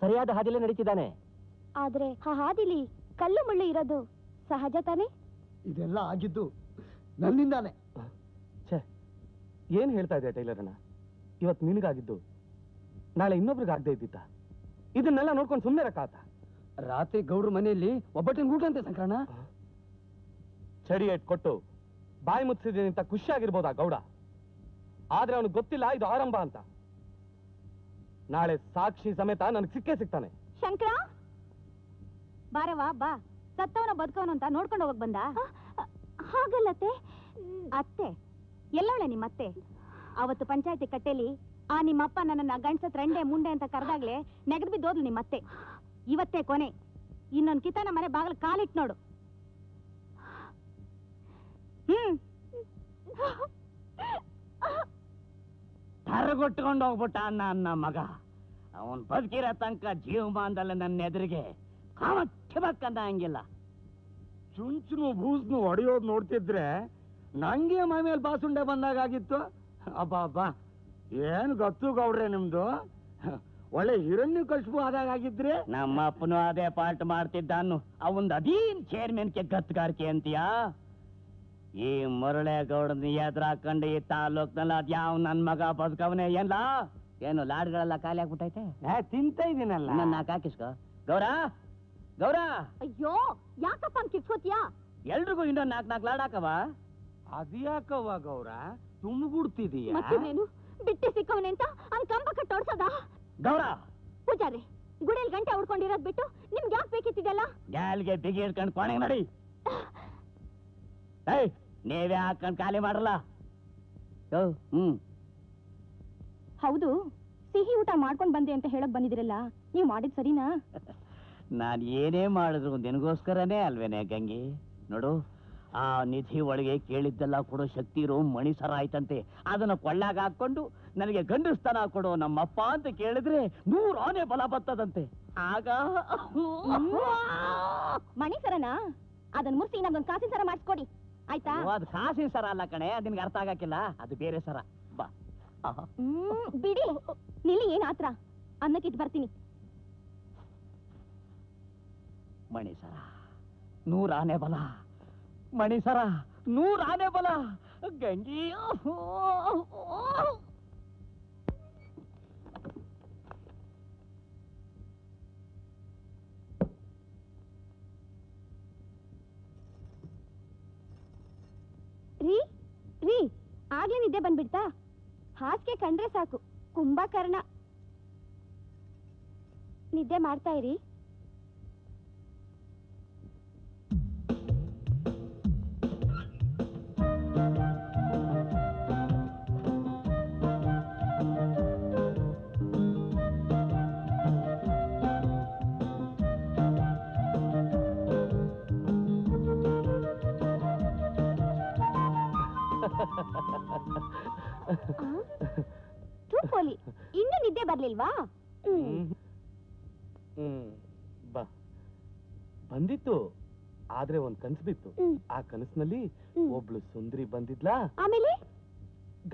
ಸರಿಯಾದ ಹಾದಿಲೇ ನಡೀತಿದ್ದಾನೆ. ಆದ್ರೆ ಆ ಹಾದಿಲಿ ಕಲ್ಲು ಮುಳ್ಳು ಇರೋದು ಸಹಜ ತಾನೇ? ಇದೆಲ್ಲ ಆಗಿದ್ದು ನನ್ನಿಂದಾನೆ. ಛೇ, ಏನ್ ಹೇಳ್ತಾ ಇದ್ದೆ ಟೈಲರ್ ಅಣ್ಣ? ಇವತ್ತು ನಿನಗಾಗಿದ್ದು ನಾಳೆ ಇನ್ನೊಬ್ರಿಗಾಗದೆ ಇದ್ದಿತ್ತ? ಇದನ್ನೆಲ್ಲ ನೋಡ್ಕೊಂಡು ಸುಮ್ಮನೆ ರಕ್ಕಾತ. ರಾತ್ರಿ ಗೌಡ್ರ ಮನೆಯಲ್ಲಿ ಒಬ್ಬಟ್ಟಿನ ಊಟ ಅಂತೆ ಸಂಕ್ರಣ. ಚಡಿ ಕೊಟ್ಟು ಬಾಯಿ ಮುಚ್ಚಿದ್ದೀನಿ ಅಂತ ಖುಷಿಯಾಗಿರ್ಬೋದಾ ಗೌಡ? ಆದ್ರೆ ಅವನಿಗೆ ಗೊತ್ತಿಲ್ಲ ಇದು ಆರಂಭ ಅಂತ. ನಾಳೆ ಸಾಕ್ಷಿ ಸಮೇತ ನನಗೆ ಸಿಕ್ಕೇ ಸಿಗ್ತಾನೆ. ಶಂಕರ, ಬಾರವಾ ಬಾ. ಸತ್ತವನ ಬದುಕವನು ಅಂತ ನೋಡ್ಕೊಂಡು ಹೋಗಕ್ ಬಂದ? ಹಾಗಲ್ಲತ್ತೆ. ಅತ್ತೆ ಎಲ್ಲವಳೆ ನಿಮ್ಮತ್ತೆ? ಅವತ್ತು ಪಂಚಾಯತಿ ಕಟ್ಟೆಲಿ ಆ ನಿಮ್ಮಪ್ಪ ನನ್ನನ್ನ ಗಂಡ್ಸತ್ ರಂಡೆ ಮುಂಡೆ ಅಂತ ಕರೆದಾಗ್ಲೇ ನೆಗದ್ ಬಿದ್ದೋದ್ಲು ನಿಮ್ಮತ್ತೆ. ಇವತ್ತೇ ಕೊನೆ. ಇನ್ನೊಂದ್ ಕಿತನ ಮನೆ ಬಾಗಿಲು ಕಾಲಿಟ್ ನೋಡು. ತರಗೊಟ್ಕೊಂಡು ಹೋಗ್ಬಿಟ್ಟ ನನ್ನ ಮಗ. ಅವನ್ ಬದುಕಿರೋ ತನಕ ಜೀವಮಾನದಲ್ಲ ನನ್ನ ಎದುರಿಗೆ ಕಾಮಕ್ಕಂದ ಹಂಗಿಲ್ಲ. ಚುಂಚುನು ಬೂಸ್ನು ಹೊಡೆಯೋದು ನೋಡ್ತಿದ್ರೆ ನಂಗೆ ಮೈ ಮೇಲೆ ಬಾಸುಂಡೆ ಬಂದಾಗಿತ್ತು. ಅಬ್ಬಾ ಅಬ್ಬಾ, ಏನು ಗೊತ್ತು ಗೌಡ್ರೆ ನಿಮ್ದು? ಒಳ್ಳೆ ಹಿರಣ್ಯ ಕಳ್ಸ್ಬು ಆದಾಗಿದ್ರೆ. ನಮ್ಮ ಅಪ್ಪನು ಅದೇ ಪಾರ್ಟ್ ಮಾಡ್ತಿದ್ದಾನು. ಅವಂದ್ ಅದೀನ್ ಚೇರ್ಮನ್ಗೆ ಗತ್ಗಾರಿಕೆ ಅಂತೀಯಾ? ಈ ಮುರಳೇಗೌಡನ ಎದುರಾಕೊಂಡು ಈ ತಾಲೂಕ್ನಲ್ಲಿ ಅದ್ಯಾವ್ ನನ್ ಮಗ ಬದುಕವನೇ ಏನ್ಲ? ಏನು ಲಾಡ್ಗಳೆಲ್ಲ ಖಾಲಿ ಆಗ್ಬಿಟ್ಟೈತೆ? ತಿಂತ ಇದೀನಲ್ಲ. ನನ್ನ ಹಾಕಿಸ್ಕೋ. ಗೌರ ಗೌರ, ಅಯ್ಯೋ ಯಾಕಪ್ಪ ಕಿತ್ಕೋತಿಯಾ? ಎಲ್ರಿಗೂ ಇನ್ನೊಂದ್ 4 ಲಾಡ್ ಹಾಕವ. ಅದ್ಯಾಕವ್ವ ಗೌರ ತುಂಬುಡ್ತಿದೀಯ? ಮತ್ತೇನು ಬಿಟ್ಟಿ ಸಿಕ್ಕವನೆ ಅಂತ ಅವ್ನ್ ಕಂಬ ಕಟ್ಟೋಡ್ಸದ? ಗೌರ, ಪೂಜಾರಿ ಗುಡಿಯಲ್ಲಿ ಗಂಟೆ ಹೊಡ್ಕೊಂಡಿರೋದ್ ಬಿಟ್ಟು ನಿಮ್ಗೆ ಯಾಕೆ ಬೇಕಿತ್ತಿದೆಲ್ಲ? ಗ್ಯಾಲ್ಗೆ ಬಿಗಿ ಹಿಡ್ಕೊಂಡು ಕೊನೆಗೆ ನಡಿ. ಏಯ್, ನೀವೇ ಹಾಕೊಂಡ್ ಖಾಲಿ ಮಾಡಲ್ಲ. ಹೌದು, ಸಿಹಿ ಊಟ ಮಾಡ್ಕೊಂಡ್ ಬಂದೆ ಅಂತ ಹೇಳಕ್ ಬಂದಿದಿರಲ್ಲ, ನೀವು ಮಾಡಿದ್ ಸರಿನಾ? ನಾನು ಏನೇ ಮಾಡಿದ್ರು ನಿನಗೋಸ್ಕರನೇ ಅಲ್ವೇನೆ ಗಂಗಿ. ನೋಡು, ಆ ನಿಧಿ ಒಳಗೆ ಕೇಳಿದ್ದೆಲ್ಲ ಕೊಡೋ ಶಕ್ತಿ ಇರೋ ಮಣಿಸರ ಆಯ್ತಂತೆ. ಅದನ್ನ ಕೊಳ್ಳಾಗ ಹಾಕೊಂಡು ನನಗೆ ಗಂಡಸ್ತನ ಕೊಡೋ ನಮ್ಮಪ್ಪ ಅಂತ ಕೇಳಿದ್ರೆ 100 ಆನೆ ಬಲ ಬರ್ತದಂತೆ. ಆಗ ಮಣಿ ಸರನಾ? ಅದನ್ನ ಮುರ್ಸಿ ನಮ್ಗೊಂದು ಕಾಸಿನ ಸರ ಮಾಡಿಸ್ಕೊಡಿ, ಆಯ್ತಾ? ಅದು ಕಾಸಿನ ಸರ ಅಲ್ಲ ಕಣೆ, ಅದು ನಿನ್ಗೆ ಅರ್ಥ ಆಗಕ್ಕಿಲ್ಲ. ಅದು ಬೇರೆ ಸರ. ಬಾ. ಬಿಡಿ, ನಿಲ್ಲಿ, ಏನ್ ಆತ್ರ? ಅನ್ನಕ್ಕಿಟ್ಟು ಬರ್ತೀನಿ. ಮಣಿಸರ 100 ಆನೆ ಬಲ, ಮಣಿಸರ 100 ಆನೆ ಬಲ. ಗಂಗಿ ರೀ ರೀ, ಆಗ್ಲೇ ನಿದ್ದೆ ಬಂದ್ಬಿಡ್ತಾ? ಹಾಸಿಗೆ ಕಂಡ್ರೆ ಸಾಕು ಕುಂಭಕರ್ಣ. ನಿದ್ದೆ ಮಾಡ್ತಾ ಇರಿ. ಪೋಲಿ, ಇನ್ನು ನಿದ್ದೆ ಬರ್ಲಿಲ್ವಾ? ಬಾ. ಬಂದಿತ್ತು, ಆದ್ರೆ ಒಂದ್ ಕನ್ಸು ಬಿತ್ತು. ಆ ಕನಸಿನಲ್ಲಿ ಒಬ್ಳು ಸುಂದರಿ ಬಂದಿದ್ಲಾ, ಆಮೇಲೆ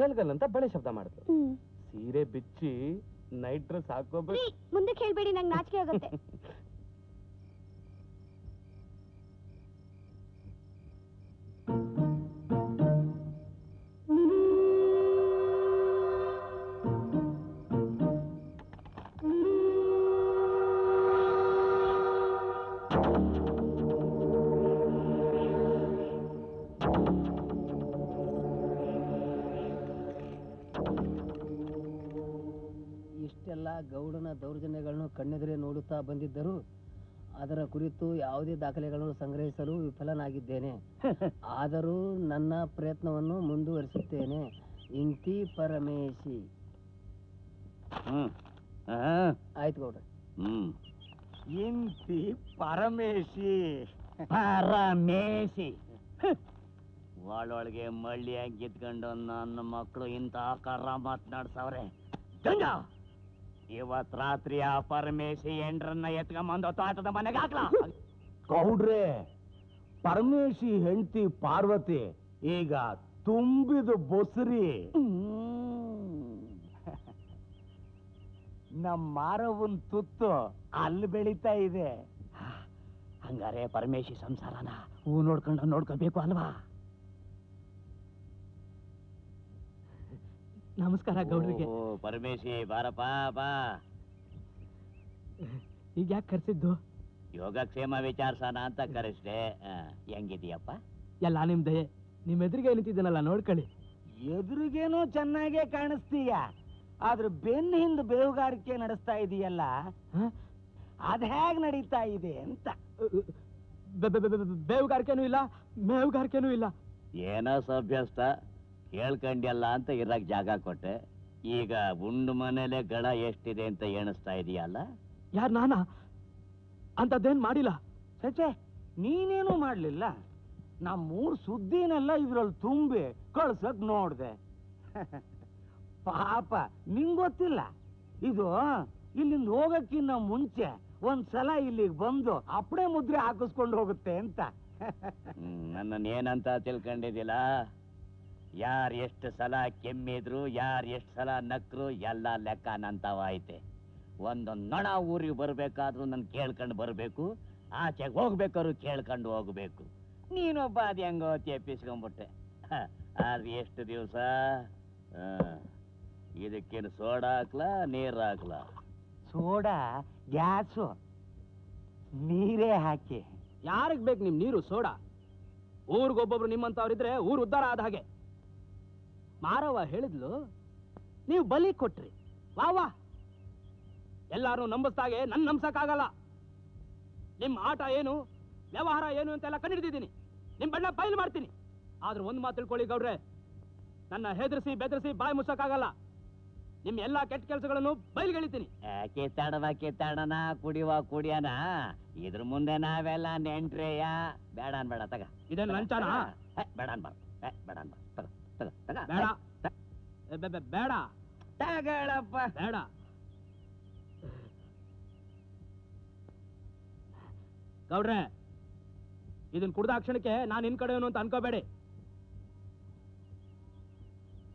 ಗಲ್ಗಲ್ ಅಂತ ಬಳೆ ಶಬ್ದ ಮಾಡಿದ್ಲು. ಸೀರೆ ಬಿಚ್ಚಿ ನೈಟ್ ಡ್ರೆಸ್ ಹಾಕೋಬೇಕು. ಮುಂದಕ್ಕೆ ಹೇಳ್ಬೇಡಿ, ನಂಗೆ ನಾಚಿಕೆ ಆಗುತ್ತೆ. ಇಷ್ಟೆಲ್ಲ ಗೌಡನ ದೌರ್ಜನ್ಯಗಳನ್ನು ಕಣ್ಣೆದುರೇ ನೋಡುತ್ತಾ ಬಂದಿದ್ದರು ಅದರ ಕುರಿತು ಯಾವುದೇ ದಾಖಲೆಗಳನ್ನು ಸಂಗ್ರಹಿಸಲು ವಿಫಲನಾಗಿದ್ದೇನೆ. ಆದರೂ ನನ್ನ ಪ್ರಯತ್ನವನ್ನು ಮುಂದುವರಿಸುತ್ತೇನೆ. ಇಂತಿ ಪರಮೇಶಿ. ಆಯ್ತು ಗೌಡ್ರೆ. ಇಂತಿ ಪರಮೇಶಿ. ಪರಮೇಶಿ ಒಳೊಳಗೆ ಮಳ್ಳಿಯಾಗಿ ಗಿದ್ಕೊಂಡು ನನ್ನ ಮಕ್ಕಳು ಇಂತಹ ಕರ್ರ ಮಾತನಾಡ್ಸವ್ರೆ. ಗಂಗ, ಇವತ್ ರಾತ್ರಿ ಆ ಪರಮೇಶಿ ಎಂಡ್ರನ್ನ ಎತ್ಕೊಂಬಂದು ತೋಟದ ಮನೆಗೆ ಹಾಕ್ಲಾ? ಗೌಡ್ರೆ, ಪರಮೇಶಿ ಹೆಂಡತಿ ಪಾರ್ವತಿ ಈಗ ತುಂಬಿದ ಬೊಸರಿ. ನಮ್ಮ ಮಾರವನ್ ತುತ್ತು ಅಲ್ಲಿ ಬೆಳೀತಾ ಇದೆ. ಹಂಗಾರೆ ಪರಮೇಶಿ ಸಂಸಾರನ ಹೂ ನೋಡ್ಕೋಬೇಕು ಅಲ್ವಾ? ನಮಸ್ಕಾರ ಗೌಡ್ರಿಗೆ. ಪರಮೇಶಿ, ಬಾರಪ್ಪ ಬಾ. ಈಗ ಯಾಕೆ ಕರ್ಸಿದ್ದು? ಯೋಗಕ್ಷೇಮ ವಿಚಾರಿಸೋಣ ಅಂತ ಕರೆಸ್ದೆ. ಹೆಂಗಿದೀಯಪ್ಪ? ಎಲ್ಲ ನಿಮ್ ದಯೆ. ನಿಮ್ ಎದುರಿಗೆ ನಿಂತಿದ್ದೀನಲ್ಲ, ನೋಡ್ಕೊಳ್ಳಿ. ಎದುರಿಗೇನೋ ಚೆನ್ನಾಗೇ ಕಾಣಿಸ್ತೀಯ, ಆದ್ರೆ ಬೆನ್ನ ಹಿಂದ್ ಬೇವುಗಾರಿಕೆ ನಡೆಸ್ತಾ ಇದೀಯಲ್ಲ, ಅದ್ ಹೇಗ್ ನಡೀತಾ ಇದೆ ಅಂತ. ಬೇವುಗಾರಿಕೆನೂ ಇಲ್ಲ, ಮೇವುಗಾರಿಕೆನೂ ಇಲ್ಲ. ಏನೋ ಸಭ್ಯಸ್ಥ ಕೇಳ್ಕಂಡ್ಯಲ್ಲ ಅಂತ ಇರಕ್ ಜಾಗ ಕೊಟ್ಟೆ. ಈಗ ಉಂಡು ಮನೇಲೆ ಗಳ ಎಷ್ಟಿದೆ ಅಂತ ಎಣಿಸ್ತಾ ಇದೀಯಲ್ಲ? ಯಾರ್ ನಾನಾ? ಅಂತದ್ದೇನ್ ಮಾಡಿಲ್ಲ. ಸಚೆ, ನೀನೇನು ಮಾಡ್ಲಿಲ್ಲ. ನಮ್ಮೂರ್ ಸುದ್ದಿನೆಲ್ಲ ಇದ್ರಲ್ಲಿ ತುಂಬಿ ಕಳ್ಸಕ್ ನೋಡ್ದೆ. ಪಾಪ ನಿಂಗೊತ್ತಿಲ್ಲ, ಇದು ಇಲ್ಲಿಂದ ಹೋಗಕ್ಕಿನ್ನ ಮುಂಚೆ ಒಂದ್ಸಲ ಇಲ್ಲಿಗೆ ಬಂದು ಅಪ್ಪಡೆ ಮುದ್ರೆ ಹಾಕಿಸ್ಕೊಂಡು ಹೋಗುತ್ತೆ ಅಂತ. ನನ್ನನ್ನು ಏನಂತ ತಿಳ್ಕೊಂಡಿದ್ದಿಲ್ಲ? ಯಾರ್ ಎಷ್ಟು ಸಲ ಕೆಮ್ಮಿದ್ರು, ಯಾರ್ ಎಷ್ಟು ಸಲ ನಕ್ರು ಎಲ್ಲ ಲೆಕ್ಕ ನಂತವಾಯ್ತೆ. ಒಂದೊಂದು ನೊಣ ಊರಿಗೆ ಬರ್ಬೇಕಾದ್ರೂ ನನ್ ಕೇಳ್ಕೊಂಡು ಬರ್ಬೇಕು, ಆಚೆಗೆ ಹೋಗ್ಬೇಕಾದ್ರು ಕೇಳ್ಕೊಂಡು ಹೋಗ್ಬೇಕು. ನೀನೊಬ್ಬ ಅದು ಹೆಂಗೋ ತೆಪ್ಪಿಸ್ಕೊಂಡ್ಬಿಟ್ಟೆ. ಆದ್ರೆ ಎಷ್ಟು ದಿವಸ? ಇದಕ್ಕೇನು ಸೋಡಾ ಹಾಕ್ಲಾ ನೀರ್ ಹಾಕ್ಲಾ? ಸೋಡಾ, ಗ್ಯಾಸು, ನೀರೇ ಹಾಕಿ. ಯಾರಿಗ್ ಬೇಕು ನಿಮ್ ನೀರು ಸೋಡಾ? ಊರಿಗೊಬ್ಬೊಬ್ರು ನಿಮ್ಮಂತವ್ರಿದ್ರೆ ಊರು ಉದ್ಧಾರ ಆದ ಹಾಗೆ. ಮಾರವ್ವ ಹೇಳಿದ್ಲು, ನೀವು ಬಲಿ ಕೊಟ್ರಿ. ವಾ ಎಲ್ಲಾರು ನಂಬಿಸ್ದಾಗೆ ನನ್ ನಂಬ್ಸಕ್ಕಾಗಲ್ಲ. ನಿಮ್ ಆಟ ಏನು, ವ್ಯವಹಾರ ಏನು ಅಂತೆಲ್ಲ ಕಂಡಿಡಿದಿದ್ದೀನಿ. ನಿಮ್ ಬಣ್ಣ ಬಯಲು ಮಾಡ್ತೀನಿ. ಆದ್ರೆ ಒಂದ್ ಮಾತು ತಿಳ್ಕೊಳ್ಳಿ ಗೌಡ್ರೆ, ನನ್ನ ಹೆದರ್ಸಿ ಬೆದರ್ಸಿ ಬಾಯಿ ಮುಚ್ಚಕ್ಕಾಗಲ್ಲ. ನಿಮ್ ಎಲ್ಲಾ ಕೆಟ್ಟ ಕೆಲಸಗಳನ್ನು ಬಯಲ್ಗೆಳಿತೀನಿ. ಕಿತ್ತಾಡನ ಕುಡಿಯನ ಇದ್ರ ಮುಂದೆ ನಾವೆಲ್ಲ ನೆಂಟ್ರೆಯ. ಬೇಡ ಅನ್ಬೇಡ ತಗ. ಇದೇನು ಲಂಚನ? ಬೇಡ ಅನ್ಬಾರ ಬೇಡ ಅನ್ಬಾರ ತಗ ತಗ ತಗ. ಬೇಡ ಬೇಡ ತಗಳಪ್ಪ. ಬೇಡ. ಗೌಡ್ರೆ, ಇದನ್ ಕುಡ್ದ ಕ್ಷಣಕ್ಕೆ ನಾನು ನಿನ್ ಕಡೆಯವನು ಅಂತ ಅನ್ಕೋಬೇಡಿ.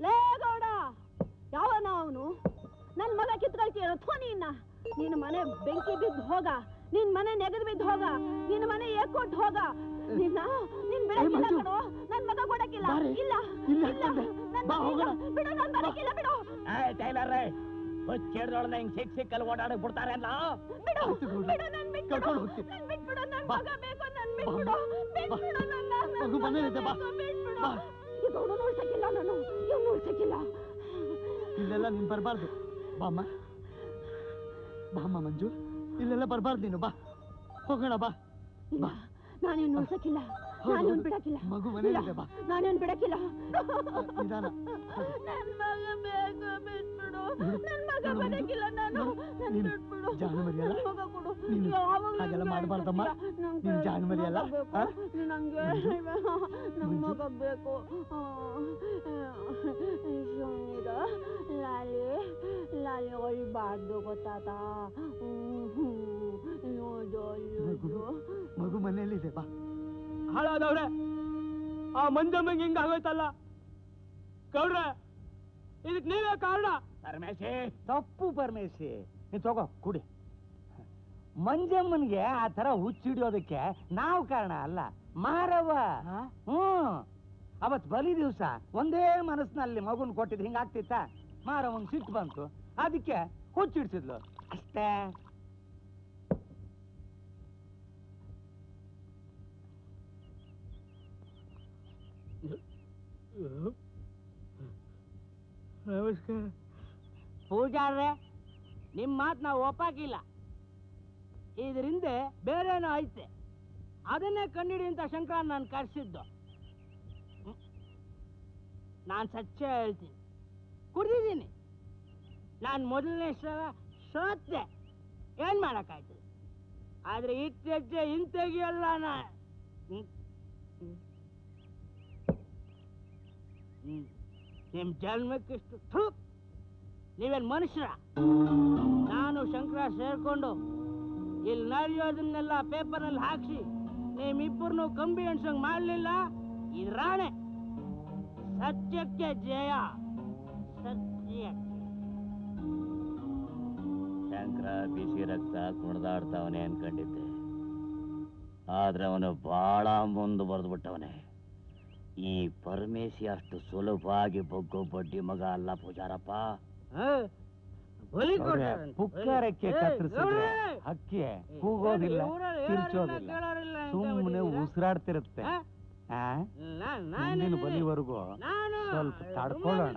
ಲೇ ಗೌಡ, ಯಾವನ ಅವನು? ನನ್ ಮಗ ಕಿತ್ಕೊಳ್ತೀಯ ನೀನ? ನಿನ್ನ ಮನೆ ಬೆಂಕಿ ಬಿದ್ದು ಹೋಗ, ನಿನ್ ಮನೆ ನೆಗದು ಬಿದ್ದು ಹೋಗ, ನಿನ್ನ ಮನೆ ಏಕೊಟ್ಟು ಹೋಗ. ನಿನ್ನ ನಿನ್ ಬಿಡಕ್ಕಿಲ್ಲ ಕಣೋ, ನನ್ ಮಗ ಕೊಡಕ್ಕಿಲ್ಲ. ಇಲ್ಲ ಬಿಡು, ನನ್ ಬರಕ್ಕಿಲ್ಲ ಬಿಡು. ಟೈಲರ್ ಹುಚ್ಚಿಡ್ದೊಳದ ಹಿಂಗ್ ಸಿಕ್ಕಲ್ಲಿ ಓಡಾಡಕ್ ಬಿಡ್ತಾರೆ ಅಲ್ಲ. ಬಿಡು ಬಿಡು, ನನ್ ಬಿಟ್ಬಿಡು, ನನ್ ಬಿಟ್ಬಿಡು, ನನ್ ಮಗ ಬೇಕು, ನನ್ ಬಿಟ್ಬಿಡು, ಬಿಟ್ಬಿಡು ನನ್ನ, ನನ್ ಮಗ ಬಿಟ್ಬಿಡು. ಇದು ಉಳ್ಸಕ್ಕಿಲ್ಲ, ನಾನು ಇವ್ನು ಉಳ್ಸಕ್ಕಿಲ್ಲ. ಇಲ್ಲೆಲ್ಲ ನೀನ್ ಬರ್ಬಾರ್ದು. ಬಾಮ್ಮ ಬಾಮ್ಮ ಮಂಜು, ಇಲ್ಲೆಲ್ಲ ಬರ್ಬಾರ್ದು ನೀನು. ಬಾ ಹೋಗೋಣ, ಬಾ ಬಾ. ನಾನೇನು ಉಳ್ಸಕ್ಕಿಲ್ಲ, ನಾನೇನು ಬಿಡಕ್ಕಿಲ್ಲ. ಮಗು ಮನೆಯಲ್ಲಿದೆ, ಬಾ. ನಾನೇನು ಬಿಡಕ್ಕಿಲ್ಲ. ನಿಧಾನ. ನನ್ ಮಗ ಬೇಕು, ಬಿಟ್ಬಿಡು, ನನ್ ಮಗ ಬರಕ್ಕಿಲ್ಲ. ನಾನು ನೀನು ಜಾಣ ಮರಿಯಲ್ಲ, ನೀನು ಹಾಗೆಲ್ಲ ಮಾಡಬಾರ್ದಮ್ಮ. ನೀನು ಜಾಣ ಮರಿಯಲ್ಲ. ನಂಗೆ ನನ್ ಮಗ ಬೇಕು. ಲಾಲಿ ಲಾಲಿ ಹೊಳಿಬಾರ್ದು, ಗೊತ್ತಾತ? ಮಗು ಮನೆಯಲ್ಲಿದೆ, ಬಾ. ಹಾಳಾದವ್ರೆ, ಆ ಮಂಜಮ್ಮಂಗೆ ಹಿಂಗ ಆಗೋಯ್ತಲ್ಲ. ಗೌಡ್ರೆ, ಇದಕ್ ನೀವೇ ಕಾರಣ. ಪರಮೇಶಿ, ತಪ್ಪು ಪರಮೇಶಿ. ನೀನ್ ತಗೋ ಕುಡಿ. ಮಂಜಮ್ಮನ್ಗೆ ಆ ತರ ಹುಚ್ಚಿಡಿಯೋದಕ್ಕೆ ನಾವು ಕಾರಣ ಅಲ್ಲ, ಮಾರವ್ವ. ಅವತ್ ಬಲಿ ದಿವ್ಸ ಒಂದೇ ಮನಸ್ಸಿನಲ್ಲಿ ಮಗುನ್ ಕೊಟ್ಟಿದ್ ಹಿಂಗಾಗ್ತಿತ್ತ? ಮಾರವ್ವಂಗ್ ಸಿಟ್ಟು ಬಂತು, ಅದಕ್ಕೆ ಹುಚ್ಚಿಡ್ಸಿದ್ಲು ಅಷ್ಟೇ. ನಮಸ್ಕಾರ ಪೂಜಾರ್ರೆ, ನಿಮ್ ಮಾತು ನಾವು ಒಪ್ಪಾಕಿಲ್ಲ. ಇದರಿಂದ ಬೇರೆನೋ ಐತೆ, ಅದನ್ನೇ ಕಂಡಿಡಿ ಅಂತ ಶಂಕರ ನಾನು ಕರ್ಸಿದ್ದು. ನಾನು ಸಚ್ಚ ಹೇಳ್ತೀನಿ, ಕುಡ್ದಿದ್ದೀನಿ. ನಾನು ಮೊದಲನೇ ಸಲ ಸೋತೆ, ಏನ್ ಮಾಡಕ್ಕಾಯ್ತು? ಆದ್ರೆ ಇತ್ತೆಜ್ಜೆ ಹಿಂತೆಗಿಯಲ್ಲ. ನಿಮ್ ಜನ್ಮಕ್ಕಿಷ್ಟು ನೀವೇನ್ ಮನುಷ್ಯರ? ನಾನು ಶಂಕರ ಸೇರ್ಕೊಂಡು ಇಲ್ಲಿ ನಡೆಯೋದನ್ನೆಲ್ಲ ಪೇಪರ್ನಲ್ಲಿ ಹಾಕ್ಸಿ ನಿಮ್ಮಿಬ್ಬರನ್ನು ಕಂಬಿ ಅನ್ಸಂಗ್ ಮಾಡ್ಲಿಲ್ಲ. ಇದು ರಾಣೆ. ಸತ್ಯಕ್ಕೆ ಜಯ, ಸತ್ಯಕ್ಕೆ. ಶಂಕರ ಬಿಸಿ ರಕ್ತ ಕುಣಿದಾಡ್ತಾವನೆ ಅನ್ಕೊಂಡಿದ್ದೆ, ಆದ್ರೆ ಅವನು ಬಹಳ ಮುಂದೆ ಬರೆದ್ಬಿಟ್ಟವನೆ. ಈ ಪರಮೇಶಿ ಅಷ್ಟು ಸುಲಭವಾಗಿ ಬೊಗ್ಗೋ ಬಡ್ಡಿ ಮಗ ಅಲ್ಲ ಪೂಜಾರಪ್ಪ. ಪುಕ್ಕಾರಕ್ಕೆ ಕತ್ತರಿಸಿದ್ರೆ ಹಕ್ಕಿ ಕೂಗೋದಿಲ್ಲ, ಕಿರ್ಚೋದಿಲ್ಲ, ಸುಮ್ಮನೆ ಉಸಿರಾಡ್ತಿರುತ್ತೆ. ಮುಂದಿನ ಬಲಿವರೆಗೂ ಸ್ವಲ್ಪ ತಡ್ಕೊಳ್ಳೋಣ.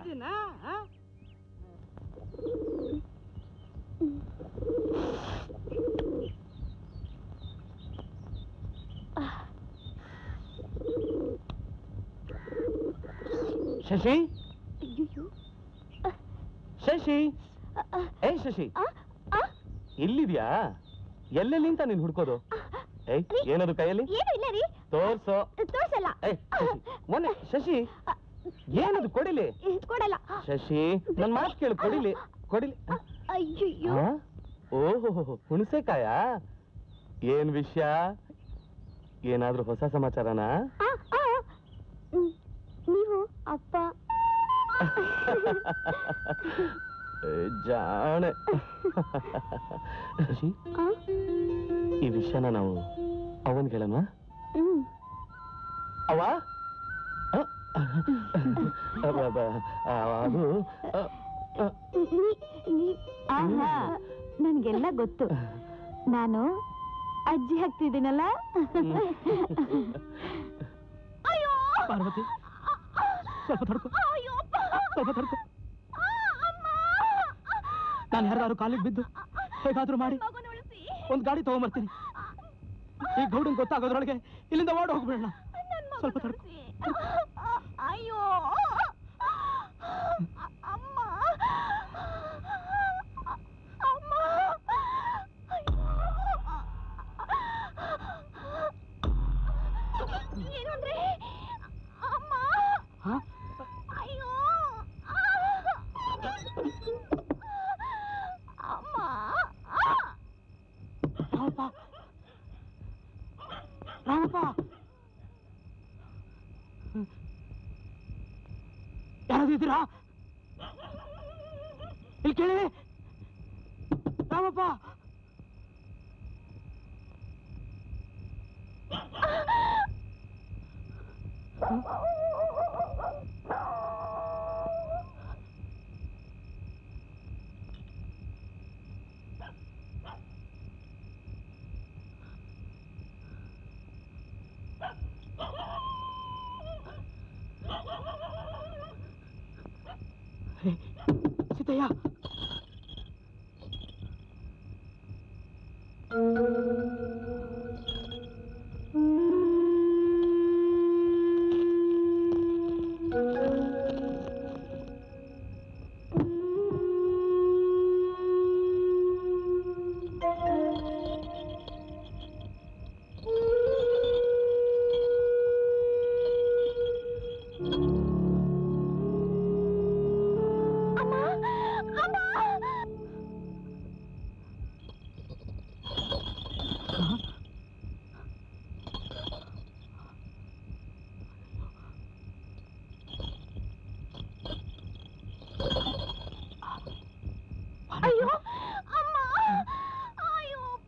ಶಶಿ, ಶಶಿ, ಏ ಶಶಿ, ಇಲ್ಲಿದ್ಯಾ? ಎಲ್ಲೆಲ್ಲಿ ಅಂತ ನೀನ್ ಹುಡ್ಕೋದು? ಏಯ್, ಏನದು ಕೈಯಲ್ಲಿ? ತೋರ್ಸೋ. ತೋರ್ಸಲ್ಲ. ಮೊನ್ನೆ ಶಶಿ, ಏನದು? ಕೊಡಿಲಿ. ಕೊಡಲ್ಲ. ಶಶಿ, ನನ್ ಮಾತು ಕೇಳು, ಕೊಡಿಲಿ, ಕೊಡಿಲಿ. ಅಯ್ಯೋ, ಓಹೋ, ಹುಣಸೆಕಾಯ? ಏನ್ ವಿಷಯ? ಏನಾದ್ರೂ ಹೊಸ ಸಮಾಚಾರನಾ? ನೀವು ಅಪ್ಪ ಜಾಣೆ. ಶಶಿ, ಈ ವಿಷಯನ ನಾವು ಅವನ್ಗೆ ಹೇಳೋಣ. ಅವ ಅದು ನನ್ಗೆಲ್ಲ ಗೊತ್ತು. ನಾನು ಅಜ್ಜಿ ಹಾಕ್ತಿದ್ದೀನಲ್ಲ. ಪಾರ್ವತಿ, ಸ್ವಲ್ಪ ತಡ್ಕೊ, ಸ್ವಲ್ಪ ತಡ್ಕೊ. ನಾನು ಯಾರು ಕಾಲಿಗೆ ಬಿದ್ದು ಹೇಗಾದ್ರೂ ಮಾಡಿ ಒಂದ್ ಗಾಡಿ ತಗೊಂಬರ್ತೀನಿ. ಈ ಗೌಡನ್ ಗೊತ್ತಾಗೋದ್ರೊಳಗೆ ಇಲ್ಲಿಂದ ಓಡ್ ಹೋಗ್ಬಿಡೋಣ. ಸ್ವಲ್ಪ ತಡ್ಕೊ. ಅಯ್ಯೋ ಅಮ್ಮ, ಬಂದಿದ್ದೀರಾ? ಇಲ್ಲಿ ಕೇಳಿ ರಾಮಪ್ಪ. ಸೀತಯ್ಯ,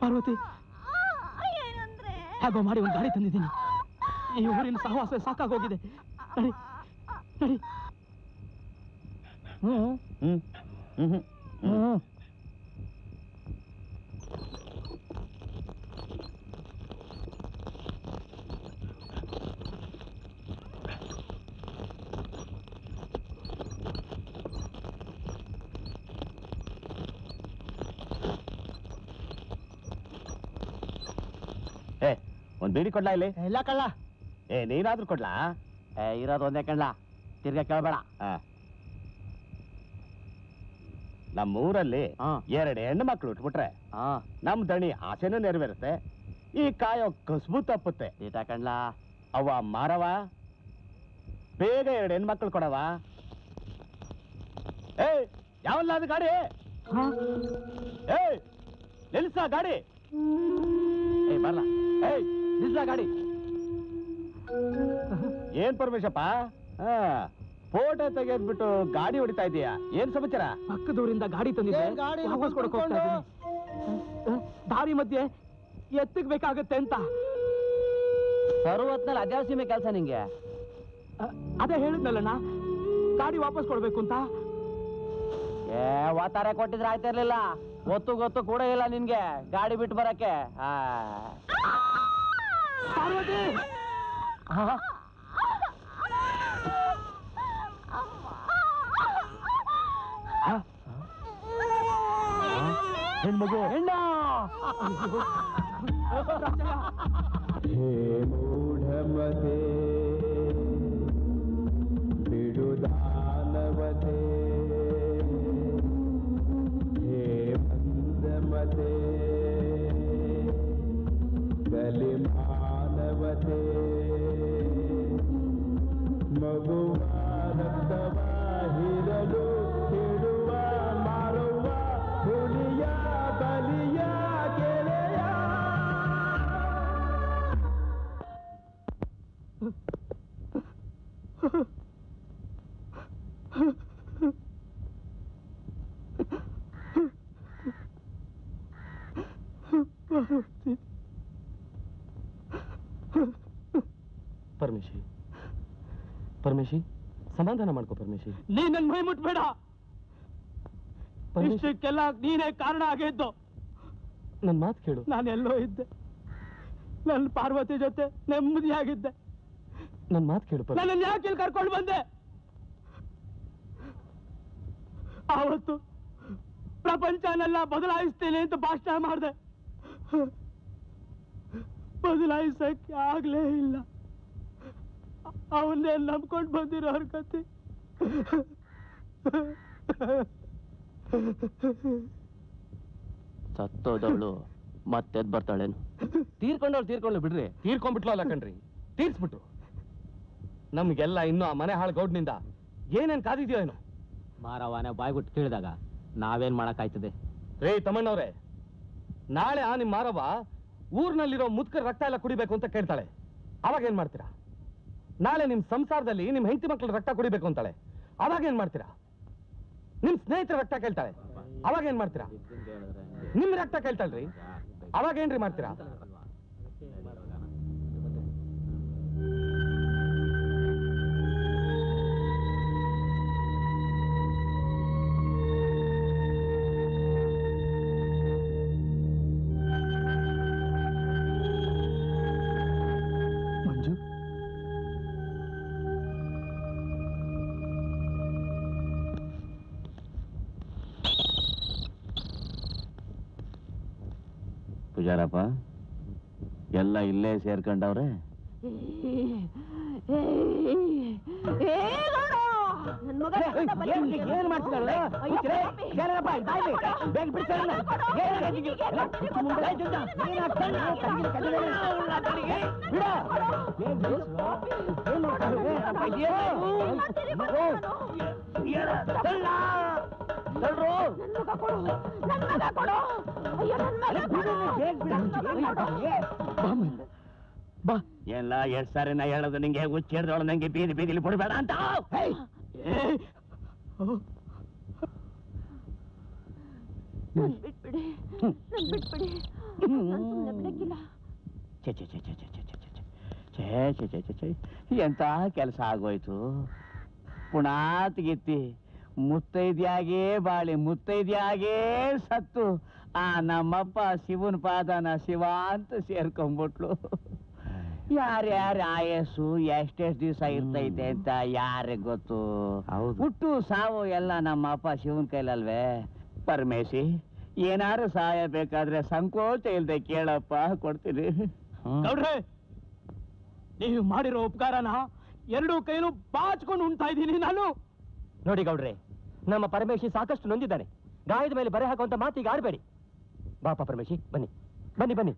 ಪಾರ್ವತಿ, ಹಾಗೋ ಮಾಡಿ ಒಂದು ಗಾಡಿ ತಂದಿದ್ದೀನಿ. ಈ ಊರಿನ ಸಹವಾಸ ಸಾಕಾಗೋಗಿದೆ. ನಡಿ ನಡಿ. ಒಂದ್ ಬೀಡಿ ಕೊಡ್ಲಾ ಇಲ್ಲಿ? ಇಲ್ಲ ಕಳ್ಳ. ನೀನಾದ್ರೂ ಕೊಡ್ಲಾ? ಇರೋದು ಒಂದೇ ಕಣ್ಲಾ, ತಿರ್ಗಾ ಕೇಳಬೇಡ. ನಮ್ಮೂರಲ್ಲಿ 2 ಹೆಣ್ಣು ಮಕ್ಳು ಉಟ್ಬಿಟ್ರೆ ನಮ್ ದಣಿ ಆಸೆನೂ ನೆರವೇರುತ್ತೆ, ಈ ಕಾಯೋ ಕಸ್ಬು ತಪ್ಪುತ್ತೆ. ಈಟ ಕಣ್ಲಾ. ಅವ್ವ ಮಾರವ, ಬೇಗ 2 ಹೆಣ್ಮಕ್ಳು ಕೊಡವ. ಯಾವಲ್ಲ ಅದು ಗಾಡಿ? ನಿಲ್ಸ ಗಾಡಿ. ಬರ್ಲ ನಿಲ್ಸ ಗಾಡಿ. ಏನ್ ಪರಮೇಶಪ್ಪ, ಫೋಟೋ ತೆಗೆದ್ಬಿಟ್ಟು ಗಾಡಿ ಹೊಡಿತಾ ಇದೀಯಾ? ಏನ್ ಸಮಾಚಾರ? ಪಕ್ಕದೂರಿಂದ ಗಾಡಿ ತಂದಿದ್ದೆ, ವಾಪಸ್ ಕೊಡಕ್ ಹೋಗ್ತಾ ಇದ್ದೀನಿ. ದಾರಿ ಮಧ್ಯೆ ಎತ್ತಿಗೆ ಬೇಕಾಗತ್ತೆ ಅಂತ. ಸರ್ವತ್ನಲ್ಲಿ ಅದ್ಯಾವ ಸೀಮೆ ಕೆಲಸ ನಿಂಗೆ? ಅದೇ ಹೇಳಿದ್ನಲ್ಲಣ್ಣ, ಗಾಡಿ ವಾಪಸ್ ಕೊಡ್ಬೇಕು ಅಂತ. ವಾತಾರ ಕೊಟ್ಟಿದ್ರೆ ಆಯ್ತಿರ್ಲಿಲ್ಲ. ಗೊತ್ತು ಗೊತ್ತು ಕೂಡ ಇಲ್ಲ ನಿನ್ಗೆ ಗಾಡಿ ಬಿಟ್ಟು ಬರಕ್ಕೆ. ಪಾರ್ವತಿ, ಹೆಣ್ಮಗು ಹೆಣ್ಣು. ಹೇ ಮೂಢಮತೆ ಬಿಡುದಾನವತೆ, ಹೇ ಮಂದಮತೆ ಬಲಿಮಾನವತೆ, ಮಗುವ ರಕ್ತವ ಹಿರಲು ಹಿಡುವ ಮಾರುವ ಹುಲಿಯ ಬಲಿಯ ಗೆಳೆಯ. ಪರಮೇಶಿ, ಪರಮೇಶಿ, ಸಮಾಧಾನ ಮಾಡ್ಕೋ ಪರಮೇಶಿ. ನೀ ನನ್ ಮೈ ಮುಟ್ಬೇಡ. ಇಷ್ಟಕ್ಕೆಲ್ಲ ನೀನೇ ಕಾರಣ ಆಗಿದ್ದು. ನನ್ ಮಾತು ಕೇಳು. ನಾನೆಲ್ಲೋ ಇದ್ದೆ, ನನ್ನ ಪಾರ್ವತಿ ಜೊತೆ ನೆಮ್ಮದಿಯಾಗಿದ್ದೆ. ನನ್ ಮಾತು ಕೇಳು. ನನ್ನ ಯಾಕೆ ಇಲ್ಲಿ ಕರ್ಕೊಂಡು ಬಂದೆ? ಆವತ್ತು ಪ್ರಪಂಚನೆಲ್ಲ ಬದಲಾಯಿಸ್ತೇನೆ ಅಂತ ಭಾಷಣ ಮಾಡಿದೆ. ಬದಲಾಯಿಸಕ್ಕೆ ಆಗ್ಲೇ ಇಲ್ಲ. ಅವನ್ನೇ ನಂಬ್ಕೊಂಡು ಬಂದಿರೋರ್ ಕತೆ. ಸತ್ತೋದವಳು ಮತ್ತೆ ಬರ್ತಾಳೇನು? ತೀರ್ಕೊಂಡ್ಲು ಬಿಡ್ರಿ. ತೀರ್ಕೊಂಡ್ಬಿಟ್ಲು ಅಲ್ಲ ಕಣ್ರಿ, ತೀರ್ಸ್ಬಿಟ್ರು. ನಮ್ಗೆಲ್ಲ ಇನ್ನು ಆ ಮನೆ ಹಾಳು ಗೌಡ್ನಿಂದ ಏನೇನ್ ಕಾದಿದ್ಯೋ ಏನೋ. ಮಾರವಾನೆ ಬಾಯ್ಬಿಟ್ಟು ಕೇಳಿದಾಗ ನಾವೇನ್ ಮಾಡಕ್ಕಾಯ್ತದೆ? ರೇ ತಮ್ಮಣ್ಣವ್ರೆ, ನಾಳೆ ಆ ನಿಮ್ ಮಾರವ್ವ ಊರ್ನಲ್ಲಿರೋ ಮುದ್ಕರ ರಕ್ತ ಎಲ್ಲ ಕುಡಿಬೇಕು ಅಂತ ಕೇಳ್ತಾಳೆ. ಅವಾಗ ಏನ್ ಮಾಡ್ತೀರಾ? ನಾಳೆ ನಿಮ್ ಸಂಸಾರದಲ್ಲಿ ನಿಮ್ ಹೆಂಡತಿ ಮಕ್ಳ ರಕ್ತ ಕುಡಿಬೇಕು ಅಂತಾಳೆ. ಅವಾಗ ಏನ್ ಮಾಡ್ತೀರಾ? ನಿಮ್ ಸ್ನೇಹಿತರ ರಕ್ತ ಕೇಳ್ತಾಳೆ, ಅವಾಗ ಏನ್ ಮಾಡ್ತೀರಾ? ನಿಮ್ ರಕ್ತ ಕೇಳ್ತಾಳ್ರಿ, ಅವಾಗ ಏನ್ರಿ ಮಾಡ್ತೀರಾ? ಮಂಜು, ಪೂಜಾರಪ್ಪ ಎಲ್ಲ ಇಲ್ಲೇ ಸೇರ್ಕೊಂಡವ್ರೆ. ಏನ್ ಮಾಡ್ತಿದ್ದಾಳೆ? ಬಾ. ಎಲ್ಲ ಎರಡ್ ಸಾರಿ ನಾ ಹೇಳೋದು ನಿಂಗೆ ಹುಚ್ಚಿಡ್ದವಳು ನಂಗೆ ಬೀದಿ ಬೀದಿಲಿ ಬಿಡಬೇಡ ಅಂತ. ಬಿಟ್ಬಿಡಿ, ಬಿಟ್ಬಿಡಿ, ಬಿಡಕ್ಕಿಲ್ಲ. ಎಂತ ಕೆಲಸ ಆಗೋಯ್ತು. ಪುಣಾತ್ಗಿತ್ತಿ ಮುತ್ತೈದ್ಯಾಗೇ ಬಾಳಿ ಮುತ್ತೈದ್ಯಾಗೇ ಸತ್ತು ಆ ನಮ್ಮಪ್ಪ ಶಿವನ ಪಾದನ ಶಿವ ಅಂತ ಸೇರ್ಕೊಂಡ್ಬಿಟ್ಲು. ಯಾರ್ಯಾರ ಆಯಸ್ಸು ಎಷ್ಟೆಷ್ಟು ದಿವಸ ಇರ್ತೈತೆ ಅಂತ ಯಾರಿಗೆ ಗೊತ್ತು? ಹುಟ್ಟು ಸಾವು ಎಲ್ಲ ನಮ್ಮಪ್ಪ ಶಿವನ ಕೈಲಲ್ವೇ? ಪರಮೇಶಿ, ಏನಾರು ಸಹಾಯ ಬೇಕಾದ್ರೆ ಸಂಕೋಚ ಇಲ್ದೆ ಕೇಳಪ್ಪ, ಕೊಡ್ತೀನಿ. ಗೌಡ್ರೆ, ನೀವು ಮಾಡಿರೋ ಉಪಕಾರನ ಎರಡೂ ಕೈಲೂ ಬಾಚ್ಕೊಂಡು ಉಣ್ತಾ ಇದ್ದೀನಿ ನಾನು. ನೋಡಿ ಗೌಡ್ರೆ, ನಮ್ಮ ಪರಮೇಶಿ ಸಾಕಷ್ಟು ನೊಂದಿದ್ದಾನೆ. ಗಾಯದ ಮೇಲೆ ಬರೆ ಹಾಕುವಂತ ಮಾತಿಗೆ ಆಡಬೇಡಿ. ಬಾಪ ಪರಮೇಶಿ, ಬನ್ನಿ ಬನ್ನಿ ಬನ್ನಿ.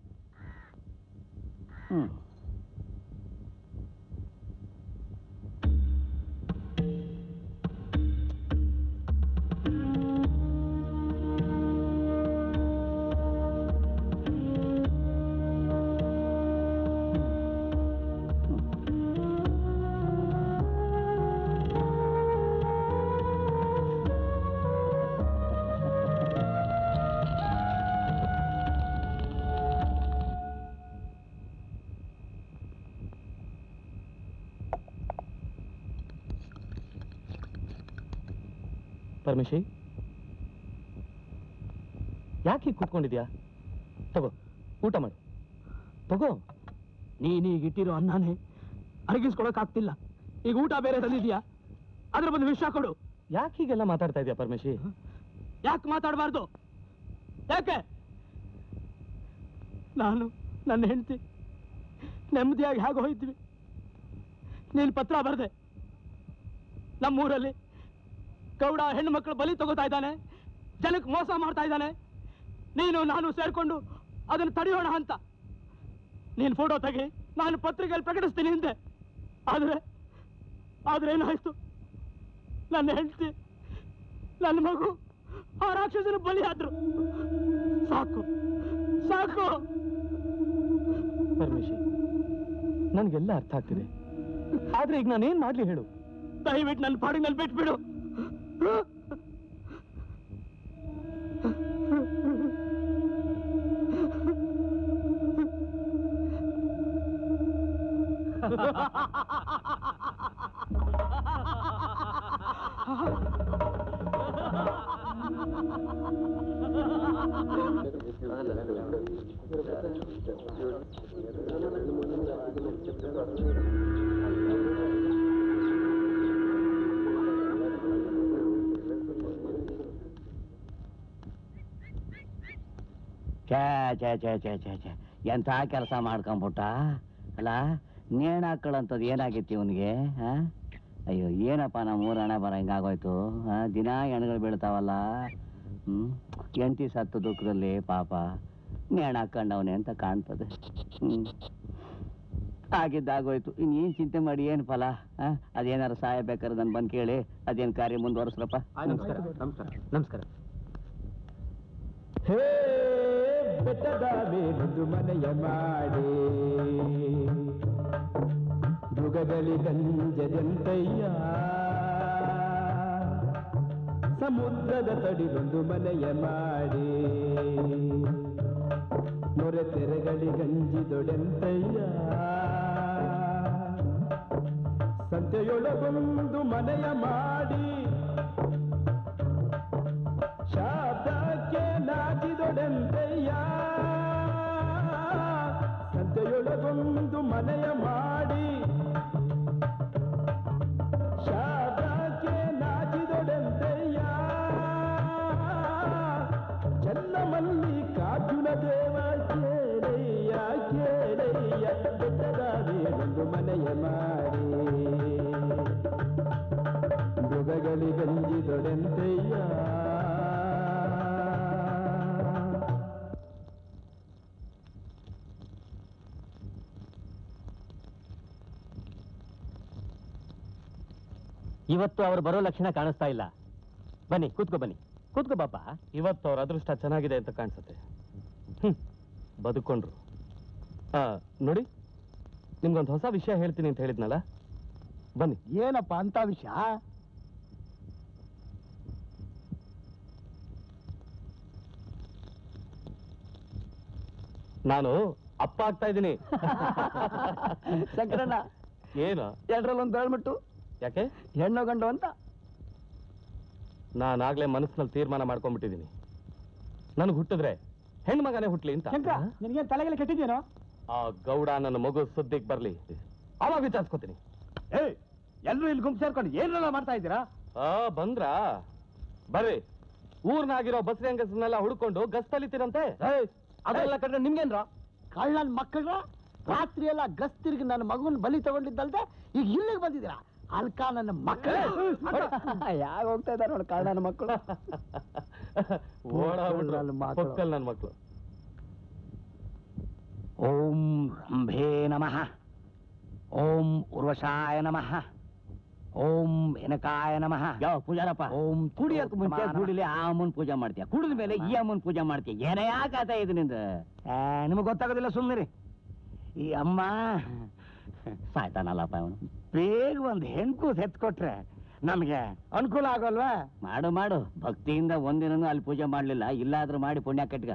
ಪರಮೇಶಿ, ಯಾಕೆ ಕೂತ್ಕೊಂಡಿದ್ಯಾ? ತಗೋ, ಊಟ ಮಾಡು, ತಗೋ. ನೀನೀಗ ಇಟ್ಟಿರೋ ಅನ್ನನೇ ಅರಗಿಸ್ಕೊಳಕ್ಕಾಗ್ತಿಲ್ಲ. ಈಗ ಊಟ ಬೇರೆ ತಂದಿದ್ಯಾ, ಅದ್ರ ಬಂದು ವಿಷ ಕೊಡು. ಯಾಕೆ ಹೀಗೆಲ್ಲ ಮಾತಾಡ್ತಾ ಇದೆಯಾ ಪರಮೇಶಿ? ಯಾಕೆ ಮಾತಾಡಬಾರ್ದು? ಯಾಕೆ? ನಾನು ನನ್ನ ಹೆಂಡತಿ ನೆಮ್ಮದಿಯಾಗಿ ಹೇಗೆ ಹೋಯ್ತೀವಿ. ನೀನು ಪತ್ರ ಬರ್ದೆ. ನಮ್ಮೂರಲ್ಲಿ ಗೌಡ ಹೆಣ್ಣು ಮಕ್ಕಳು ಬಲಿ ತಗೋತಾ ಇದ್ದಾನೆ, ಜನಕ್ಕೆ ಮೋಸ ಮಾಡ್ತಾ ಇದ್ದಾನೆ. ನೀನು ನಾನು ಸೇರ್ಕೊಂಡು ಅದನ್ನು ತಡೆಯೋಣ ಅಂತ ನೀನು ಫೋಟೋ ತೆಗಿ, ನಾನು ಪತ್ರಿಕೆಯಲ್ಲಿ ಪ್ರಕಟಿಸ್ತೀನಿ ಹಿಂದೆ. ಆದ್ರೆ ಏನಾಯ್ತು? ನನ್ನ ಹೆಂಡತಿ, ನನ್ನ ಮಗು ಆ ರಾಕ್ಷಸನ ಬಲಿ ಆದ್ರು. ಸಾಕು ಸಾಕು. ಪರಮೇಶಿ, ನನ್ಗೆಲ್ಲ ಅರ್ಥ ಆಗ್ತಿದೆ, ಆದ್ರೆ ಈಗ ನಾನೇನ್ ಮಾಡ್ಲಿ ಹೇಳು? ದಯವಿಟ್ಟು ನನ್ನ ಪಾಡಿನಲ್ಲಿ ಬಿಟ್ಬಿಡು. ಎಂಥ ಕೆಲಸ ಮಾಡ್ಕೊಂಬಿಟ್ಟ ಅಲ್ಲ. ನೇಣು ಹಾಕೊಳ್ಳಂಥದ್ದು ಏನಾಗಿತ್ತು ಇವನಿಗೆ? ಅಯ್ಯೋ, ಏನಪ್ಪ ನಮ್ಮ ಊರ ಹಣ ಬರ ಹಿಂಗಾಗೋಯ್ತು. ದಿನ ಹೆಣ್ಗಳು ಬೀಳ್ತಾವಲ್ಲ. ಎಂಟಿ ಸತ್ತು ದುಃಖದಲ್ಲಿ ಪಾಪ ನೇಣು ಹಾಕೊಂಡವನೆ ಅಂತ ಕಾಣ್ತದೆ. ಆಗಿದ್ದಾಗೋಯ್ತು. ಇನ್ನೇನು ಚಿಂತೆ ಮಾಡಿ ಏನು ಫಲ? ಅದೇನಾರು ಸಹಾಯ ಬೇಕಾದ್ರೆ ನಾನು ಬಂದು ಕೇಳಿ ಅದೇನು ಕಾರ್ಯ ಮುಂದುವರಿಸ್ರಪ್ಪ. ನಮಸ್ಕಾರ ನಮಸ್ಕಾರ ನಮಸ್ಕಾರ. ಹೇ ಬೆಟ್ಟದ ಮೇಲೊಂದು ಮನೆಯ ಮಾಡಿ ಮೃಗದಲ್ಲಿ ಗಂಜದಂತಯ್ಯ ಸಮುದ್ರದ ತಡಿಲೊಂದು ಮನೆಯ ಮಾಡಿ ಮೊರೆ ತೆರೆಗಳಿಗಂಜಿದೊಡೆಂತಯ್ಯ ಸಂತೆಯೊಳಗೊಂದು ಮನೆಯ ಮಾಡಿ ಶಾಬ್ದಕ್ಕೆ ನಾಚಿದೊಡೆಂತಯ್ಯ ಸಂತೆಯೊಳಗೊಂದು ಮನೆಯ ಮಾಡಿ ಶಾಬ್ದಕ್ಕೆ ನಾಚಿದೊಡೆಂತಯ್ಯ ಚನ್ನಮಲ್ಲಿಕಾರ್ಜುನ ದೇವ ಕೇಳಯ್ಯ ಕೇಳಯ್ಯ ಬೆಟ್ಟದಾವೇನೊಂದು ಮನೆಯ ಮಾಡಿ ಮೃಗಗಳಿಗಂಜಿದೊಡೆಂತಯ್ಯ ಇವತ್ತು ಅವರು ಬರೋ ಲಕ್ಷಣ ಕಾಣಿಸ್ತಾ ಇಲ್ಲ. ಬನ್ನಿ ಕೂತ್ಕೋ, ಬನ್ನಿ ಕೂತ್ಕೋ ಬಾಪ. ಇವತ್ತು ಅವ್ರ ಅದೃಷ್ಟ ಚೆನ್ನಾಗಿದೆ ಅಂತ ಕಾಣಿಸುತ್ತೆ. ಬದುಕೊಂಡ್ರು. ನೋಡಿ, ನಿಮ್ಗೊಂದು ಹೊಸ ವಿಷಯ ಹೇಳ್ತೀನಿ ಅಂತ ಹೇಳಿದ್ನಲ್ಲ, ಬನ್ನಿ. ಏನಪ್ಪ ಅಂತ ವಿಷಯ? ನಾನು ಅಪ್ಪ ಆಗ್ತಾ ಇದ್ದೀನಿ. ಶಂಕರಣ್ಣ, ಏನು ಎರಡರಲ್ಲೊಂದು ಹೇಳ್ಬಿಟ್ಟು ಯಾಕೆ? ಹೆಣ್ಣು ಗಂಡು ಅಂತ ನಾನಾಗ್ಲೇ ಮನಸ್ಸಿನಲ್ಲಿ ತೀರ್ಮಾನ ಮಾಡ್ಕೊಂಡ್ಬಿಟ್ಟಿದ್ದೀನಿ. ನನಗೆ ಹುಟ್ಟಿದ್ರೆ ಹೆಣ್ಣು ಮಗನೇ ಹುಟ್ಲಿ ಅಂತ. ಶಂಕರ, ನಿನಗೆ ತಲೆಗೆಲ್ಲ ಕೆಟ್ಟಿದ್ಯೇನೋ? ಆ ಗೌಡ ನನ್ನ ಮಗು ಸುದ್ದಿಗೆ ಬರ್ಲಿ, ಅವಾಗ ವಿಚಾರಿಸ್ಕೊತೀನಿ. ಎಲ್ರು ಇಲ್ಲಿ ಗುಂಪು ಸೇರ್ಕೊಂಡು ಏನೆಲ್ಲ ಮಾಡ್ತಾ ಇದ್ದೀರಾ? ಬಂದ್ರಾ? ಬರ್ರಿ. ಊರ್ನಾಗಿರೋ ಬಸ್ರಿ ಅಂಗಸನ್ನೆಲ್ಲ ಹುಡ್ಕೊಂಡು ಗಸ್ತಲಿತೀರಂತೆ. ಅದೆಲ್ಲ ಕಂಡ್ರೆ ನಿಮ್ಗೇನ್ರ? ಕಳ್ಳನ್ ಮಕ್ಕಳ ರಾತ್ರಿ ಎಲ್ಲ ಗಸ್ತಿರ್ಗಿ ನನ್ನ ಮಗುನ್ ಬಲಿ ತಗೊಂಡಿದ್ದಲ್ದೆ ಈಗ ಇಲ್ಲಿಗೆ ಬಂದಿದ್ದೀರಾ? ಅಲ್ಕ ನನ್ನ ಮಕ್ಕಳು ಯಾಗ ಹೋಗ್ತಾ ಇದ್ದಾರೆ ನೋಡಿ ಕಳ್ಳನ ಮಕ್ಕಳು. ಓಡಾಬಿಟ್ರು ನನ್ನ ಮಕ್ಕಳು. ಓಂ ರಂಭೇ ನಮಃ, ಓಂ ಉರ್ವಶಾಯ ನಮಃ, ಓಂ ಎನಕಾಯ ನಮಃ. ಯಾವ ಪೂಜಾರಪ್ಪ? ಓಂ ಕುಡಿಯಕ್ಕೆ ಮುಂಚೆ ಕುಡಿಲಿ ಆ ಅಮ್ಮನ ಪೂಜೆ ಮಾಡ್ತೀಯ, ಕುಡಿದ ಮೇಲೆ ಈ ಅಮ್ಮನ ಪೂಜೆ ಮಾಡ್ತೀಯ. ಏನೇ ಯಾಕಾತ ಇದು ನಿಂದ? ನಿಮಗೆ ಗೊತ್ತಾಗೋದಿಲ್ಲ, ಸುಮ್ಮನೆ. ಈ ಅಮ್ಮ ಸಾಯ್ತಾನಲ್ಲಪ್ಪ ಅವನು. ಬೇಗ ಒಂದು ಹೆಣ್ಕು ಎತ್ಕೊಟ್ರೆ ನಮ್ಗೆ ಅನುಕೂಲ ಆಗೋಲ್ವಾ? ಮಾಡು ಮಾಡು, ಭಕ್ತಿಯಿಂದ ಒಂದಿನೂ ಅಲ್ಲಿ ಪೂಜೆ ಮಾಡ್ಲಿಲ್ಲ, ಇಲ್ಲಾದ್ರೂ ಮಾಡಿ ಪುಣ್ಯ ಕಟ್ಗ.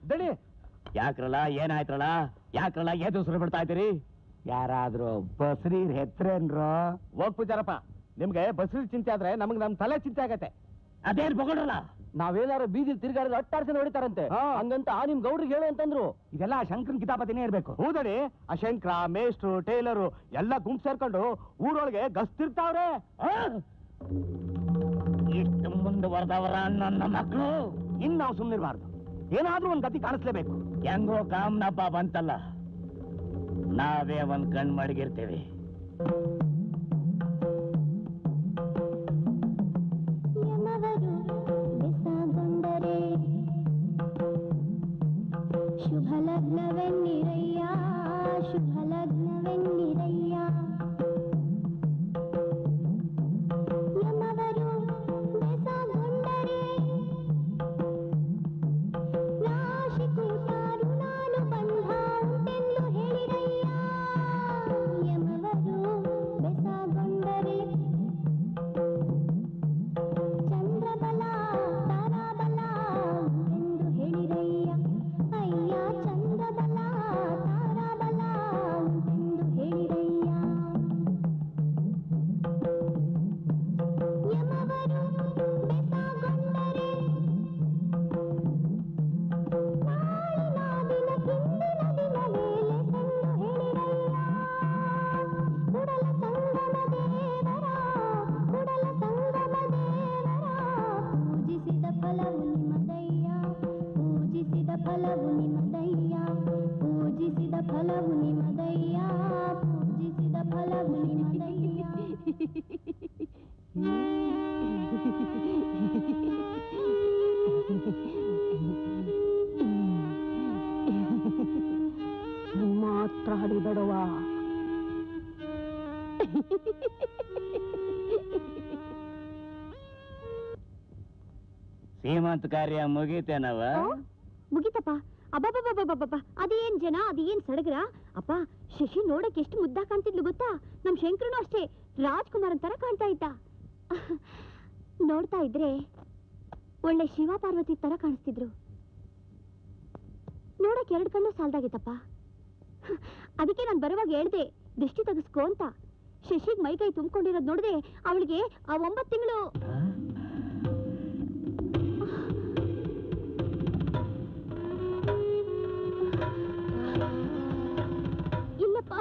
ದಡಿ ಯಾಕ್ರಲ್ಲ, ಏನಾಯ್ತ್ರಲ್ಲ, ಯಾಕ್ರಲ್ಲ ಏದು ಸುರು ಬಿಡ್ತಾ ಇದ್ದೀರಿ? ಯಾರಾದ್ರೂ ಬಸ್ರೀರ್ ಹೆತ್ರೇನ್ರೋ? ಹೋಗ್ ಪೂಜಾರಪ್ಪ, ನಿಮ್ಗೆ ಬಸ್ರೀರ್ ಚಿಂತೆ ಆದ್ರೆ ನಮ್ಗೆ ನಮ್ ತಲೆ ಚಿಂತೆ ಆಗತ್ತೆ. ಅದೇನ್ ಬಗೊಂಡ್ರಲ್ಲ, ನಾವೇನಾರು ಬೀದಿ ತಿರ್ಗಾಡಿದ್ರೆ ಅಟ್ಟಾಡ್ಸೆ ಹೊಡಿತಾರಂತೆ, ಹಂಗಂತ ನಿಮ್ ಗೌಡ್ರಿಗೆ ಹೇಳು ಅಂತಂದ್ರು. ಇದೆಲ್ಲ ಶಂಕರನ್ ಕಿತಾಪತಿನೇ ಇರ್ಬೇಕು. ಹೌದಡಿ, ಆ ಶಂಕರ, ಮೇಷ್ಟ್ರು, ಟೈಲರು ಎಲ್ಲ ಗುಂಪು ಸೇರ್ಕೊಂಡು ಊರೊಳಗೆ ಗಸ್ತಿರ್ತಾವ್ರೆ. ಇಷ್ಟು ಮುಂದುವರೆದವರ ನನ್ನ ಮಕ್ಕಳು ಇನ್ ನಾವು ಸುಮ್ಮನಿರ್ಬಾರ್ದು, ಏನಾದ್ರೂ ಒಂದ್ ಗತಿ ಕಾಣಿಸ್ಲೇಬೇಕು. ಹೆಂಗೋ ಕಾಮನಪ್ಪ ಬಂತಲ್ಲ, ನಾವೇ ಒಂದ್ ಕಣ್ ಮಡಗಿರ್ತೇವೆ. ಶುಭ ಲಗ್ನವೆನ್ನಿರಯ್ಯ, ಶುಭ ಲಗ್ನವೆನ್ನಿರಯ್ಯ. ಯಮವರು ಬೆಸಗೊಂಡರೆ ರಾಶಿ ಕೂಟಾರು ನಾನು ಬಂಧ ಉಂಟೆಂದು ಹೇಳಿರಯ್ಯ. ಯಮವರು ಬೆಸಗೊಂಡರೆ ಚಂದ್ರಬಲ ತಾರಾಬಲ ಉಂಟೆಂದು ಹೇಳಿರಯ್ಯ. ಅಯ್ಯ ಚಂದ್ರಬಲ ತಾರಾಬಲ ಉಂಟೆಂದು ಹೇಳಿರಯ್ಯ. ಯಮವರು ಬೆಸಗೊಂಡರೆ ನಾಳಿನ ದಿನ ಹಿಂದಿನ ದಿನವೇ ಲೆಸೆಂದು ಹೇಳಿರಯ್ಯ. ಕುಡಲ ಸಂಗಮ ದೇವರ, ಕುಡಲ ಸಂಗಮ ದೇವರ ಪೂಜಿಸಿದ ಫಲವು ನಿಮದಯ್ಯ, ಪೂಜಿಸಿದ ಫಲವು ನಿಮದಯ್ಯ, ಪೂಜಿಸಿದ ಫಲವು ನಿಮದಯ್ಯ, ಪೂಜಿಸಿದ ಫಲವು ನಿಮದಯ್ಯ. ಮಾತ್ರ ಹರಿಬೇಡವ. ಸೀಮಂತ ಕಾರ್ಯ ಮುಗೀತೇನವ? ಮುಗಿತಪ್ಪ. ಅಬ್ಬಬ್ಬಬ್ಬಬ್ಬಬ್ಬ, ಅದೇನ್ ಜನ, ಅದೇನ್ ಸಡಗರ ಅಪ್ಪ. ಶಶಿ ನೋಡಕ್ ಎಷ್ಟು ಮುದ್ದ ಕಾಣ್ತಿದ್ಲು ಗೊತ್ತಾ? ನಮ್ ಶಂಕರನು ಅಷ್ಟೇ ರಾಜ್ಕುಮಾರ್ ತರ ಕಾಣ್ತಾ ಇದ್ದ. ನೋಡ್ತಾ ಇದ್ರೆ ಒಳ್ಳೆ ಶಿವ ಪಾರ್ವತಿ ತರ ಕಾಣಿಸ್ತಿದ್ರು. ನೋಡಕ್ 2 ಕಣ್ಣು ಸಾಲ್ದಾಗಿತ್ತಪ್ಪ. ಅದಕ್ಕೆ ನಾನು ಬರುವಾಗ ಹೇಳ್ದೆ ದೃಷ್ಟಿ ತೆಗೆಸ್ಕೋ ಅಂತ. ಶಶಿಗ್ ಮೈಕೈ ತುಂಬಿಕೊಂಡಿರೋದು ನೋಡಿದೆ ಅವಳಿಗೆ ಆ 9 ತಿಂಗಳು. ಇಲ್ಲಪ್ಪ,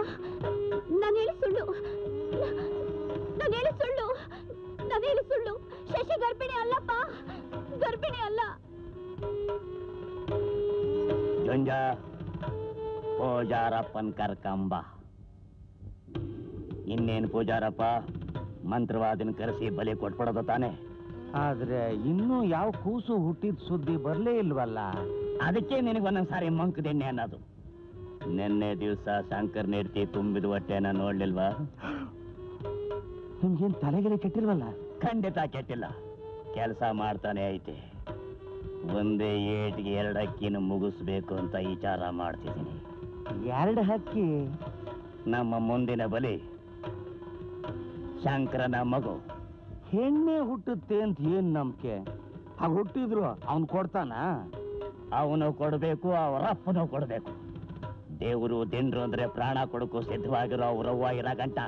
ನಾನು ಹೇಳಿ ಸುಳ್ಳು, ನಾನು ಹೇಳಿ ಸುಳ್ಳು, ನಾನು ಹೇಳಿ ಸುಳ್ಳು. ಶಶಿ ಗರ್ಭಿಣಿ ಅಲ್ಲಪ್ಪ, ಗರ್ಭಿಣಿ ಅಲ್ಲ. ಜುಂಜ ಪೂಜಾರಪ್ಪನ್ ಕರ್ಕಂಬ. ಇನ್ನೇನು ಪೂಜಾರಪ್ಪ, ಮಂತ್ರವಾದಿನ ಕರೆಸಿ ಬಲಿ ಕೊಟ್ಬಿಡೋದು ತಾನೆ. ಆದ್ರೆ ಇನ್ನೂ ಯಾವ ಕೂಸು ಹುಟ್ಟಿದ ಸುದ್ದಿ ಬರ್ಲೇ ಇಲ್ವಲ್ಲ. ಅದಕ್ಕೆ ನಿನಗೊಂದೊಂದ್ಸಾರಿ ಮಂಕದೆಣ್ಣೆ ಅನ್ನೋದು. ನಿನ್ನೆ ದಿವಸ ಶಂಕರ್ ನೆಡ್ತಿ ತುಂಬಿದ ಹೊಟ್ಟೆನ ನೋಡ್ಲಿಲ್ವಾ? ನಿಮ್ಗೇನ್ ತಲೆಗೆಲೆ ಕೆಟ್ಟಿಲ್ವಲ್ಲ? ಖಂಡಿತ ಕೆಟ್ಟಿಲ್ಲ, ಕೆಲಸ ಮಾಡ್ತಾನೆ ಐತೆ. ಒಂದೇ ಏಟಿಗೆ 2 ಹಕ್ಕಿನ ಮುಗಿಸ್ಬೇಕು ಅಂತ ವಿಚಾರ ಮಾಡ್ತಿದ್ದೀನಿ. 2 ಹಕ್ಕಿ? ನಮ್ಮ ಮುಂದಿನ ಬಲಿ ಶಂಕರನ ಮಗು. ಹೆಣ್ಣೆ ಹುಟ್ಟುತ್ತೆ ಅಂತ ಏನ್ ನಂಬಿಕೆ? ಹಾಗೆ ಹುಟ್ಟಿದ್ರು ಅವನು ಕೊಡ್ತಾನ? ಅವನು ಕೊಡಬೇಕು, ಅವರ ಅಪ್ಪನೂ ಕೊಡಬೇಕು. ದೇವರು ದಿಂಡ್ರು ಅಂದ್ರೆ ಪ್ರಾಣ ಕೊಡಕ್ಕೂ ಸಿದ್ಧವಾಗಿರೋ ಅವ್ರವ್ವ ಇರೋ ಗಂಟ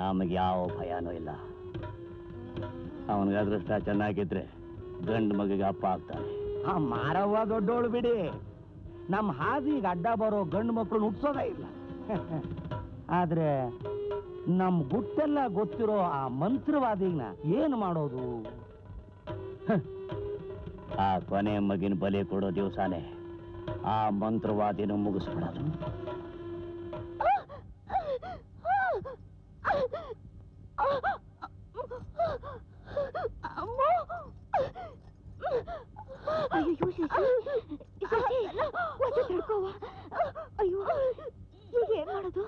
ನಮಗೆ ಯಾವ ಭಯನೂ ಇಲ್ಲ. ಅವನಿಗೆ ಅದೃಷ್ಟ ಚೆನ್ನಾಗಿದ್ರೆ ಗಂಡು ಮಗಿಗೆ ಅಪ್ಪ ಆಗ್ತಾನೆ. ಆ ಮಾರವ್ವ ದೊಡ್ಡೋಳು ಬಿಡಿ, ನಮ್ಮ ಹಾದಿಗೆ ಅಡ್ಡ ಬರೋ ಗಂಡು ಮಕ್ಕಳು ಹುಟ್ಸೋದೇ ಇಲ್ಲ. ಆದ್ರೆ ನಮ್ ಗುಟ್ಟೆಲ್ಲ ಗೊತ್ತಿರೋ ಆ ಮಂತ್ರವಾದಿನ ಏನು ಮಾಡೋದು? ಆ ಕೊನೆ ಮಗಿನ ಬಲಿ ಕೊಡೋ ದಿವಸನೇ ಆ ಮಂತ್ರವಾದಿನ ಮುಗಿಸ್ಬಿಡೋದು. ಅಯ್ಯೋ ಶಶಿ, ತಡ್ಕೋವ. ಅಯ್ಯೋ ಈಗ ಏನ್ ಮಾಡೋದು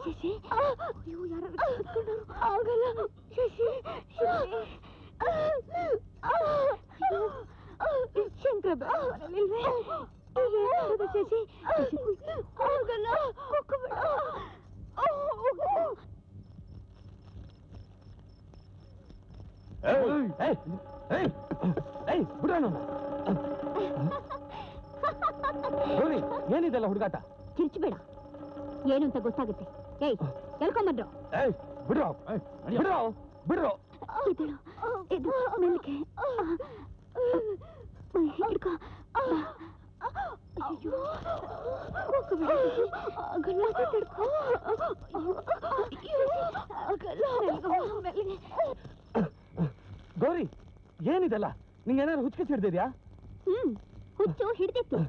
ಶಶಿ? ಅಯ್ಯೋ ಯಾರು ಆಗಲ್ಲ ಶಶಿ. ಶಂಕರ ಮನೇಲಿಲ್ವೇ? ಶಶಿ ಆಗಲ್ಲ, ಏನಿದೆಲ್ಲ ಹುಡುಗಾಟ? ಕಿರ್ಚಬೇಡ, ಏನು ಅಂತ ಗೊತ್ತಾಗುತ್ತೆ. ಏಯ್ ಎಲ್ಕೊಂಬಂದ್ರು. ಬಿಡ್ರೋ ಬಿಡ್ರೋ ಬಿಡ್ರೋ. ಇದು ಮೆಲ್ಕೆ ಹಿಡ್ಕೊ. ಅಯ್ಯೋ ಗೌರಿ, ಏನಿದೆಲ್ಲ? ನಿಂಗೆ ಏನಾದ್ರು ಹುಚ್ಚು ಹಿಡ್ದಿದ್ಯಾ? ಹುಚ್ಚು ಹಿಡ್ದಿತ್ತು,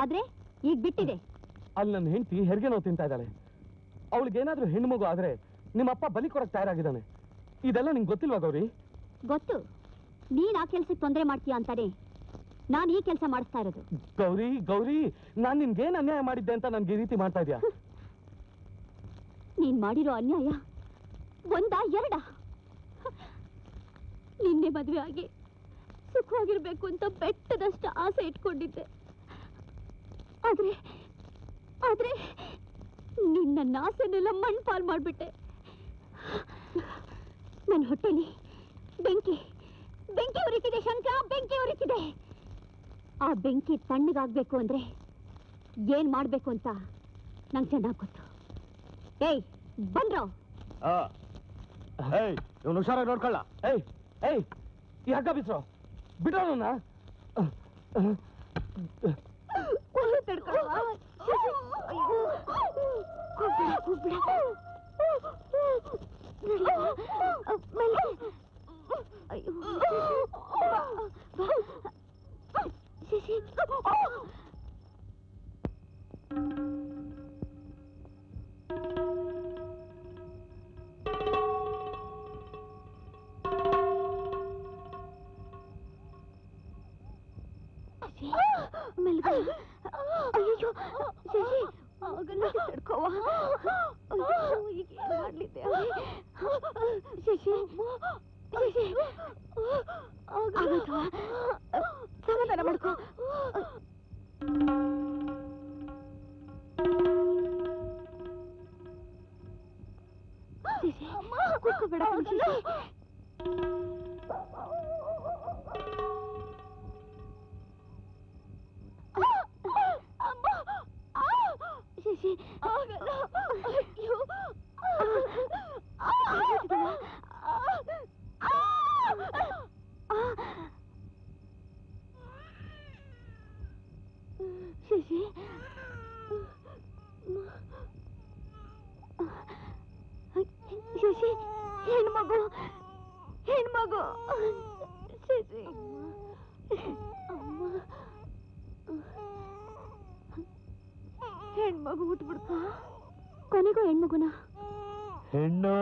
ಆದ್ರೆ ಈಗ ಬಿಟ್ಟಿದೆ. ಅಲ್ಲಿ ನನ್ನ ಹೆಂಡತಿ ಹೆರಿಗೆ ನೋವು ತಿಂತಾ ಇದ್ದಾಳೆ. ಅವಳಿಗೇನಾದ್ರೂ ಹೆಣ್ಣು ಮಗು ಆದ್ರೆ ನಿಮ್ಮಪ್ಪ ಬಲಿ ಕೊಡಕ್ ತಯಾರಾಗಿದ್ದಾನೆ. ಇದೆಲ್ಲ ನಿಂಗೆ ಗೊತ್ತಿಲ್ವಾ ಗೌರಿ? ಗೊತ್ತು. ನೀನ್ ಆ ಕೆಲ್ಸಕ್ಕೆ ತೊಂದರೆ ಮಾಡ್ತೀಯ ಅಂತಾನೆ ನಾನು ಈ ಕೆಲಸ ಮಾಡಿಸ್ತಾ ಇರೋದು. ಗೌರಿ ಗೌರಿ, ನಾನ್ ನಿನ್ಗೇನ್ ಅನ್ಯಾಯ ಮಾಡಿದ್ದೆ ಅಂತ ನನ್ಗೆ ಈ ರೀತಿ ಮಾಡ್ತಾ ಇದ್ಯಾ? ನೀನ್ ಮಾಡಿರೋ ಅನ್ಯಾಯ 1 2? ನಿನ್ನೆ ಮದುವೆ ಆಗಿ ಸುಖವಾಗಿರ್ಬೇಕು ಅಂತ ಬೆಟ್ಟದಷ್ಟು ಆಸೆ ಇಟ್ಕೊಂಡಿದ್ದೆ. ಆದ್ರೆ ಆದ್ರೆ ನಿನ್ನ ಆಸೆನೆಲ್ಲ ಮಣ್ಪಾಲ್ ಮಾಡ್ಬಿಟ್ಟೆ. ನನ್ನ ಹೊಟ್ಟೆಲಿ ಬೆಂಕಿ ಬೆಂಕಿ ಉರಿತಿದೆ ಶಂಕರ, ಬೆಂಕಿ ಉರಿತಿದೆ. ಆ ಬೆಂಕಿ ತಣ್ಣಗಾಗ್ಬೇಕು ಅಂದ್ರೆ ಏನ್ ಮಾಡ್ಬೇಕು ಅಂತ ನಂಗೆ ಚೆನ್ನಾಗಿ ಗೊತ್ತು. ಏಯ್ ಬಂದ್ರೋ? ಇವನು ಹುಷಾರಾಗಿ ನೋಡ್ಕೊಳ್ಳ. ಏಯ್ ಏಯ್, ಈ ಹಗ್ಗ ಬಿಸ್ರೋ, ಬಿಡ್ರೋ ನನ್ನ. ಅಯ್ಯೋ ಶಶಿ, ಆಗಲ್ಲ, ತಡ್ಕೋವ. ಈಗ ಏನ್ ಮಾಡ್ಲಿದ್ದೆ ಶಶಿ? ಶಶಿ ಆಗಲ್ವಾ? ಸಮಾಧಾನ ಮಾಡ್ಕೋ. ಮಗು ಹುಟ್ಬಿಡ್ತು. ಕೊನೆಗೂ ಹೆಣ್ಮಗುನ? ಹೆಣ್ಣು.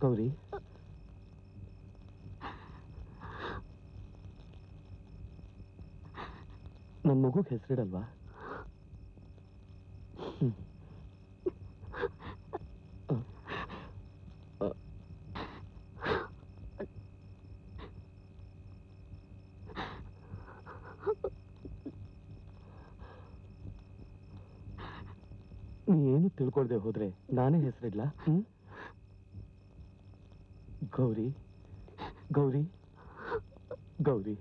ಗೌರಿ, ನನ್ನ ಮಗುಗೆ ಹೆಸರಿಡಲ್ವಾ? ನೀನು ತಿಳ್ಕೊಳ್ದೆ ಹೋದ್ರೆ ನಾನೇ ಹೆಸರಿಡ್ಲಾ? ಗೌರಿ ಗೌರಿ ಗೌರಿ